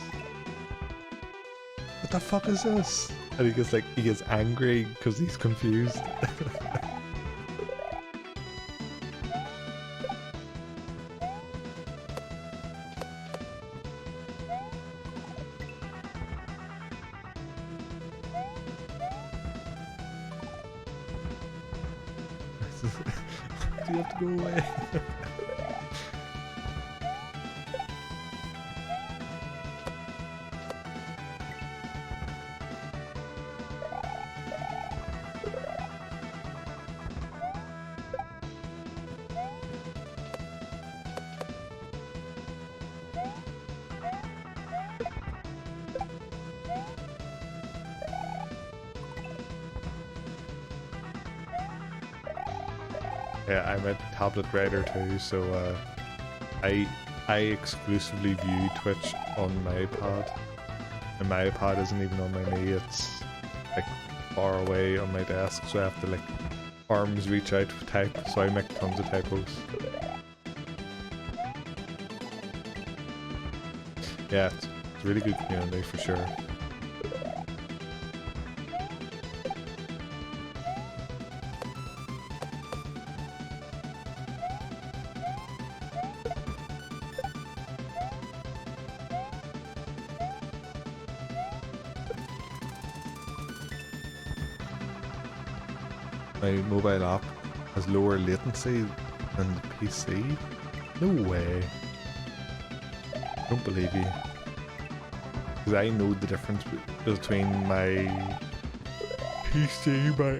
What the fuck is this? And he gets angry because he's confused. Do you have to go away? Yeah, I'm a tablet writer too, so I exclusively view Twitch on my iPad, and my iPad isn't even on my knee. It's like far away on my desk, so I have to like arms reach out to type. So I make tons of typos. Yeah, it's a really good community for sure. my mobile app has lower latency than the PC? No way. Don't believe you. Because I know the difference between my PC, my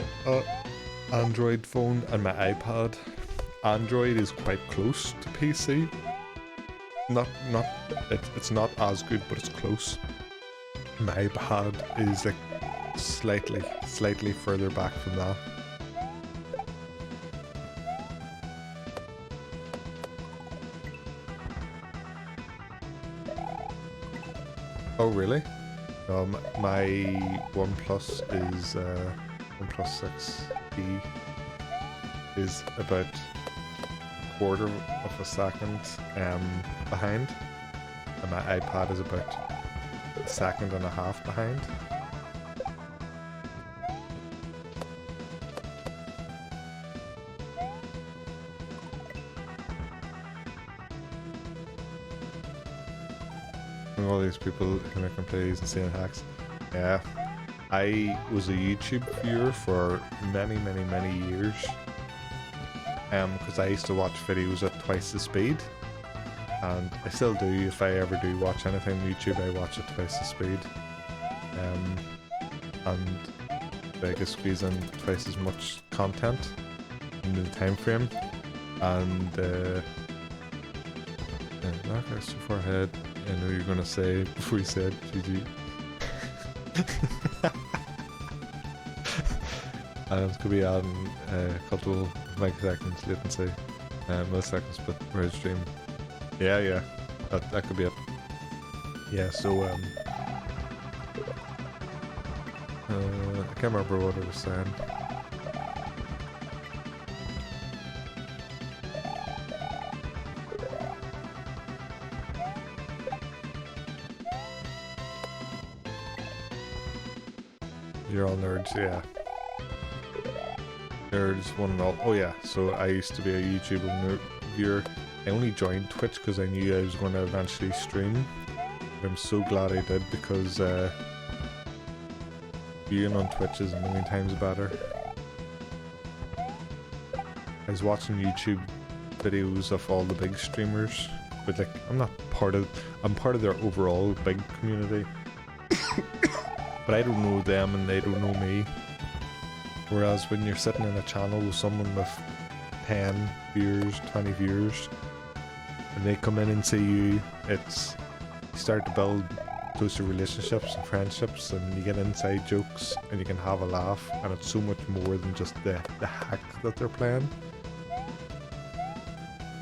Android phone, and my iPad. Android is quite close to PC. It's not as good, but it's close. My iPad is like slightly further back from that. Oh really? My OnePlus is OnePlus 6e is about a quarter of a second behind, and my iPad is about a second and a half behind. And all these people who make plays and saying hacks. Yeah, I was a YouTube viewer for many years. Because I used to watch videos at twice the speed, and I still do. If I ever do watch anything on YouTube, I watch at twice the speed, and I can squeeze in twice as much content in the time frame. And not too far ahead. I know you're gonna say before you said GG. It's gonna be adding a couple megaseconds latency, milliseconds, but where's stream? Yeah, that could be it. Yeah, so I can't remember what I was saying. You're all nerds, yeah. Nerds, one and all. Oh yeah, so I used to be a YouTube viewer. I only joined Twitch because I knew I was going to eventually stream. But I'm so glad I did, because viewing on Twitch is a million times better. I was watching YouTube videos of all the big streamers, but like I'm part of their overall big community. But I don't know them and they don't know me. Whereas when you're sitting in a channel with someone with 10 viewers, 20 viewers, and they come in and see you, you start to build closer relationships and friendships, and you get inside jokes and you can have a laugh, and it's so much more than just the hack that they're playing.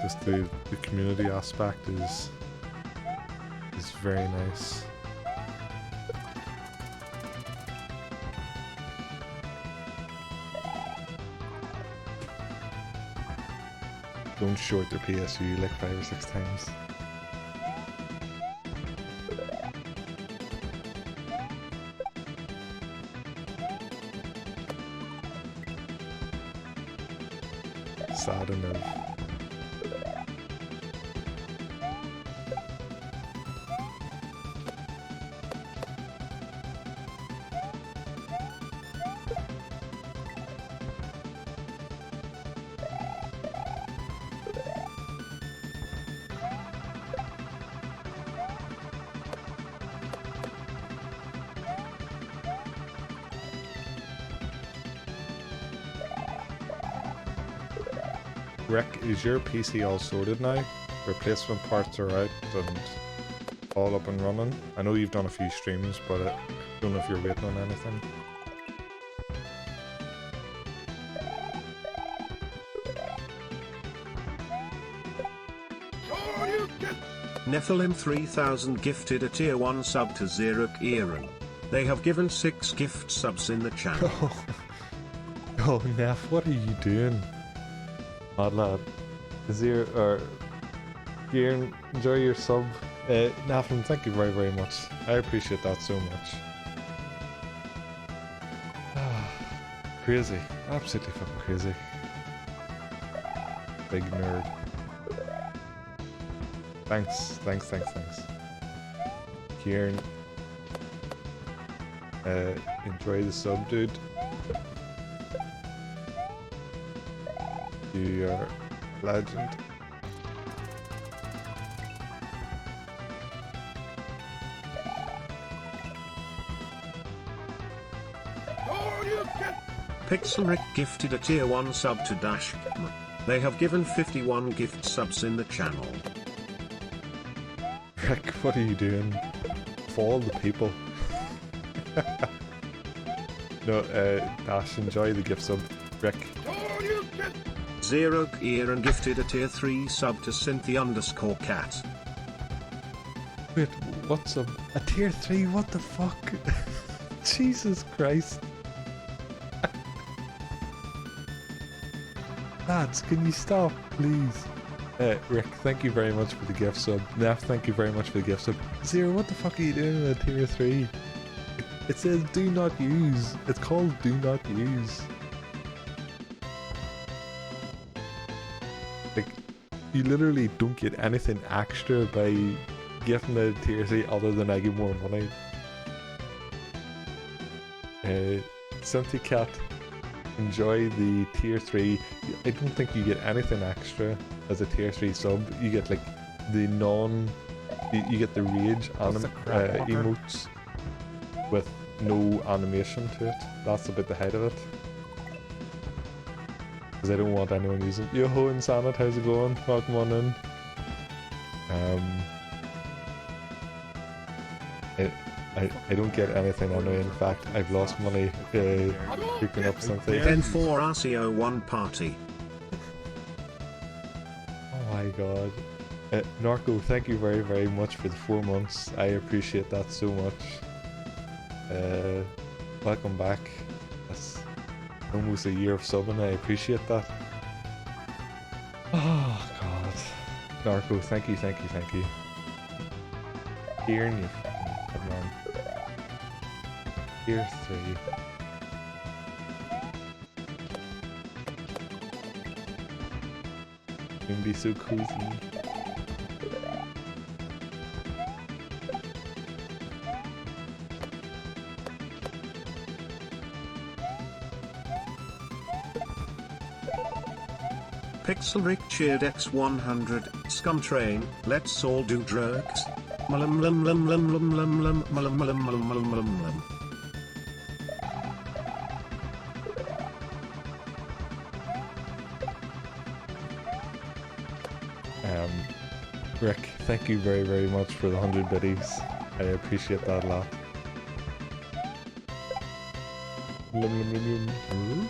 Just the community aspect is very nice. Don't short their PSU like 5 or 6 times. Sad enough. Rick, is your PC all sorted now? Replacement parts are out and all up and running? I know you've done a few streams, but I don't know if you're waiting on anything. Nephilim 3000 gifted a tier 1 sub to Zeruk Eran. They have given 6 gift subs in the channel. Oh, Neff, what are you doing? Mad lad. Kieran, enjoy your sub. Nephilim, thank you very much. I appreciate that so much. Crazy. Absolutely fucking crazy. Big nerd. Thanks. Kieran, enjoy the sub, dude. You are a legend. Pixelrick gifted a tier 1 sub to Dash. They have given 51 gift subs in the channel. Rick, what are you doing? For all the people. No, Dash, enjoy the gift sub. Rick. Zero Kieran gifted a tier 3 sub to Cynthia_cat. Wait, what's up? A tier 3? What the fuck? Jesus Christ. Lads, can you stop, please? Rick, thank you very much for the gift sub. Neff, thank you very much for the gift sub. Zero, what the fuck are you doing in a tier 3? It says do not use. It's called do not use. Like, you literally don't get anything extra by gifting a tier 3 other than I get more money. Cynthia Cat, enjoy the tier 3. I don't think you get anything extra as a tier 3 sub. You get like the you get the rage emotes with no animation to it. That's about the height of it. Because I don't want anyone using it. Yo-ho, Insanit, how's it going? Welcome on in. I don't get anything anyway. In fact, I've lost money picking up something. Then 4 RCO1 party. Oh my god. Narco, thank you very, very much for the 4 months. I appreciate that so much. Welcome back. That's almost a year of subbing. I appreciate that. Oh god. Narco, thank you, thank you, thank you. Kieran, you come on. Tier 3. You can be so cozy. Pixelrick cheered X100, Scum Train, let's all do drugs. Malum lum lum lum lum lum lum malum malum malum malum malum malum. Rick, thank you very, very much for the 100 biddies. I appreciate that a lot. Lum, lum, lum, lum.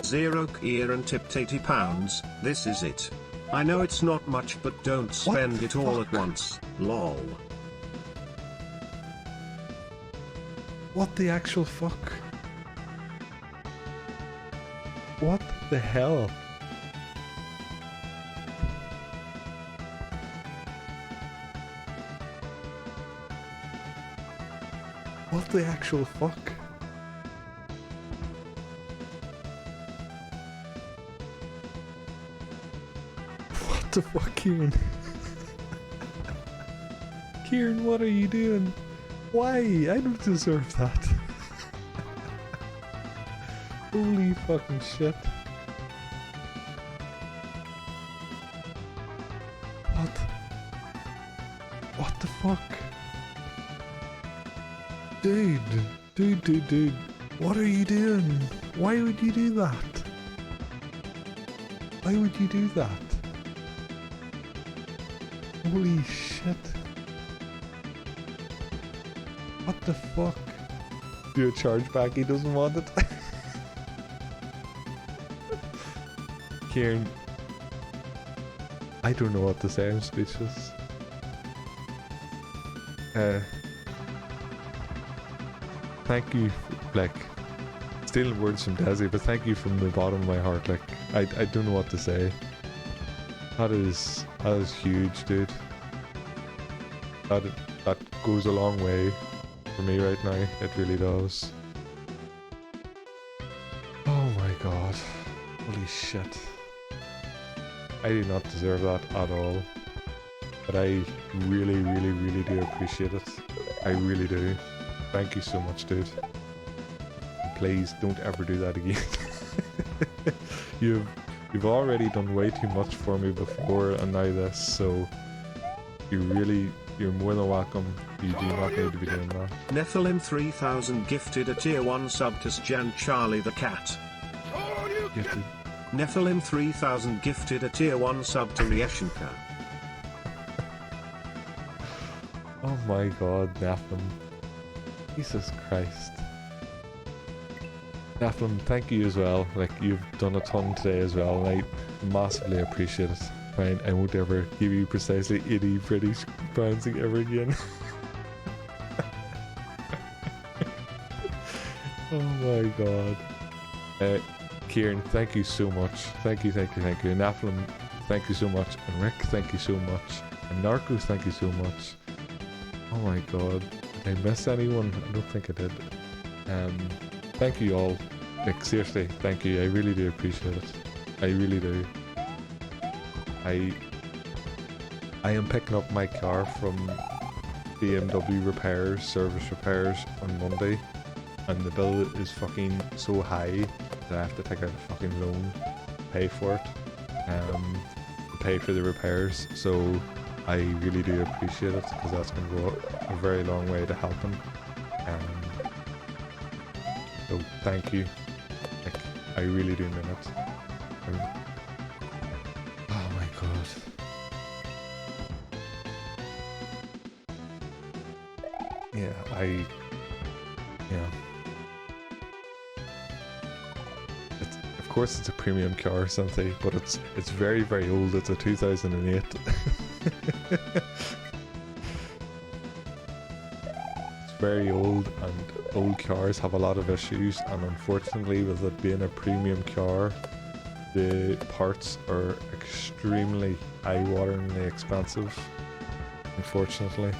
Zero Kieran tipped £80. This is it. I know it's not much, but don't spend it all at once. Lol. What the actual fuck? What the hell? What the actual fuck? What the fuck, Kieran? Kieran, what are you doing? Why? I don't deserve that. Holy fucking shit. What? What the fuck? Dude. What are you doing? Why would you do that? Why would you do that? Holy shit. What the fuck? Do a chargeback, he doesn't want it. Kieran, I don't know what to say, I'm speechless. Thank you, like, stealing words from Desi, but thank you from the bottom of my heart, like, I don't know what to say. That is huge, dude. That goes a long way for me right now, it really does. Oh my god. Holy shit. I do not deserve that at all. But I really, really, really do appreciate it. I really do. Thank you so much, dude. And please don't ever do that again. You've already done way too much for me before and now this, so you're more than welcome. You do not need to be doing that. Nephilim 3000 gifted a tier 1 sub to Jan Charlie the cat. Gifted. Nephilim 3000 gifted a tier 1 sub to Rieshenka. Oh my god, Nephilim. Jesus Christ. Nephilim, thank you as well. Like, you've done a ton today as well, and I massively appreciate it. Fine, I won't ever give you precisely 80 British pounds ever again. Oh my god. Kieran, thank you so much. Thank you. Nephilim, thank you so much. And Rick, thank you so much. And Narcos, thank you so much. Oh my god. Did I miss anyone? I don't think I did. Thank you all. Like, seriously, thank you. I really do appreciate it. I really do. I am picking up my car from BMW repairs, service repairs on Monday, and the bill is fucking so high that I have to take out a fucking loan to pay for it, to pay for the repairs. So I really do appreciate it, because that's going to go a very long way to helping. So thank you. Like, I really do mean it. Oh my god. Yeah. Of course it's a premium car, Cynthia, but it's very, very old. It's a 2008. Very old, and old cars have a lot of issues, and unfortunately with it being a premium car, the parts are extremely eye-wateringly expensive, unfortunately.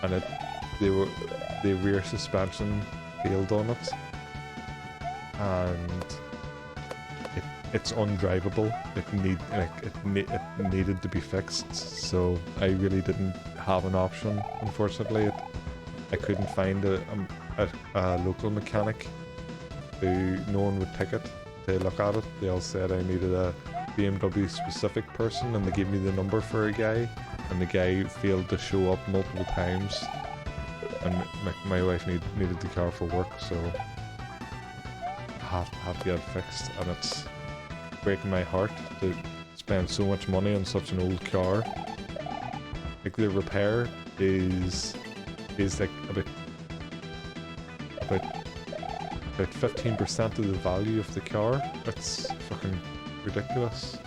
And the rear suspension failed on it, and it's undrivable. It needed to be fixed, so I really didn't have an option, unfortunately. I couldn't find a local mechanic who no one would take it to look at it. They all said I needed a BMW specific person, and they gave me the number for a guy, and the guy failed to show up multiple times, and my wife needed the car for work, so I have to get it fixed, and it's breaking my heart to spend so much money on such an old car. Like, the repair is like about 15% of the value of the car. It's fucking ridiculous.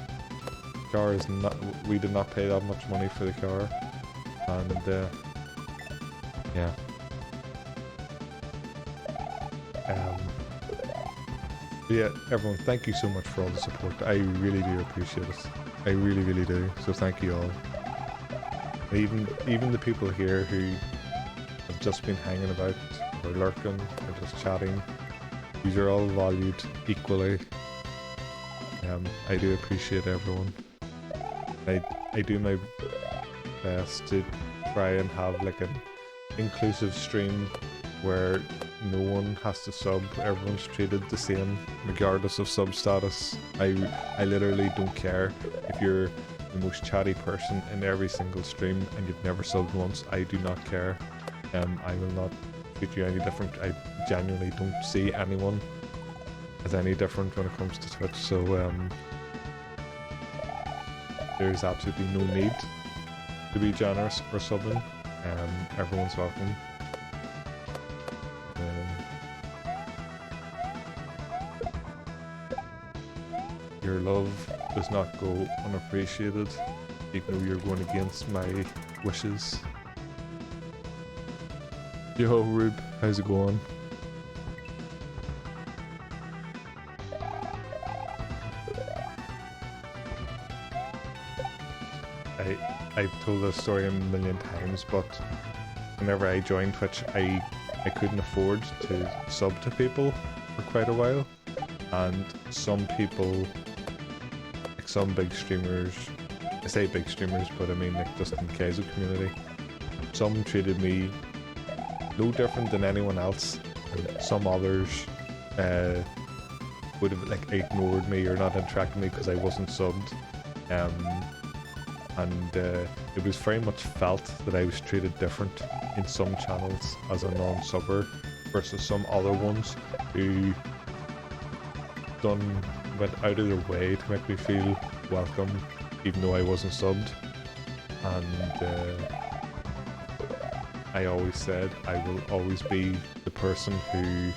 Car is not. We did not pay that much money for the car, and yeah. Yeah, everyone, thank you so much for all the support. I really do appreciate it. I really, really do. So thank you all. Even the people here who have just been hanging about, or lurking, or just chatting, these are all valued equally. I do appreciate everyone. I do my best to try and have like an inclusive stream where no one has to sub, everyone's treated the same regardless of sub status. I literally don't care if you're the most chatty person in every single stream and you've never subbed once. I do not care. I will not treat you any different. I genuinely don't see anyone as any different when it comes to Twitch, so there's absolutely no need to be generous or subbing. Everyone's welcome. Your love does not go unappreciated, even though you're going against my wishes. Yo, Rube, how's it going? I've told this story a million times, but whenever I joined Twitch, I couldn't afford to sub to people for quite a while, and some people some big streamers, I say big streamers, but I mean like just in the Kaizo community, some treated me no different than anyone else, and some others would have like ignored me or not interacted with me because I wasn't subbed. And it was very much felt that I was treated different in some channels as a non-subber versus some other ones who went out of their way to make me feel welcome even though I wasn't subbed. And I always said I will always be the person who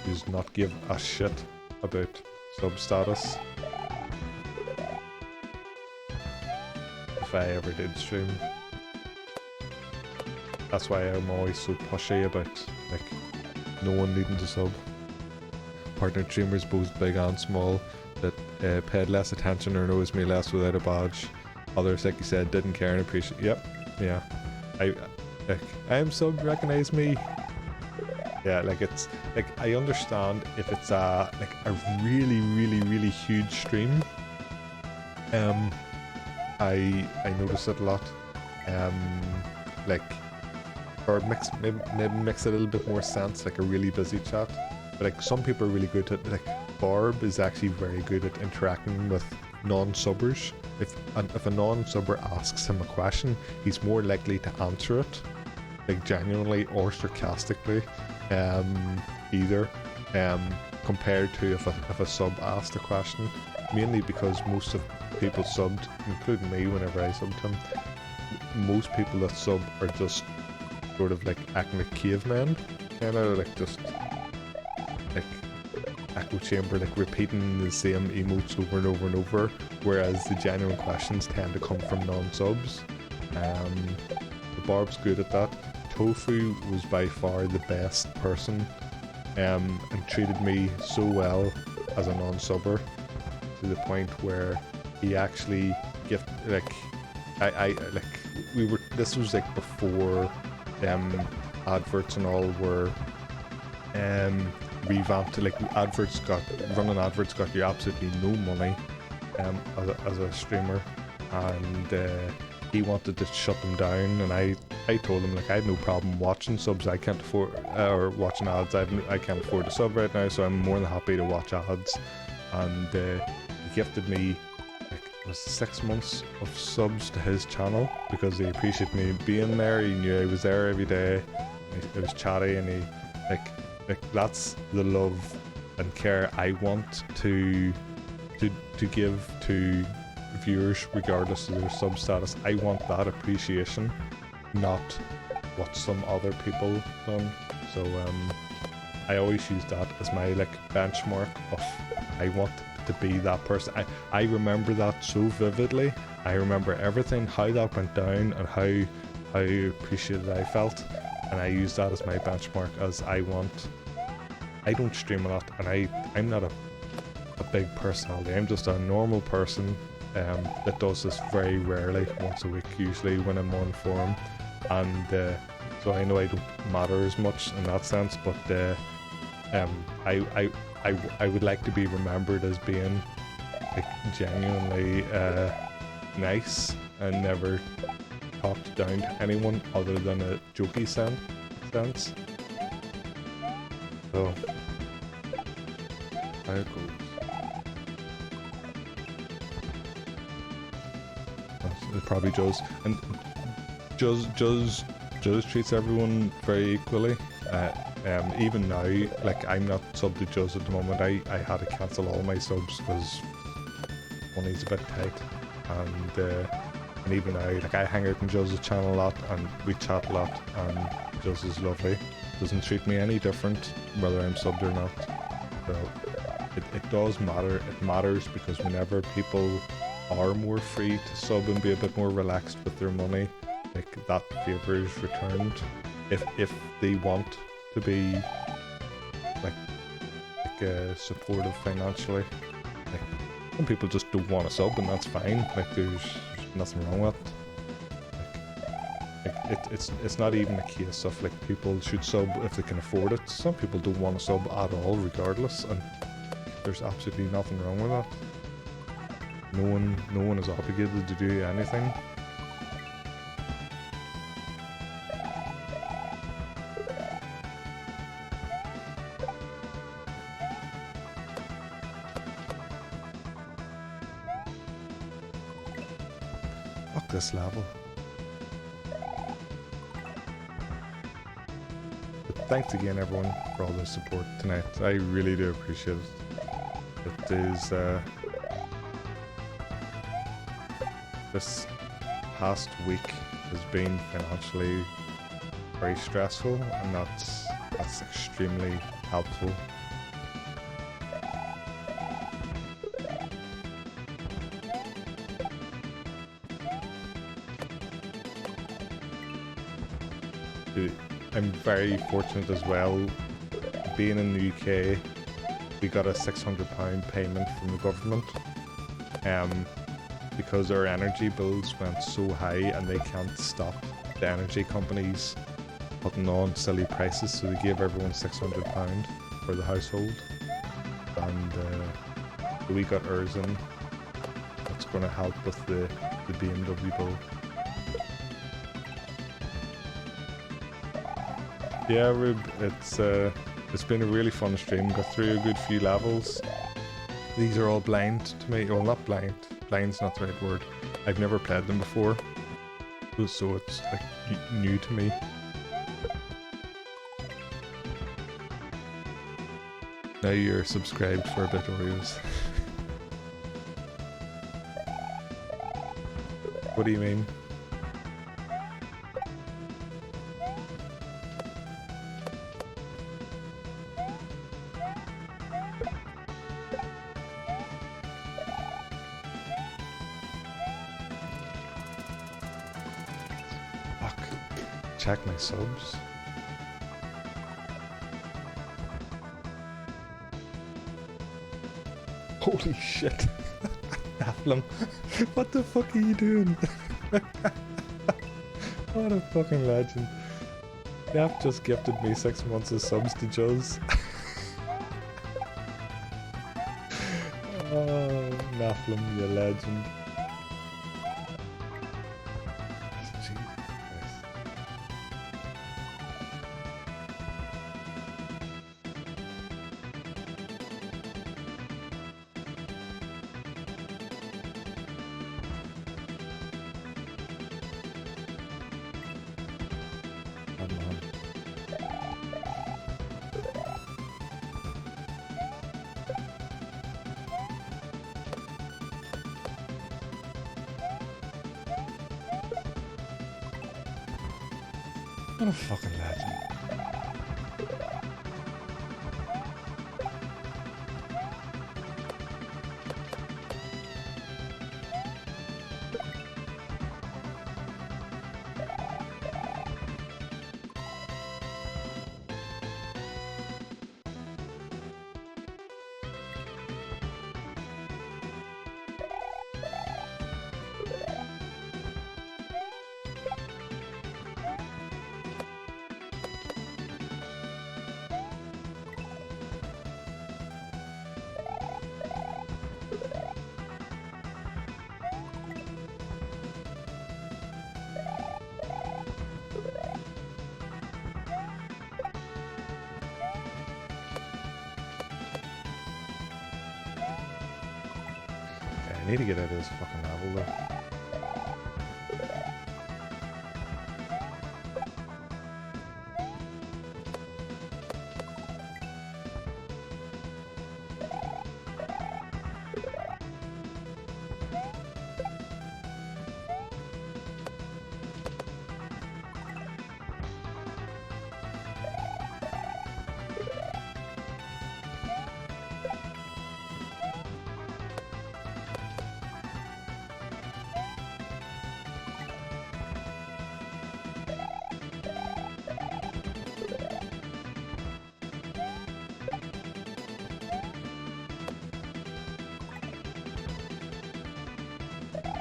does not give a shit about sub status. If I ever did stream. That's why I'm always so pushy about like no one needing to sub. Partner streamers both big and small that paid less attention or knows me less without a badge. Others, like you said, didn't care and appreciate. Yep, yeah. I am subbed, recognize me. Yeah, like it's like I understand if it's a really huge stream. I notice it a lot. Like, or maybe makes a little bit more sense, like a really busy chat. But like some people are really good at, like Barb is actually very good at interacting with non-subbers. If a non-subber asks him a question, he's more likely to answer it, like genuinely or sarcastically, either, compared to if a sub asked a question. Mainly because most of people subbed, including me whenever I subbed him, most people that sub are just sort of like acting like cavemen, kind of like just like echo chamber, like repeating the same emotes over and over and over, whereas the genuine questions tend to come from non-subs. The Barb's good at that. Tofu was by far the best person, and treated me so well as a non-subber, to the point where he actually this was like before adverts and all were revamped. Like running adverts got you absolutely no money as a streamer, and he wanted to shut them down, and I told him like I had no problem watching subs. I can't afford or watching ads. I can't afford to sub right now, so I'm more than happy to watch ads. And he gifted me like it was 6 months of subs to his channel because he appreciated me being there. He knew I was there every day. It was chatty, and he like that's the love and care I want to give to viewers regardless of their sub status. I want that appreciation, not what some other people done. So I always use that as my like benchmark of I want to be that person. I remember that so vividly. I remember everything, how that went down and how appreciated I felt, and I use that as my benchmark. As I don't stream a lot, and I'm not a big personality. I'm just a normal person that does this very rarely, once a week usually when I'm on forum, and so I know I don't matter as much in that sense, but I would like to be remembered as being like genuinely nice and never talked down to anyone other than a jokey sense. So how it goes. It probably does, and Juz treats everyone very equally. Even now, like I'm not subbed to Juz at the moment. I had to cancel all my subs because money's a bit tight, and even now, like I hang out in Juz's channel a lot and we chat a lot, and Juz is lovely. Doesn't treat me any different whether I'm subbed or not. So it does matter. It matters because whenever people are more free to sub and be a bit more relaxed with their money, like that favour is returned. If they want to be like supportive financially, like some people just don't want to sub, and that's fine. Like there's nothing wrong with it. Like it's not even a case of like people should sub if they can afford it. Some people don't want to sub at all regardless, and there's absolutely nothing wrong with that. No one is obligated to do anything. Fuck this level. But thanks again everyone for all the support tonight. I really do appreciate it. It is this past week has been financially very stressful, and that's extremely helpful. I'm very fortunate as well. Being in the UK, we got a £600 payment from the government because our energy bills went so high and they can't stop the energy companies putting on silly prices, so they gave everyone £600 for the household, and we got ours in. That's going to help with the BMW bill. Yeah, Rube, it's been a really fun stream. Got through a good few levels. These are all blind to me. Well, not blind. Blind's not the right word. I've never played them before, so it's like new to me. Now you're subscribed for a bit, Oreos. What do you mean? Check my subs. Holy shit. Afflum, what the fuck are you doing? What a fucking legend. Yap just gifted me 6 months of subs to Juz. Oh, Afflum, you legend. What a fucking legend. I need to get out of this fucking level though.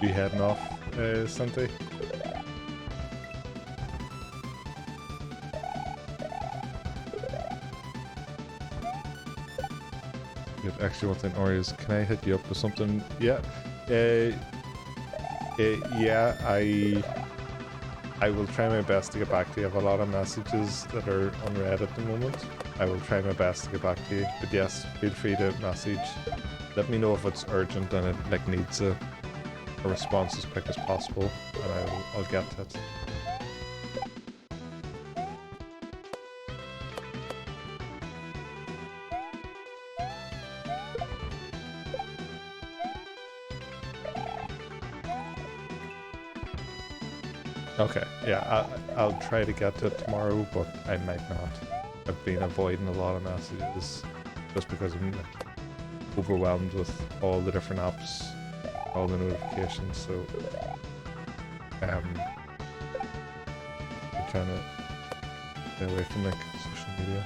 You heading off, Santi? Good. Actually, one thing, Oreos, can I hit you up with something? Yeah. Yeah, I will try my best to get back to you. I have a lot of messages that are unread at the moment. I will try my best to get back to you. But yes, feel free to message. Let me know if it's urgent and it like needs a response as quick as possible, and I'll get to it. Okay, yeah, I'll try to get to it tomorrow, but I might not. I've been avoiding a lot of messages just because I'm like, overwhelmed with all the different apps, all the notifications, so I'm trying to stay away from like social media.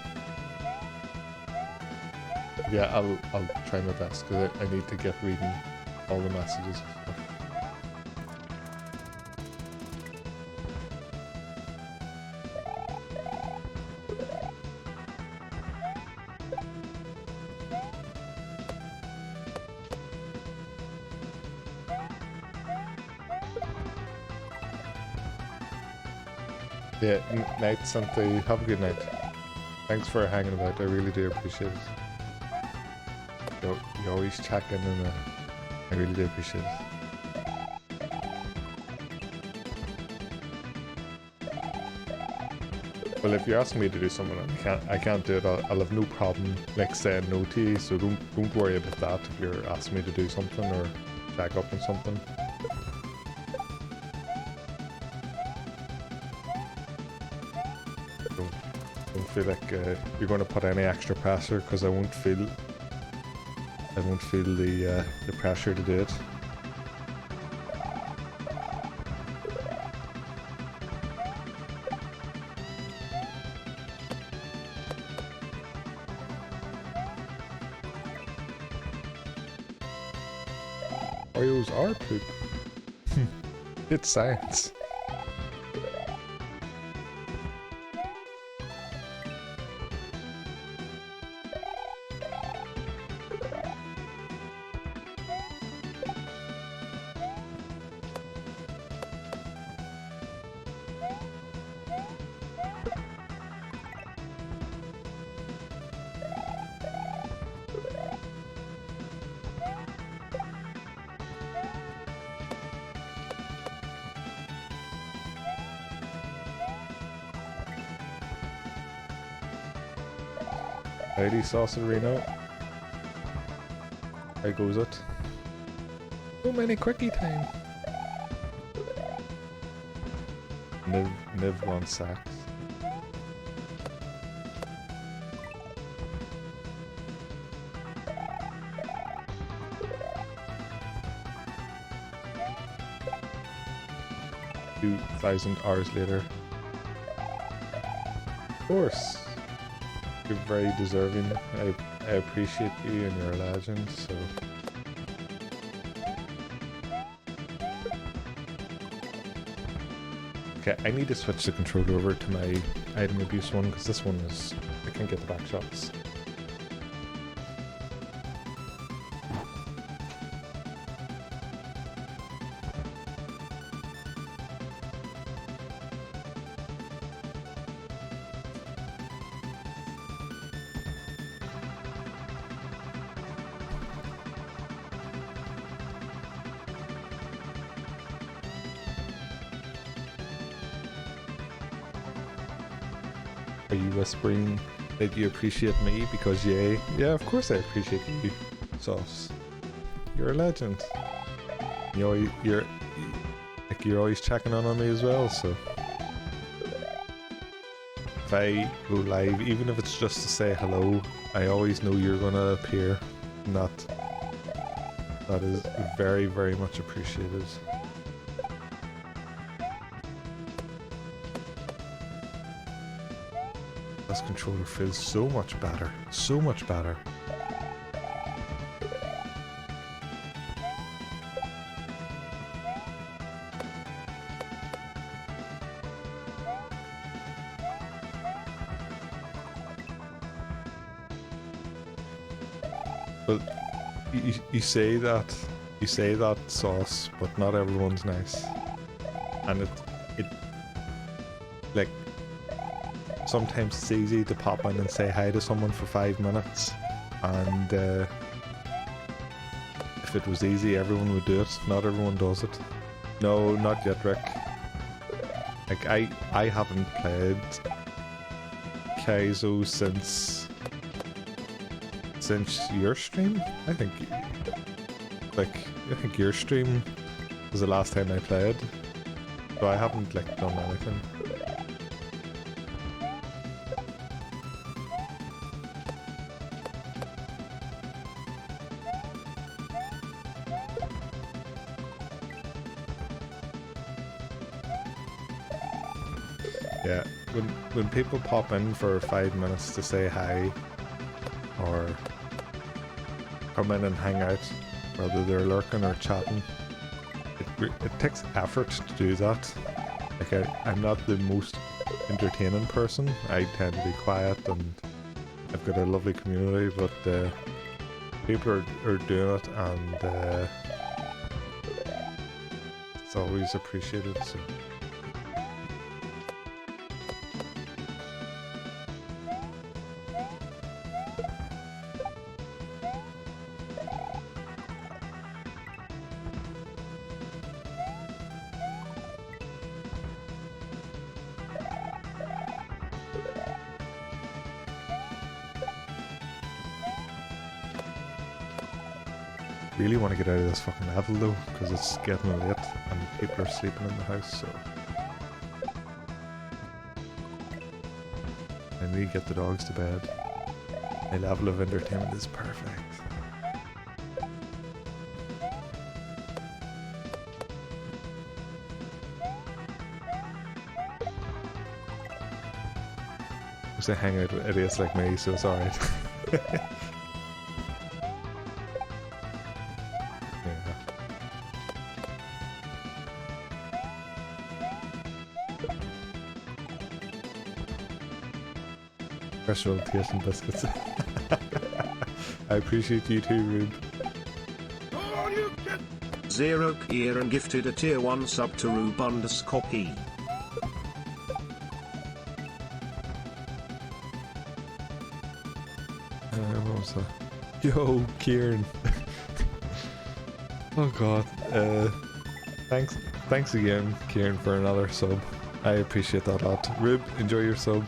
Yeah, I'll try my best because I need to get reading all the messages and stuff. Yeah, night, Santa. Have a good night. Thanks for hanging about. I really do appreciate it. You always check in, and I really do appreciate it. Well, if you're asking me to do something and I can't do it, I'll have no problem like saying no to you. So don't worry about that if you're asking me to do something or check up on something. Don't feel like you're going to put any extra pressure, because I won't feel the pressure to do it. Oreos are poop. It's science. Lady Saucerino. How goes it? So many quickie time. Niv wants sacks. $2,000 later. Of course. You're very deserving. I appreciate you, and you're a legend, so... Okay, I need to switch the controller over to my item abuse one, because this one is... I can't get the back shots. Are you whispering that you appreciate me because yay? Yeah, of course I appreciate you, Sauce. You're a legend. You're always checking on me as well, so... If I go live, even if it's just to say hello, I always know you're gonna appear, and that is very, very much appreciated. This controller feels so much better. So much better. But you say that You say that, Sauce, but not everyone's nice. And it like, sometimes it's easy to pop in and say hi to someone for 5 minutes, and if it was easy, everyone would do it. Not everyone does it. No, not yet, Rick. Like, I haven't played Kaizo since your stream. I think your stream was the last time I played, so I haven't like done anything. Yeah, when people pop in for 5 minutes to say hi, or come in and hang out, whether they're lurking or chatting, it takes effort to do that. Like, I'm not the most entertaining person. I tend to be quiet, and I've got a lovely community, but people are doing it, and it's always appreciated. So. Really want to get out of this fucking level though, because it's getting late and people are sleeping in the house, so I need to get the dogs to bed. My level of entertainment is perfect. Because I hang out with idiots like me, so it's alright. Restaurant tears and biscuits. I appreciate you too, Rube. Zero Kier and gifted a tier 1 sub to Rube_P. What was that? Yo, Kieran. Oh god. Thanks again, Kieran, for another sub. I appreciate that a lot. Rube, enjoy your sub.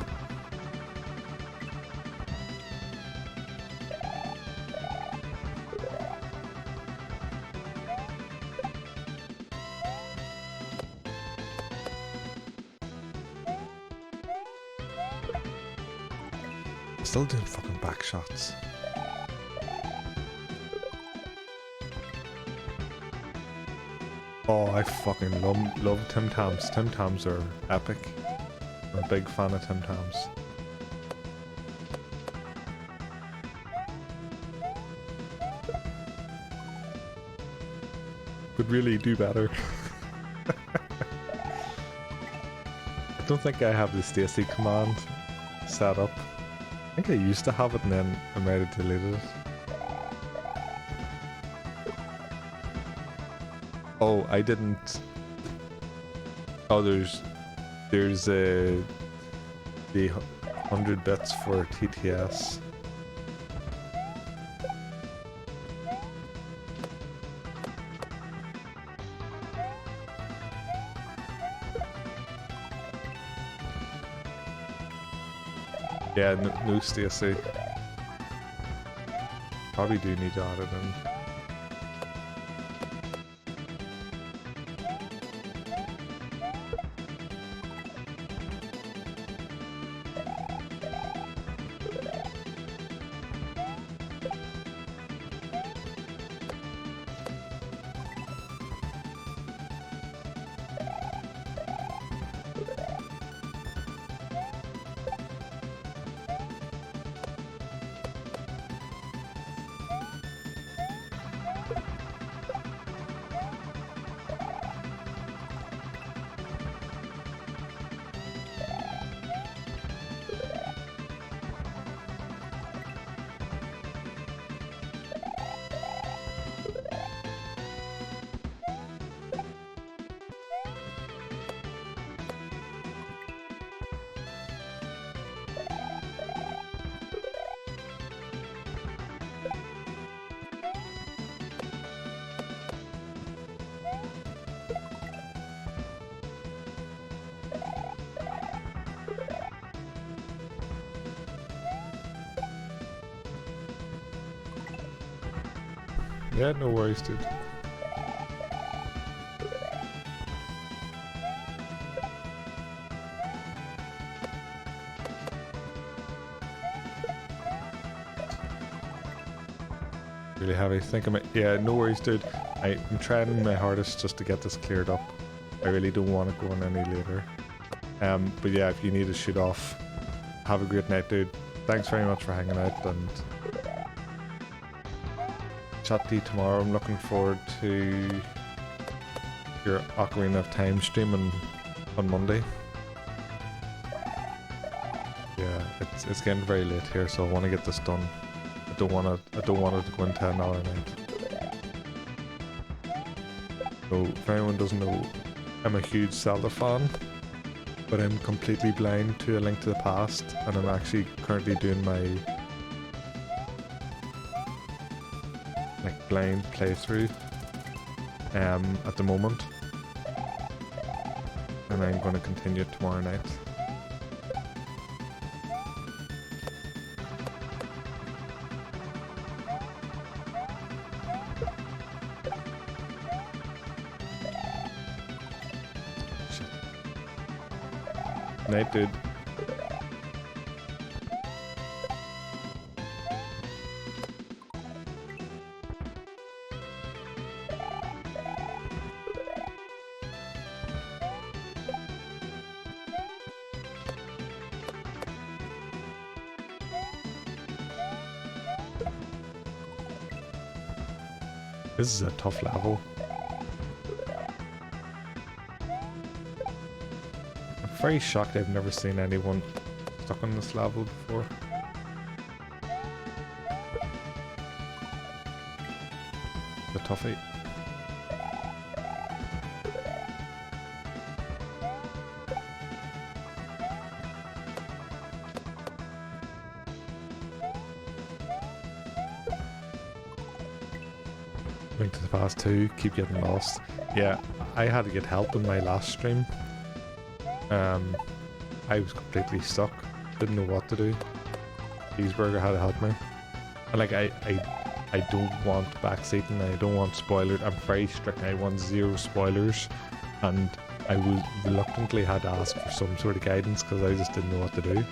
Still doing fucking back shots. Oh, I fucking love Tim Tams. Tim Tams are epic. I'm a big fan of Tim Tams. Could really do better. I don't think I have the Stacy command set up. I think I used to have it and then I might have deleted it. Oh, I didn't. Oh, there's the 100 bits for TTS. Yeah, no Stacy. Probably do need to add it in. Yeah, no worries, dude. Really heavy. Think of it. Yeah, no worries, dude. I'm trying my hardest just to get this cleared up. I really don't want to go on any later. But yeah, if you need to shoot off, have a great night, dude. Thanks very much for hanging out, and chat to you tomorrow. I'm looking forward to your Ocarina of Time stream on Monday. Yeah, it's getting very late here, so I want to get this done. I don't want it to go into another night. So if anyone doesn't know, I'm a huge Zelda fan, but I'm completely blind to A Link to the Past, and I'm actually currently doing my blind playthrough at the moment, and I'm going to continue it tomorrow night. Night, dude. This is a tough level. I'm very shocked I've never seen anyone stuck on this level before. The toughie. Link to the Past 2, keep getting lost. Yeah, I had to get help in my last stream. I was completely stuck, didn't know what to do. Cheeseburger had to help me. And like I don't want backseating, I don't want spoilers. I'm very strict, I want 0 spoilers, and I was reluctantly had to ask for some sort of guidance because I just didn't know what to do.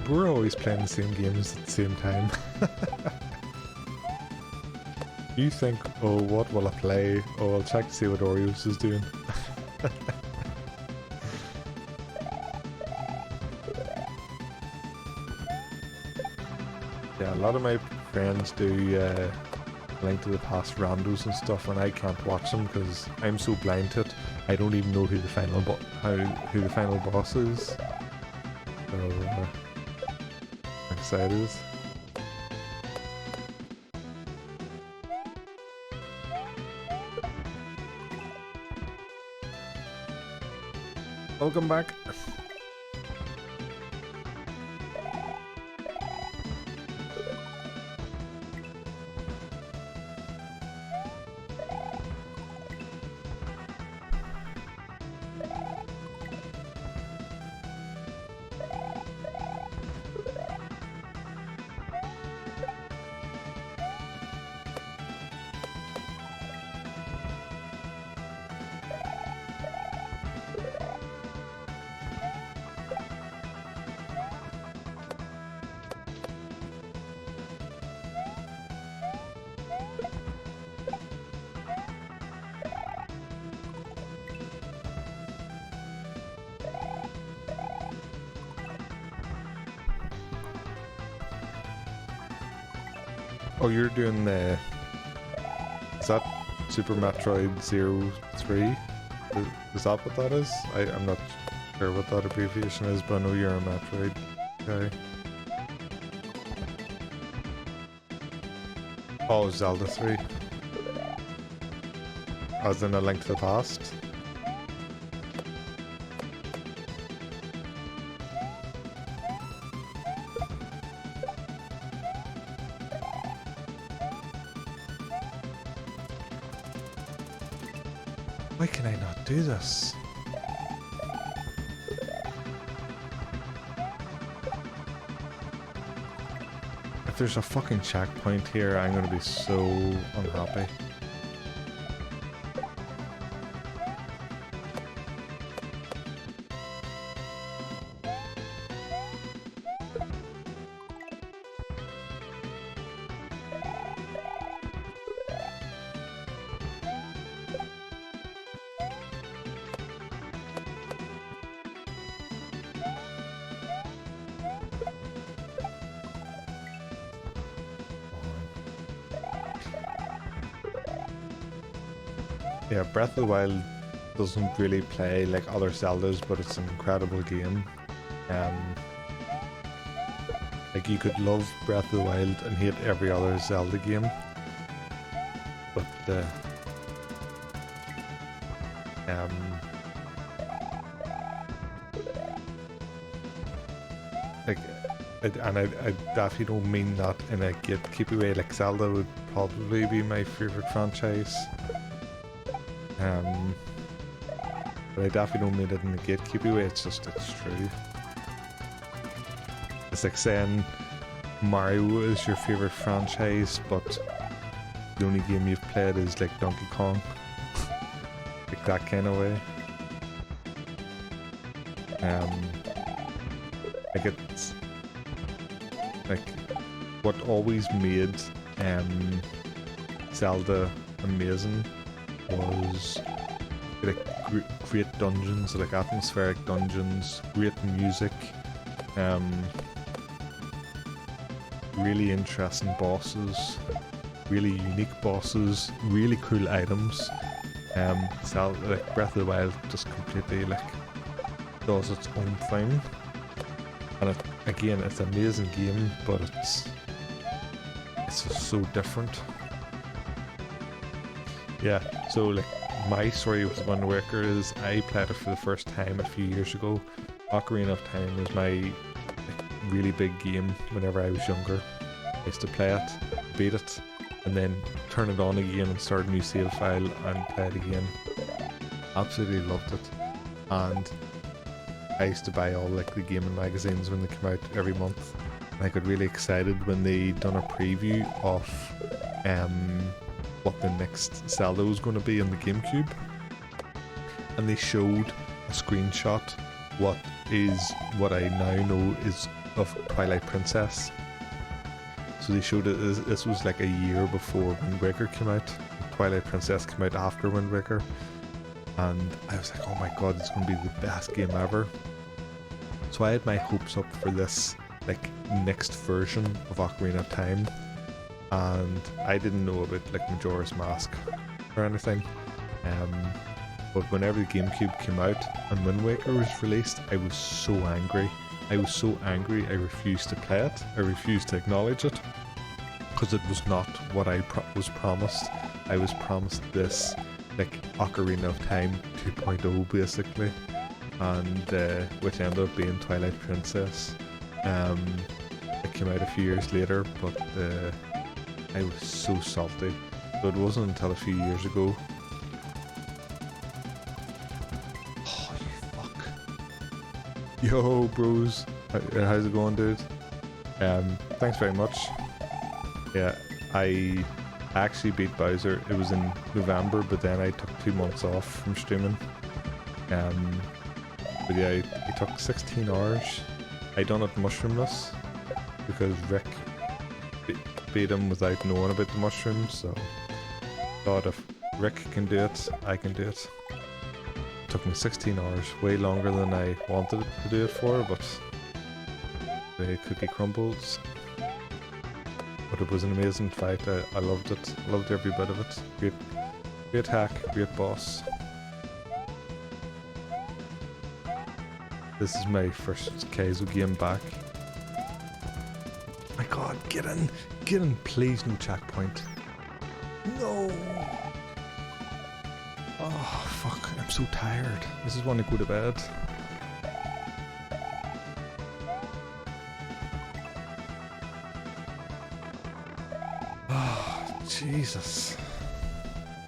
We're always playing the same games at the same time. You think, oh, what will I play? Oh, I'll check to see what Oreos is doing. Yeah, a lot of my friends do Link to the Past randos and stuff, and I can't watch them because I'm so blind to it. I don't even know who the final boss is. So excited. Welcome back. Oh, you're doing the... Is that Super Metroid 03? Is that what that is? I'm not sure what that abbreviation is, but I know you're a Metroid guy. Oh, Zelda 3. As in A Link to the Past. Why can I not do this? If there's a fucking checkpoint here, I'm gonna be so unhappy. Yeah, Breath of the Wild doesn't really play like other Zeldas, but it's an incredible game. Like you could love Breath of the Wild and hate every other Zelda game, but like, I definitely don't mean that in a gatekeepy way. Like Zelda would probably be my favorite franchise. But I definitely don't mean it in a gatekeepy way, it's just, it's true. It's like saying Mario is your favourite franchise, but the only game you've played is like Donkey Kong. Like that kind of way. Like it's like what always made Zelda amazing was like great dungeons, like atmospheric dungeons, great music, really interesting bosses, really unique bosses, really cool items. Zelda, like Breath of the Wild just completely like does its own thing, and again it's an amazing game, but it's just so different. Yeah, so like my story with Wind Waker is I played it for the first time a few years ago. Ocarina of Time was my like, really big game whenever I was younger. I used to play it, beat it, and then turn it on again and start a new save file and play it again. Absolutely loved it. And I used to buy all like the gaming magazines when they came out every month. And I got really excited when they done a preview of what the next Zelda was going to be on the GameCube, and they showed a screenshot what I now know is of Twilight Princess. So they showed it as this was like a year before Wind Waker came out. Twilight Princess came out after Wind Waker, and I was like, oh my god, it's going to be the best game ever. So I had my hopes up for this like next version of Ocarina of Time. And I didn't know about like Majora's Mask or anything, but whenever the GameCube came out and Wind Waker was released, I was so angry. I refused to play it. I refused to acknowledge it because it was not what I was promised. I was promised this like Ocarina of Time 2.0 basically, and which ended up being Twilight Princess. It came out a few years later, but I was so salty. So it wasn't until a few years ago. Oh, you fuck. Yo, bros. How's it going, dude? Thanks very much. Yeah, I actually beat Bowser. It was in November, but then I took 2 months off from streaming. But yeah, it took 16 hours. I done it mushroomless because Rick beat him without knowing about the mushrooms, so thought if Rick can do it, I can do it. Took me 16 hours, way longer than I wanted it to do it for, but the cookie crumbles. But it was an amazing fight. I loved it. Loved every bit of it. Great hack, great boss. This is my first Kaizo game back. My god, get in, please, no checkpoint. No! Oh, fuck, I'm so tired. I just want to go to bed. Oh, Jesus.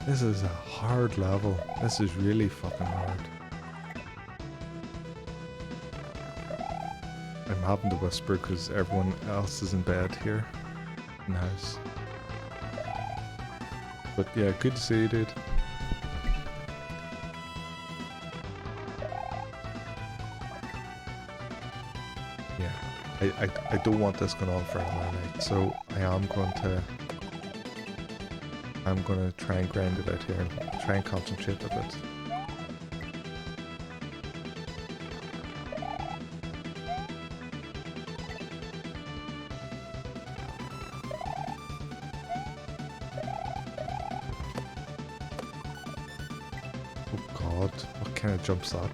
This is a hard level. This is really fucking hard. I'm having to whisper because everyone else is in bed here in the house. But yeah, good to see you, dude. Yeah, I don't want this going on for another night, so I'm gonna try and grind it out here and try and concentrate a bit. Oh god, what kind of jump's that?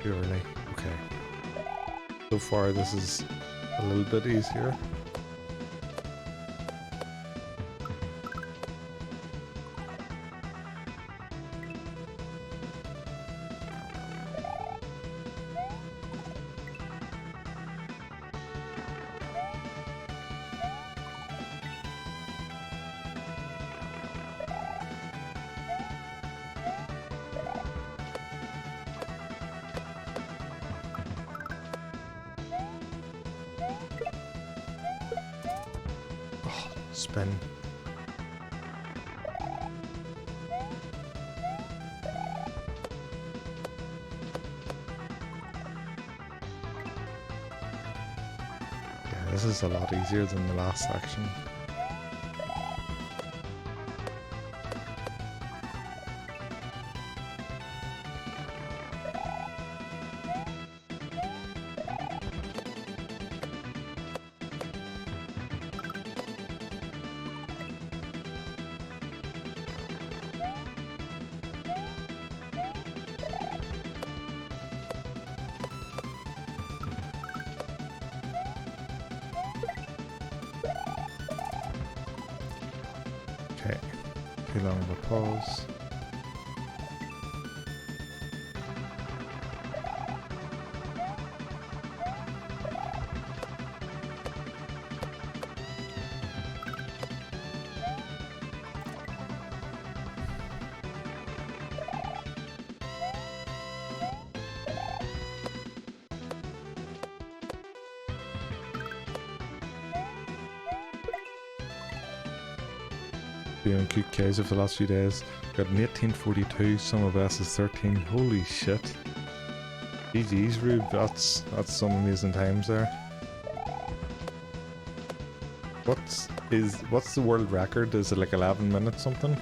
Purely. Okay. So far this is a little bit easier. Spin. Yeah, this is a lot easier than the last section. Okay, too long of a pause. Doing QKs over the last few days. Got an 1842, some of us is 13. Holy shit. GG's, Rube. That's some amazing times there. What's the world record? Is it like 11 minutes something?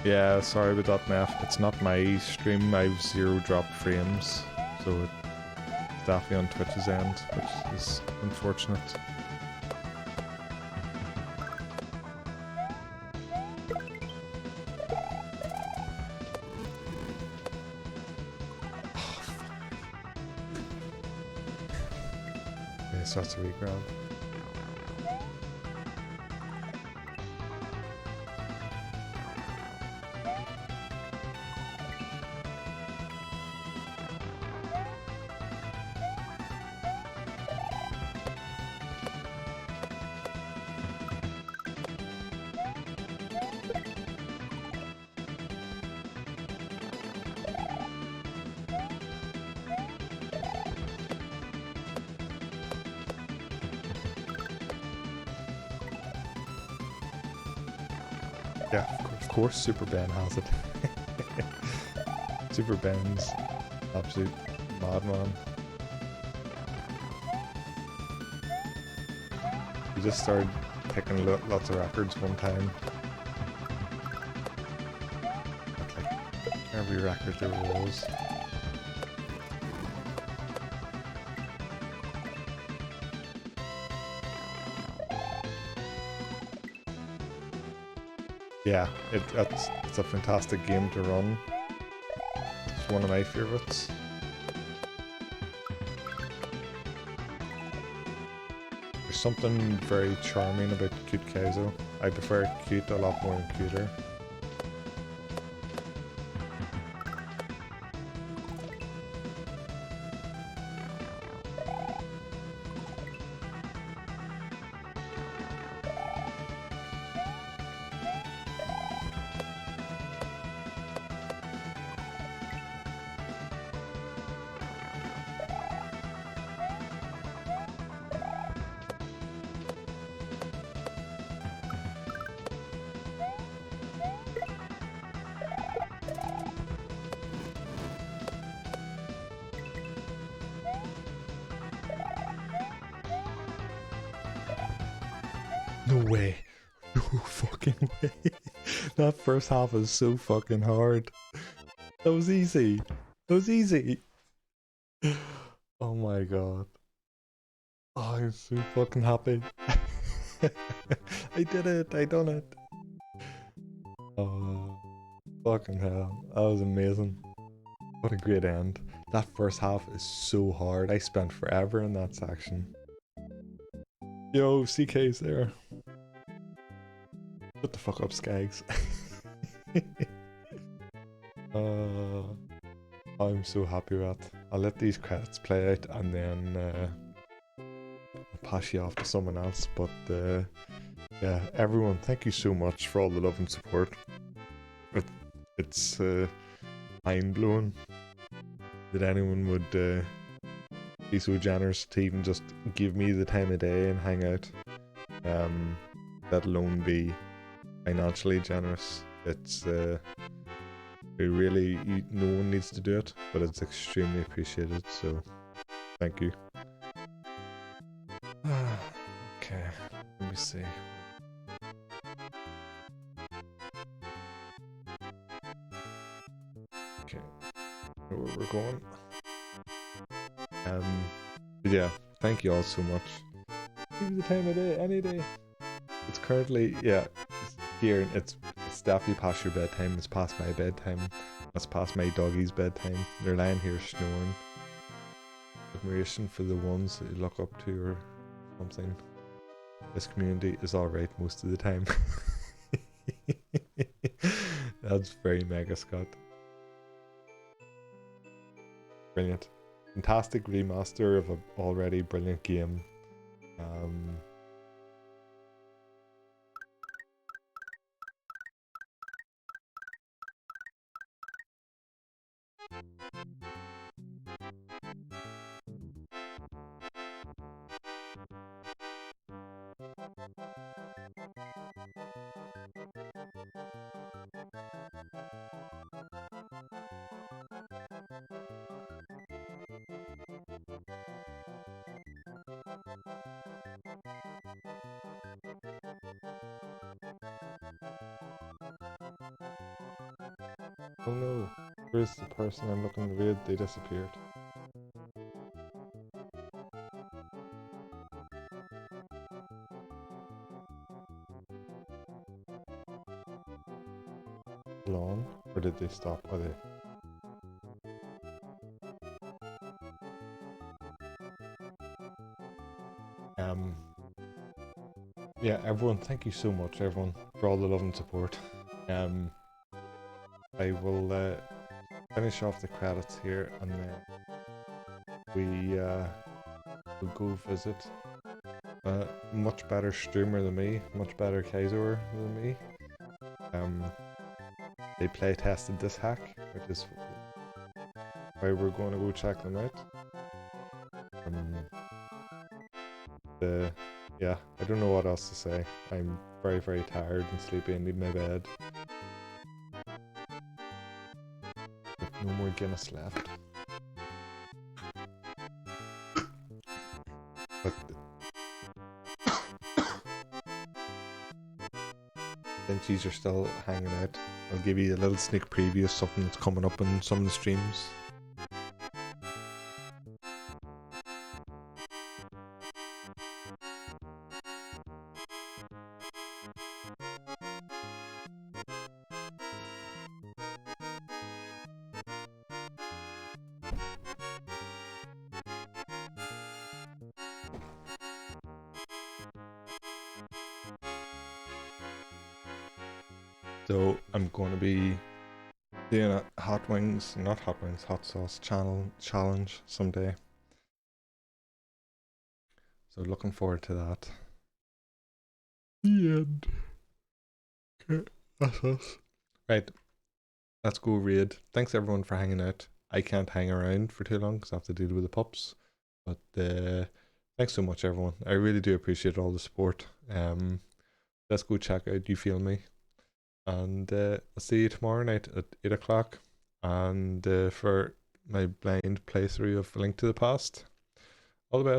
Yeah, sorry about that, Neff. It's not my stream. I have 0 drop frames, so it's definitely on Twitch's end, which is unfortunate. Okay, so that's a regrab. Yeah, of course Super Ben has it. Super Ben's absolute madman. He just started picking lots of records one time. Like every record there was. yeah, it's a fantastic game to run. It's one of my favorites. There's something very charming about Cute Kaizo. I prefer Cute a lot more than Cuter. No way. No fucking way. That first half is so fucking hard. That was easy. That was easy. Oh my god. Oh, I'm so fucking happy. I did it. I done it. Oh, fucking hell. That was amazing. What a great end. That first half is so hard. I spent forever in that section. Yo, CK's there. Shut the fuck up, Skags. I'm so happy with that. I'll let these credits play out and then I'll pass you off to someone else. But yeah, everyone, thank you so much for all the love and support. It's mind-blowing that anyone would be so generous to even just give me the time of day and hang out, let alone be financially generous. It's really, no one needs to do it, but it's extremely appreciated, so thank you. Okay, let me see. Okay, know where we're going. But yeah, thank you all so much. Give me the time of day, any day. It's currently, yeah, it's here. It's definitely past your bedtime. It's past my bedtime. It's past my doggy's bedtime. They're lying here snoring. Admiration for the ones that you look up to or something. This community is alright most of the time. That's very MegaScott. Brilliant. Fantastic remaster of an already brilliant game. Oh no, where's the person I'm looking to raid? They disappeared. Long? Or did they stop? Are they? Yeah, everyone, thank you so much, everyone, for all the love and support. I will finish off the credits here, and then we will go visit a much better streamer than me, much better Kaiser than me. They play tested this hack, which is why we're going to go check them out. Yeah, I don't know what else to say. I'm very, very tired and sleepy and need my bed. With no more Guinness left. But since you're still hanging out, I'll give you a little sneak preview of something that's coming up in some of the streams. So I'm going to be doing a hot sauce challenge someday. So looking forward to that. The end. Okay, that's us. Right, let's go raid. Thanks everyone for hanging out. I can't hang around for too long because I have to deal with the pups. But thanks so much everyone. I really do appreciate all the support. Let's go check out You Feel Me. And I'll see you tomorrow night at 8 o'clock. And for my blind playthrough of Link to the Past. All the best.